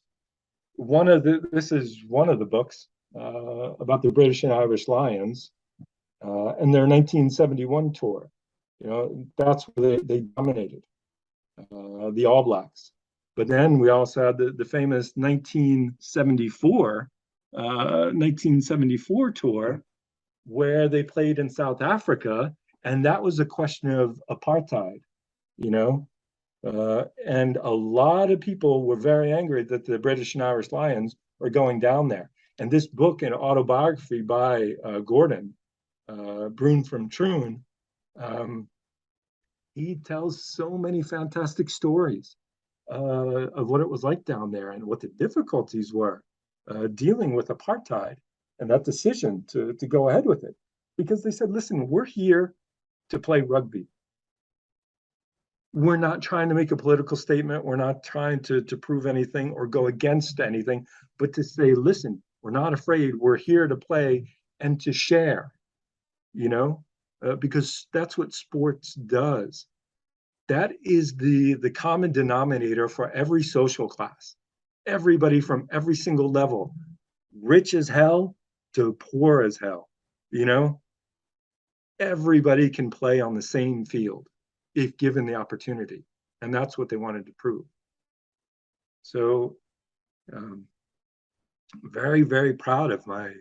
one of the books about the British and Irish Lions and their 1971 tour. That's where they dominated the All Blacks. But then we also had the famous 1974 tour where they played in South Africa, and that was a question of apartheid, and a lot of people were very angry that the British and Irish Lions were going down there. And this book, an autobiography by Gordon, Broom from Troon, he tells so many fantastic stories of what it was like down there and what the difficulties were dealing with apartheid and that decision to go ahead with it. Because they said, listen, we're here to play rugby. We're not trying to make a political statement. We're not trying to prove anything or go against anything, but to say, listen, we're not afraid. We're here to play and to share, because that's what sports does. That is the common denominator for every social class. Everybody from every single level, rich as hell to poor as hell, everybody can play on the same field if given the opportunity. And that's what they wanted to prove. So very, very proud of my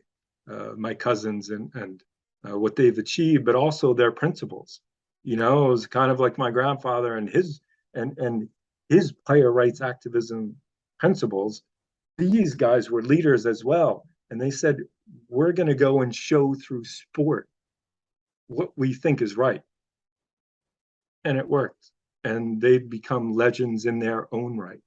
cousins and what they've achieved, but also their principles. It was kind of like my grandfather and his player rights activism principles. These guys were leaders as well. And they said, we're going to go and show through sport what we think is right. And it worked. And they've become legends in their own right.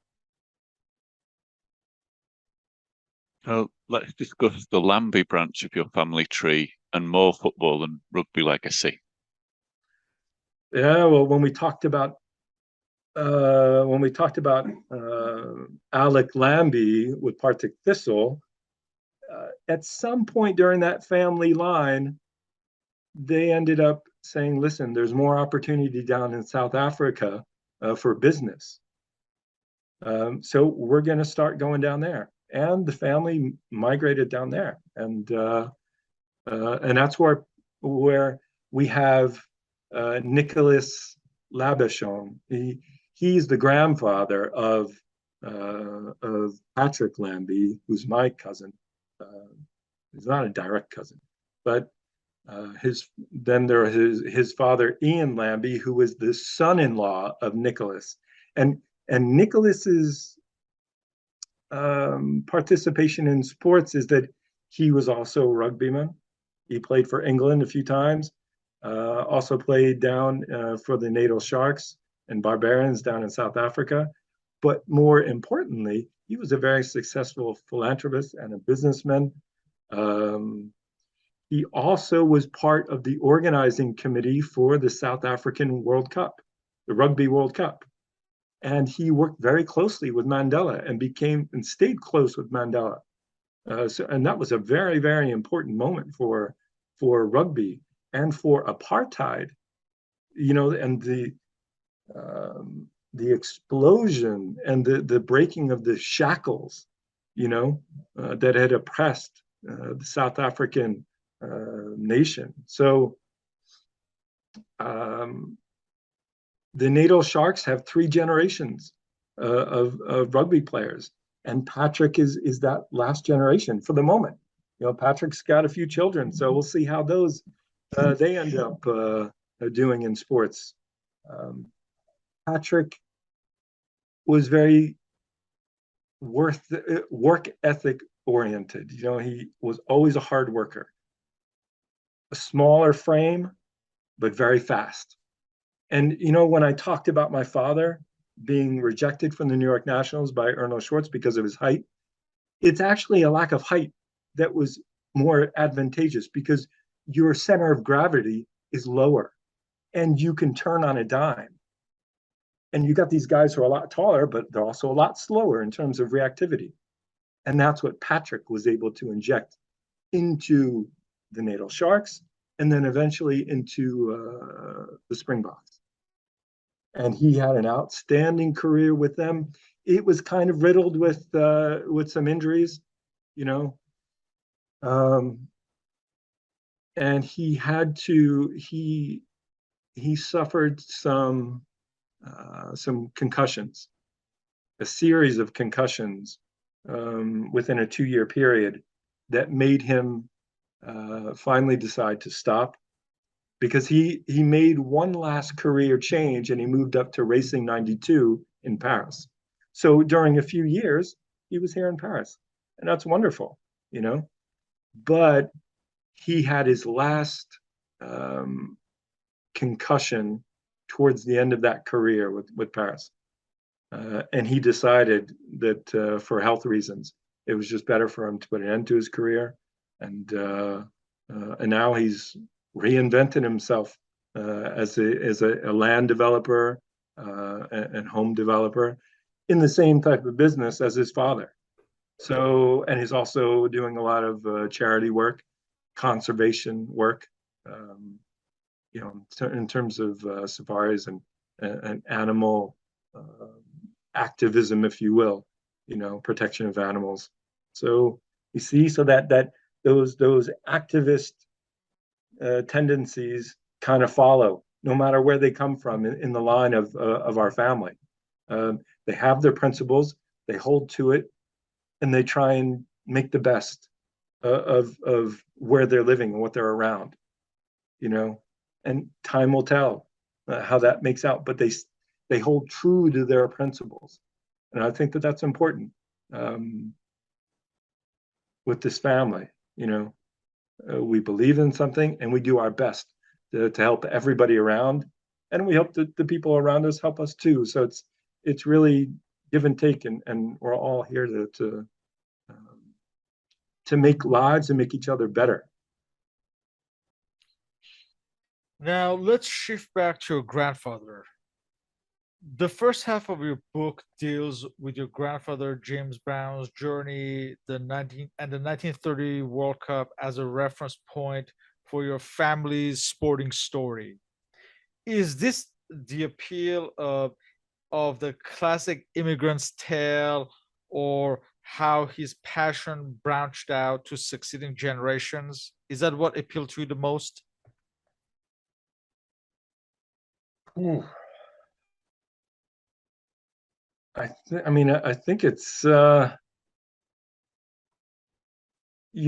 So let's discuss the Lambie branch of your family tree and more football and rugby legacy. Yeah, well, when we talked about Alec Lambie with Partick Thistle, at some point during that family line, they ended up saying, listen, there's more opportunity down in South Africa for business. So we're going to start going down there. And the family migrated down there. And that's where we have Nicholas Labachon. He's the grandfather of Patrick Lambie, who's my cousin. He's not a direct cousin, but his father Ian Lambie, who was the son-in-law of Nicholas, and Nicholas's participation in sports is that he was also a rugbyman. He played for England a few times. Also played down for the Natal Sharks and Barbarians down in South Africa. But more importantly, he was a very successful philanthropist and a businessman. He also was part of the organizing committee for the South African World Cup, the Rugby World Cup. And he worked very closely with Mandela and stayed close with Mandela. And that was a very, very important moment for rugby and for apartheid, and the explosion and the breaking of the shackles, that had oppressed the South African nation. So the Natal Sharks have 3 generations of rugby players, and Patrick is that last generation for the moment. Patrick's got a few children, so we'll see how those they end up doing in sports. Patrick was very work ethic oriented. He was always a hard worker. A smaller frame, but very fast. And when I talked about my father being rejected from the New York Nationals by Erno Schwartz because of his height, it's actually a lack of height that was more advantageous because your center of gravity is lower and you can turn on a dime. And you got these guys who are a lot taller, but they're also a lot slower in terms of reactivity. And that's what Patrick was able to inject into the Natal Sharks and then eventually into the Springboks. And he had an outstanding career with them. It was kind of riddled with some injuries, and he suffered some concussions, a series of concussions within a 2-year period that made him finally decide to stop, because he made one last career change and he moved up to Racing 92 in Paris. So during a few years, he was here in Paris, and that's wonderful, But he had his last concussion towards the end of that career with Paris. And he decided that for health reasons, it was just better for him to put an end to his career. And now he's reinvented himself as a land developer and home developer in the same type of business as his father. So, and he's also doing a lot of charity work, conservation work, in terms of safaris and animal activism, if you will, protection of animals. So you see, so that those activist tendencies kind of follow, no matter where they come from in the line of our family. They have their principles, they hold to it, and they try and make the best of where they're living and what they're around, and time will tell how that makes out, but they hold true to their principles. And I think that that's important with this family. We believe in something and we do our best to help everybody around, and we hope that the people around us help us too. So it's really give and take, and we're all here to make lives and make each other better. Now let's shift back to your grandfather. The first half of your book deals with your grandfather James Brown's journey, the 1930 World Cup as a reference point for your family's sporting story. Is this the appeal of the classic immigrant's tale, or how his passion branched out to succeeding generations? Is that what appealed to you the most? Ooh. I think it's you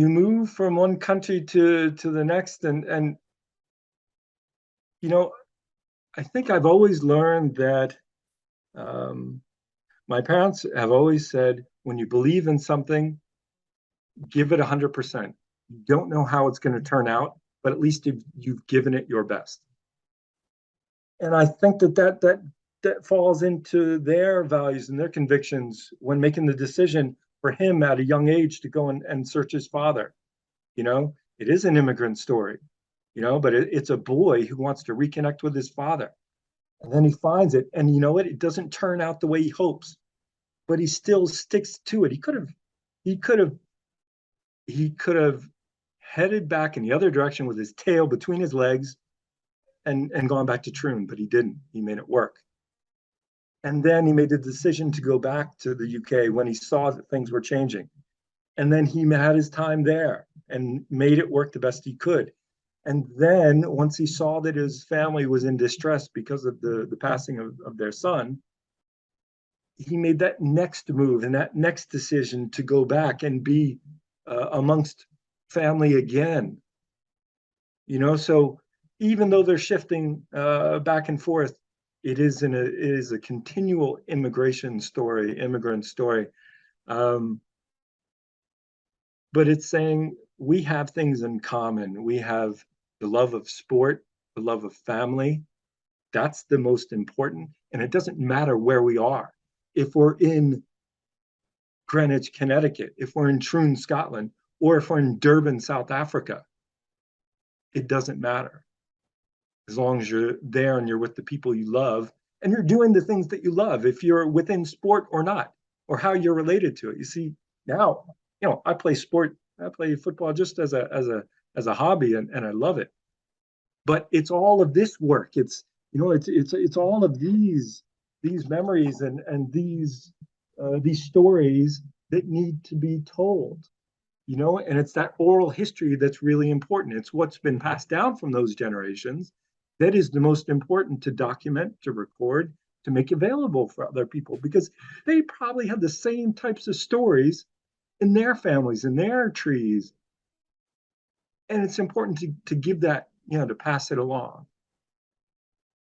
move from one country to the next, and I think I've always learned that my parents have always said, when you believe in something, give it 100%. You don't know how it's going to turn out, but at least you've given it your best. And I think that falls into their values and their convictions when making the decision for him at a young age to go and search his father. It is an immigrant story, but it's a boy who wants to reconnect with his father. And then he finds it, and it doesn't turn out the way he hopes, but he still sticks to it. He could have headed back in the other direction with his tail between his legs and gone back to Troon, but he didn't. He made it work. And then he made the decision to go back to the UK when he saw that things were changing. And then he had his time there and made it work the best he could. And then once he saw that his family was in distress because of the passing of their son, he made that next move and that next decision to go back and be amongst family again. So even though they're shifting back and forth, it is a continual immigrant story. But it's saying we have things in common. We have the love of sport, the love of family. That's the most important. And it doesn't matter where we are. If we're in Greenwich, Connecticut, if we're in Troon, Scotland, or if we're in Durban, South Africa, it doesn't matter. As long as you're there and you're with the people you love and you're doing the things that you love, if you're within sport or not, or how you're related to it. You see, now, I play football just as a hobby, and I love it. But it's all of this work. It's all of these memories and these stories that need to be told. And it's that oral history that's really important. It's what's been passed down from those generations that is the most important to document, to record, to make available for other people, because they probably have the same types of stories in their families, in their trees. And it's important to give that, to pass it along.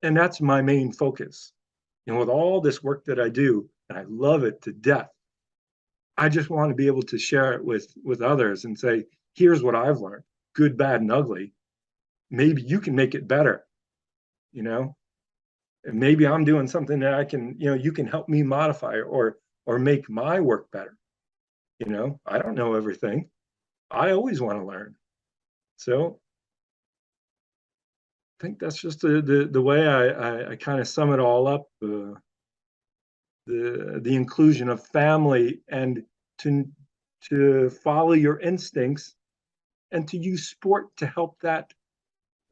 And that's my main focus. With all this work that I do, and I love it to death, I just want to be able to share it with others and say, here's what I've learned, good, bad, and ugly. Maybe you can make it better, and maybe I'm doing something that I can, you can help me modify or make my work better. I don't know everything. I always want to learn. So I think that's just the way I kind of sum it all up. The inclusion of family, and to follow your instincts, and to use sport to help that,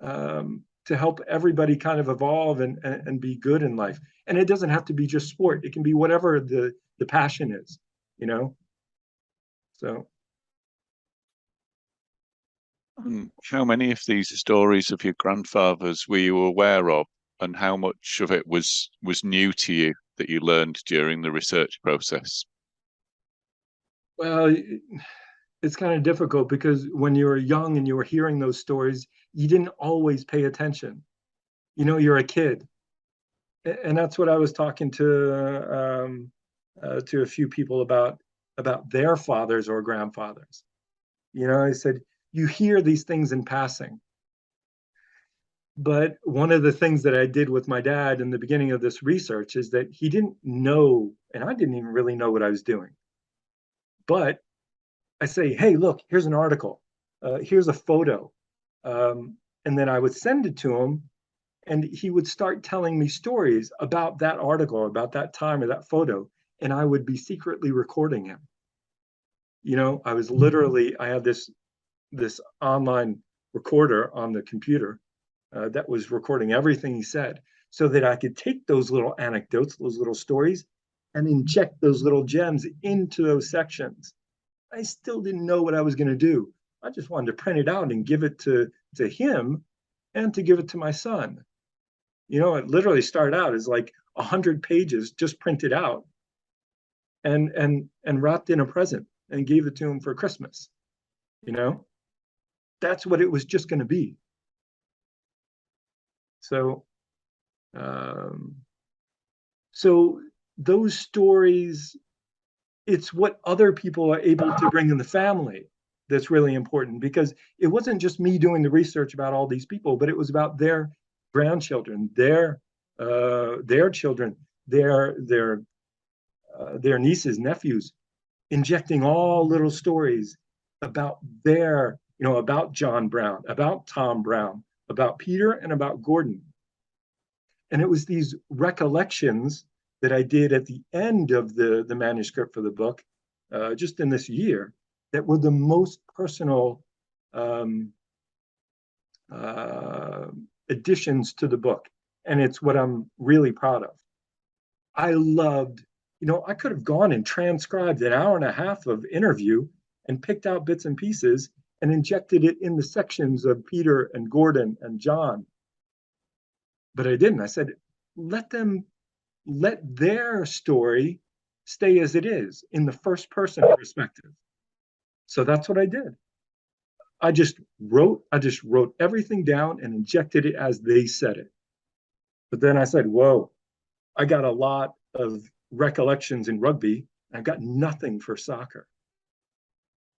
to help everybody kind of evolve and be good in life. And it doesn't have to be just sport. It can be whatever the passion is, so. How many of these stories of your grandfathers were you aware of, and how much of it was new to you that you learned during the research process? Well, it's kind of difficult because when you were young and you were hearing those stories, you didn't always pay attention. You're a kid. And that's what I was talking to a few people about their fathers or grandfathers. I said, you hear these things in passing. But one of the things that I did with my dad in the beginning of this research is that he didn't know, and I didn't even really know what I was doing. But I say, hey, look, here's an article. Here's a photo. And then I would send it to him, and he would start telling me stories about that article, about that time or that photo. And I would be secretly recording him. I had this online recorder on the computer that was recording everything he said, so that I could take those little anecdotes, those little stories, and inject those little gems into those sections. I still didn't know what I was going to do. I just wanted to print it out and give it to him, and to give it to my son. It literally started out as like 100 pages just printed out and wrapped in a present and gave it to him for Christmas. That's what it was just going to be. So those stories, it's what other people are able to bring in the family that's really important, because it wasn't just me doing the research about all these people, but it was about their grandchildren, their children, their nieces, nephews, injecting all little stories about about John Brown, about Tom Brown, about Peter, and about Gordon. And it was these recollections that I did at the end of the manuscript for the book, just in this year, that were the most personal additions to the book. And it's what I'm really proud of. I loved, I could have gone and transcribed an hour and a half of interview and picked out bits and pieces and injected it in the sections of Peter and Gordon and John. But I didn't. I said, let their story stay as it is, in the first person perspective. So that's what I did. I just wrote everything down and injected it as they said it. But then I said, whoa, I got a lot of recollections in rugby. I've got nothing for soccer.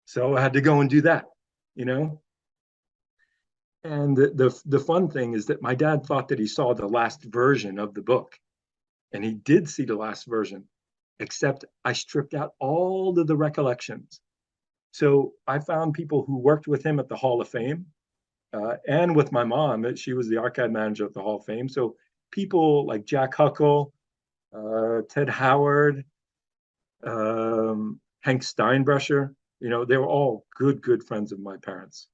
So I had to go and do that, you know? And the fun thing is that my dad thought that he saw the last version of the book. And he did see the last version, except I stripped out all of the recollections. So I found people who worked with him at the Hall of Fame, and with my mom. She was the archive manager at the Hall of Fame. So people like Jack Huckle, Ted Howard, Hank Steinbrecher, they were all good friends of my parents.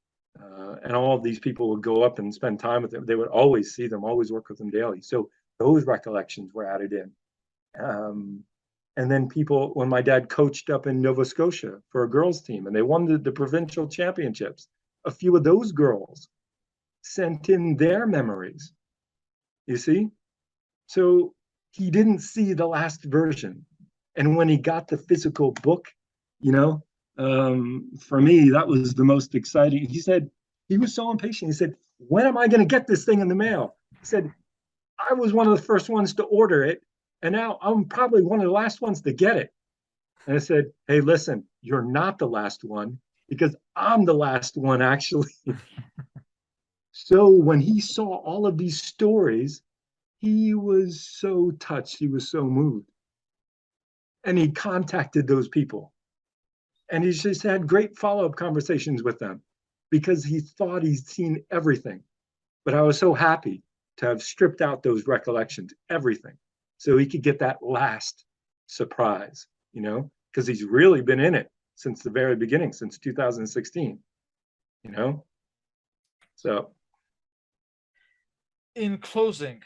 And all of these people would go up and spend time with them. They would always see them, always work with them daily. So those recollections were added in. And then people, when my dad coached up in Nova Scotia for a girls team and they won the provincial championships, a few of those girls sent in their memories, you see? So he didn't see the last version. And when he got the physical book, for me, that was the most exciting. He said, he was so impatient. He said, when am I going to get this thing in the mail? He said, I was one of the first ones to order it. And now I'm probably one of the last ones to get it. And I said, hey, listen, you're not the last one because I'm the last one, actually. So when he saw all of these stories, he was so touched. He was so moved. And he contacted those people. And he just had great follow-up conversations with them because he thought he'd seen everything. But I was so happy to have stripped out those recollections, everything, so he could get that last surprise, because he's really been in it since the very beginning, since 2016, So. In closing,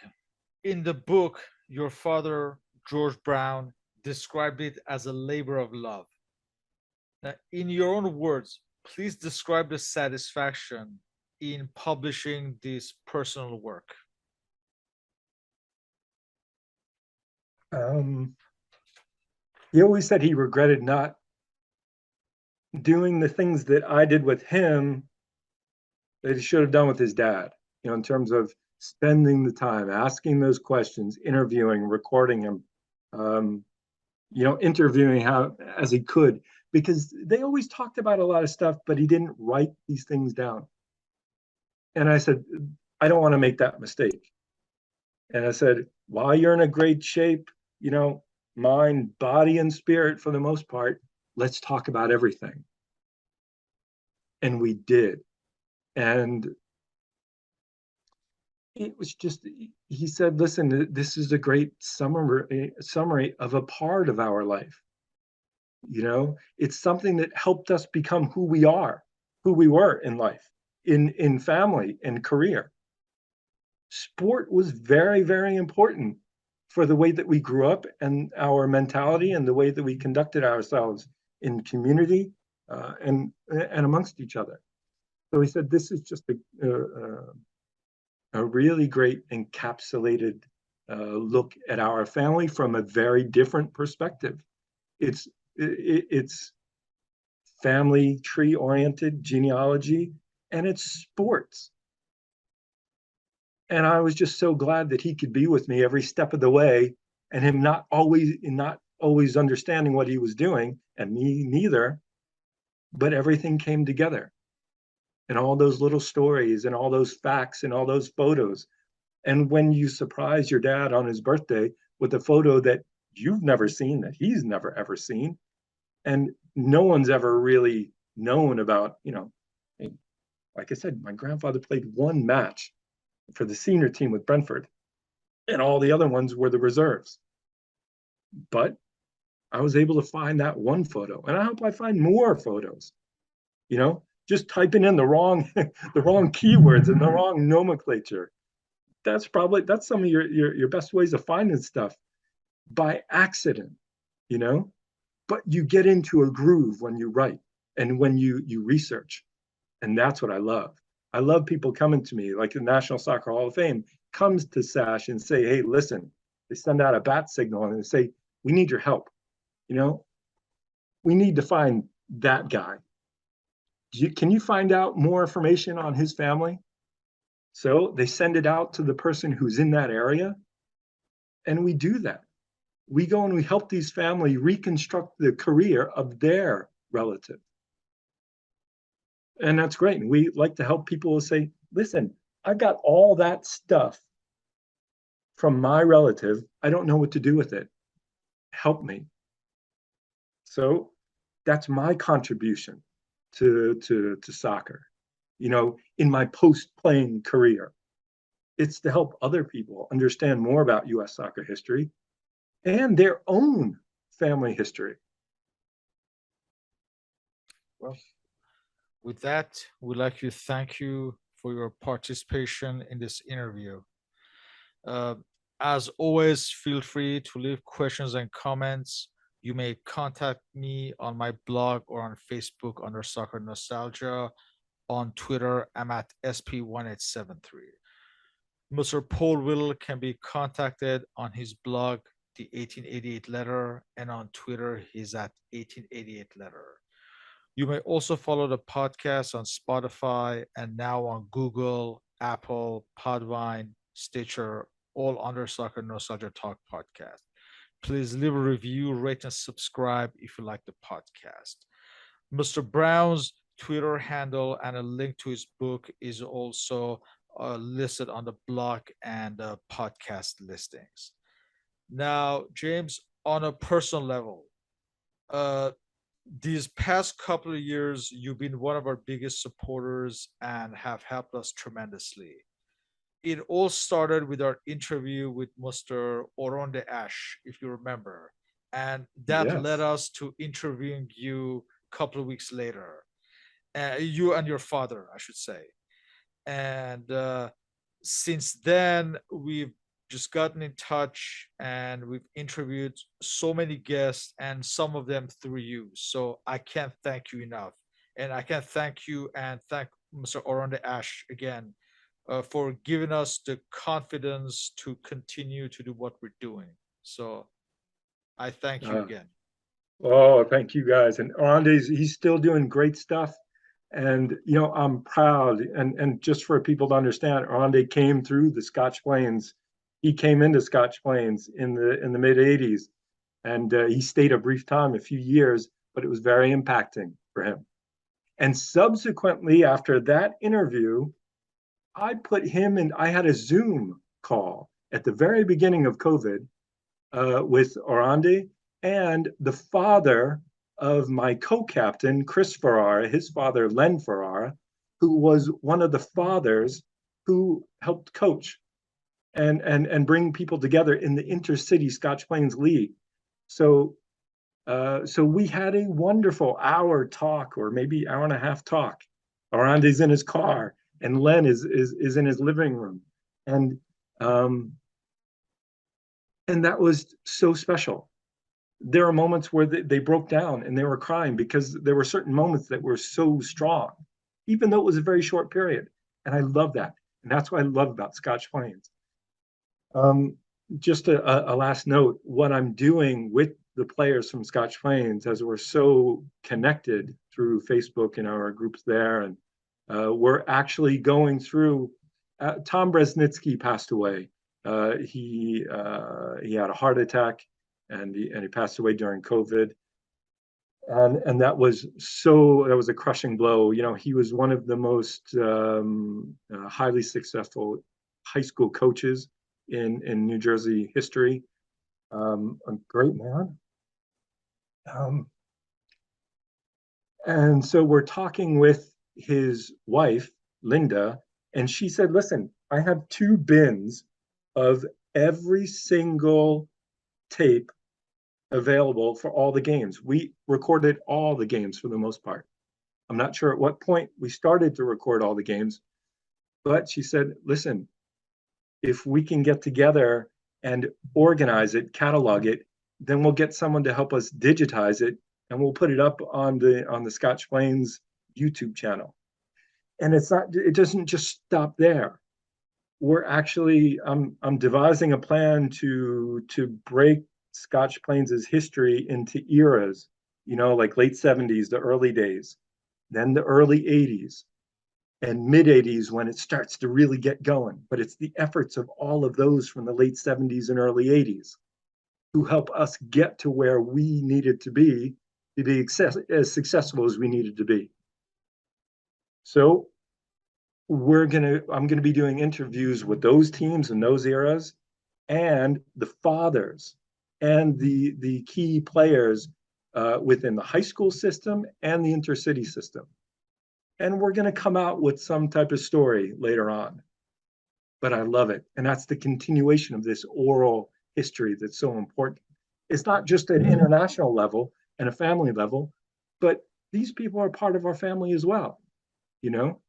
in the book, your father, George Brown, described it as a labor of love. Now, in your own words, please describe the satisfaction in publishing this personal work. He always said he regretted not doing the things that I did with him that he should have done with his dad, in terms of spending the time, asking those questions, interviewing, recording him, interviewing how as he could, because they always talked about a lot of stuff, but he didn't write these things down. And I said, I don't want to make that mistake. And I said, while you're in a great shape, mind, body, and spirit for the most part, let's talk about everything. And we did. And it was just, he said, listen, this is a great summary of a part of our life. It's something that helped us become who we are, who we were in life, in family and career. Sport was very, very important for the way that we grew up and our mentality and the way that we conducted ourselves in community and amongst each other. So he said, this is just a really great encapsulated look at our family from a very different perspective. It's family tree oriented genealogy, and it's sports. And I was just so glad that he could be with me every step of the way, and him not always understanding what he was doing, and me neither, but everything came together. And all those little stories and all those facts and all those photos. And when you surprise your dad on his birthday with a photo that you've never seen, that he's never ever seen, and no one's ever really known about, like I said, my grandfather played one match for the senior team with Brentford, and all the other ones were the reserves. But I was able to find that one photo, and I hope I find more photos, just typing in the wrong keywords and the wrong nomenclature. That's some of your best ways of finding stuff by accident, but you get into a groove when you write and when you research. And that's what I love. I love people coming to me, like the National Soccer Hall of Fame comes to S.A.S.H and say, hey, listen, they send out a bat signal and they say, we need your help. We need to find that guy. Can you find out more information on his family? So they send it out to the person who's in that area, and we do that. We go and we help these families reconstruct the career of their relative. And that's great. And we like to help people say, listen, I've got all that stuff from my relative. I don't know what to do with it. Help me. So that's my contribution to soccer, in my post-playing career. It's to help other people understand more about U.S. soccer history and their own family history. Well, with that, we'd like to thank you for your participation in this interview. Uh, as always, feel free to leave questions and comments. You may contact me on my blog or on Facebook under Soccer Nostalgia. On Twitter, I'm at SP1873. Mr. Paul Whittle can be contacted on his blog, The 1888 Letter, and on Twitter, he's at 1888 Letter. You may also follow the podcast on Spotify and now on Google, Apple, Podvine, Stitcher, all under Soccer Nostalgia Talk Podcast. Please leave a review, rate, and subscribe if you like the podcast. Mr. Brown's Twitter handle and a link to his book is also listed on the blog and podcast listings. Now, James, on a personal level, uh, these past couple of years, you've been one of our biggest supporters and have helped us tremendously. It all started with our interview with Mr. Oronde Ash, if you remember. And that led Yes. us to interviewing you a couple of weeks later. You and your father, I should say. And since then, we've just gotten in touch and we've interviewed so many guests and some of them through you. So I can't thank you enough. And I can't thank you and thank Mr. Oronde Ash again for giving us the confidence to continue to do what we're doing. So I thank you Uh, again. oh, thank you guys. And Arande's, he's still doing great stuff. And I'm proud. And just for people to understand, Arande came through the Scotch Plains. He came into Scotch Plains in the mid '80s, and he stayed a brief time, a few years, but it was very impacting for him. And subsequently, after that interview, I put him in. I had a Zoom call at the very beginning of COVID with Orande and the father of my co-captain, Chris Ferrara, his father, Len Ferrara, who was one of the fathers who helped coach and bring people together in the Intercity Scotch Plains League. So so we had a wonderful hour talk, or maybe hour and a half talk. Orande's in his car, and Len is in his living room, and um, and that was so special. There are moments where they broke down and they were crying because there were certain moments that were so strong, even though it was a very short period. And I love that. And that's what I love about Scotch Plains. Um, just a last note, what I'm doing with the players from Scotch Plains, as we're so connected through Facebook and our groups there, and we're actually going through, Tom Bresnitsky passed away. He had a heart attack and he passed away during COVID. And that was a crushing blow. He was one of the most highly successful high school coaches in New Jersey history. A great man. And so we're talking with his wife, Linda, and she said, listen, I have 2 bins of every single tape available for all the games. We recorded all the games for the most part. I'm not sure at what point we started to record all the games, but she said, listen, if we can get together and organize it, catalog it, then we'll get someone to help us digitize it and we'll put it up on the Scotch Plains YouTube channel. And it doesn't just stop there. We're actually, I'm devising a plan to break Scotch Plains' history into eras, like late '70s, the early days. then the early 80s, and mid 80s when it starts to really get going. But it's the efforts of all of those from the late 70s and early 80s who help us get to where we needed to be as successful as we needed to be. So I'm gonna be doing interviews with those teams and those eras, and the fathers and the key players within the high school system and the intercity system. And we're going to come out with some type of story later on. But I love it. And that's the continuation of this oral history that's so important. It's not just at international level and a family level, but these people are part of our family as well, you know?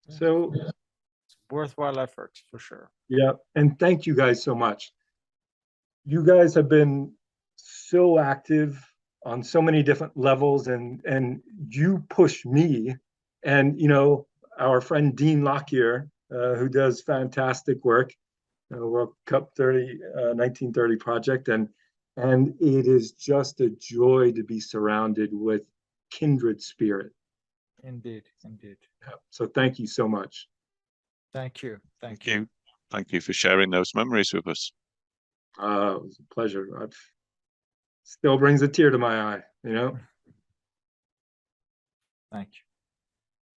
So, It's worthwhile effort for sure. yeah. And thank you guys so much. You guys have been so active on so many different levels, and you push me, and our friend Dean Lockyer, who does fantastic work, World Cup 1930 project, and it is just a joy to be surrounded with kindred spirit. Indeed, indeed. Yeah. So thank you so much. Thank you. Thank you. Thank you for sharing those memories with us. It was a pleasure. Still brings a tear to my eye, Thank you.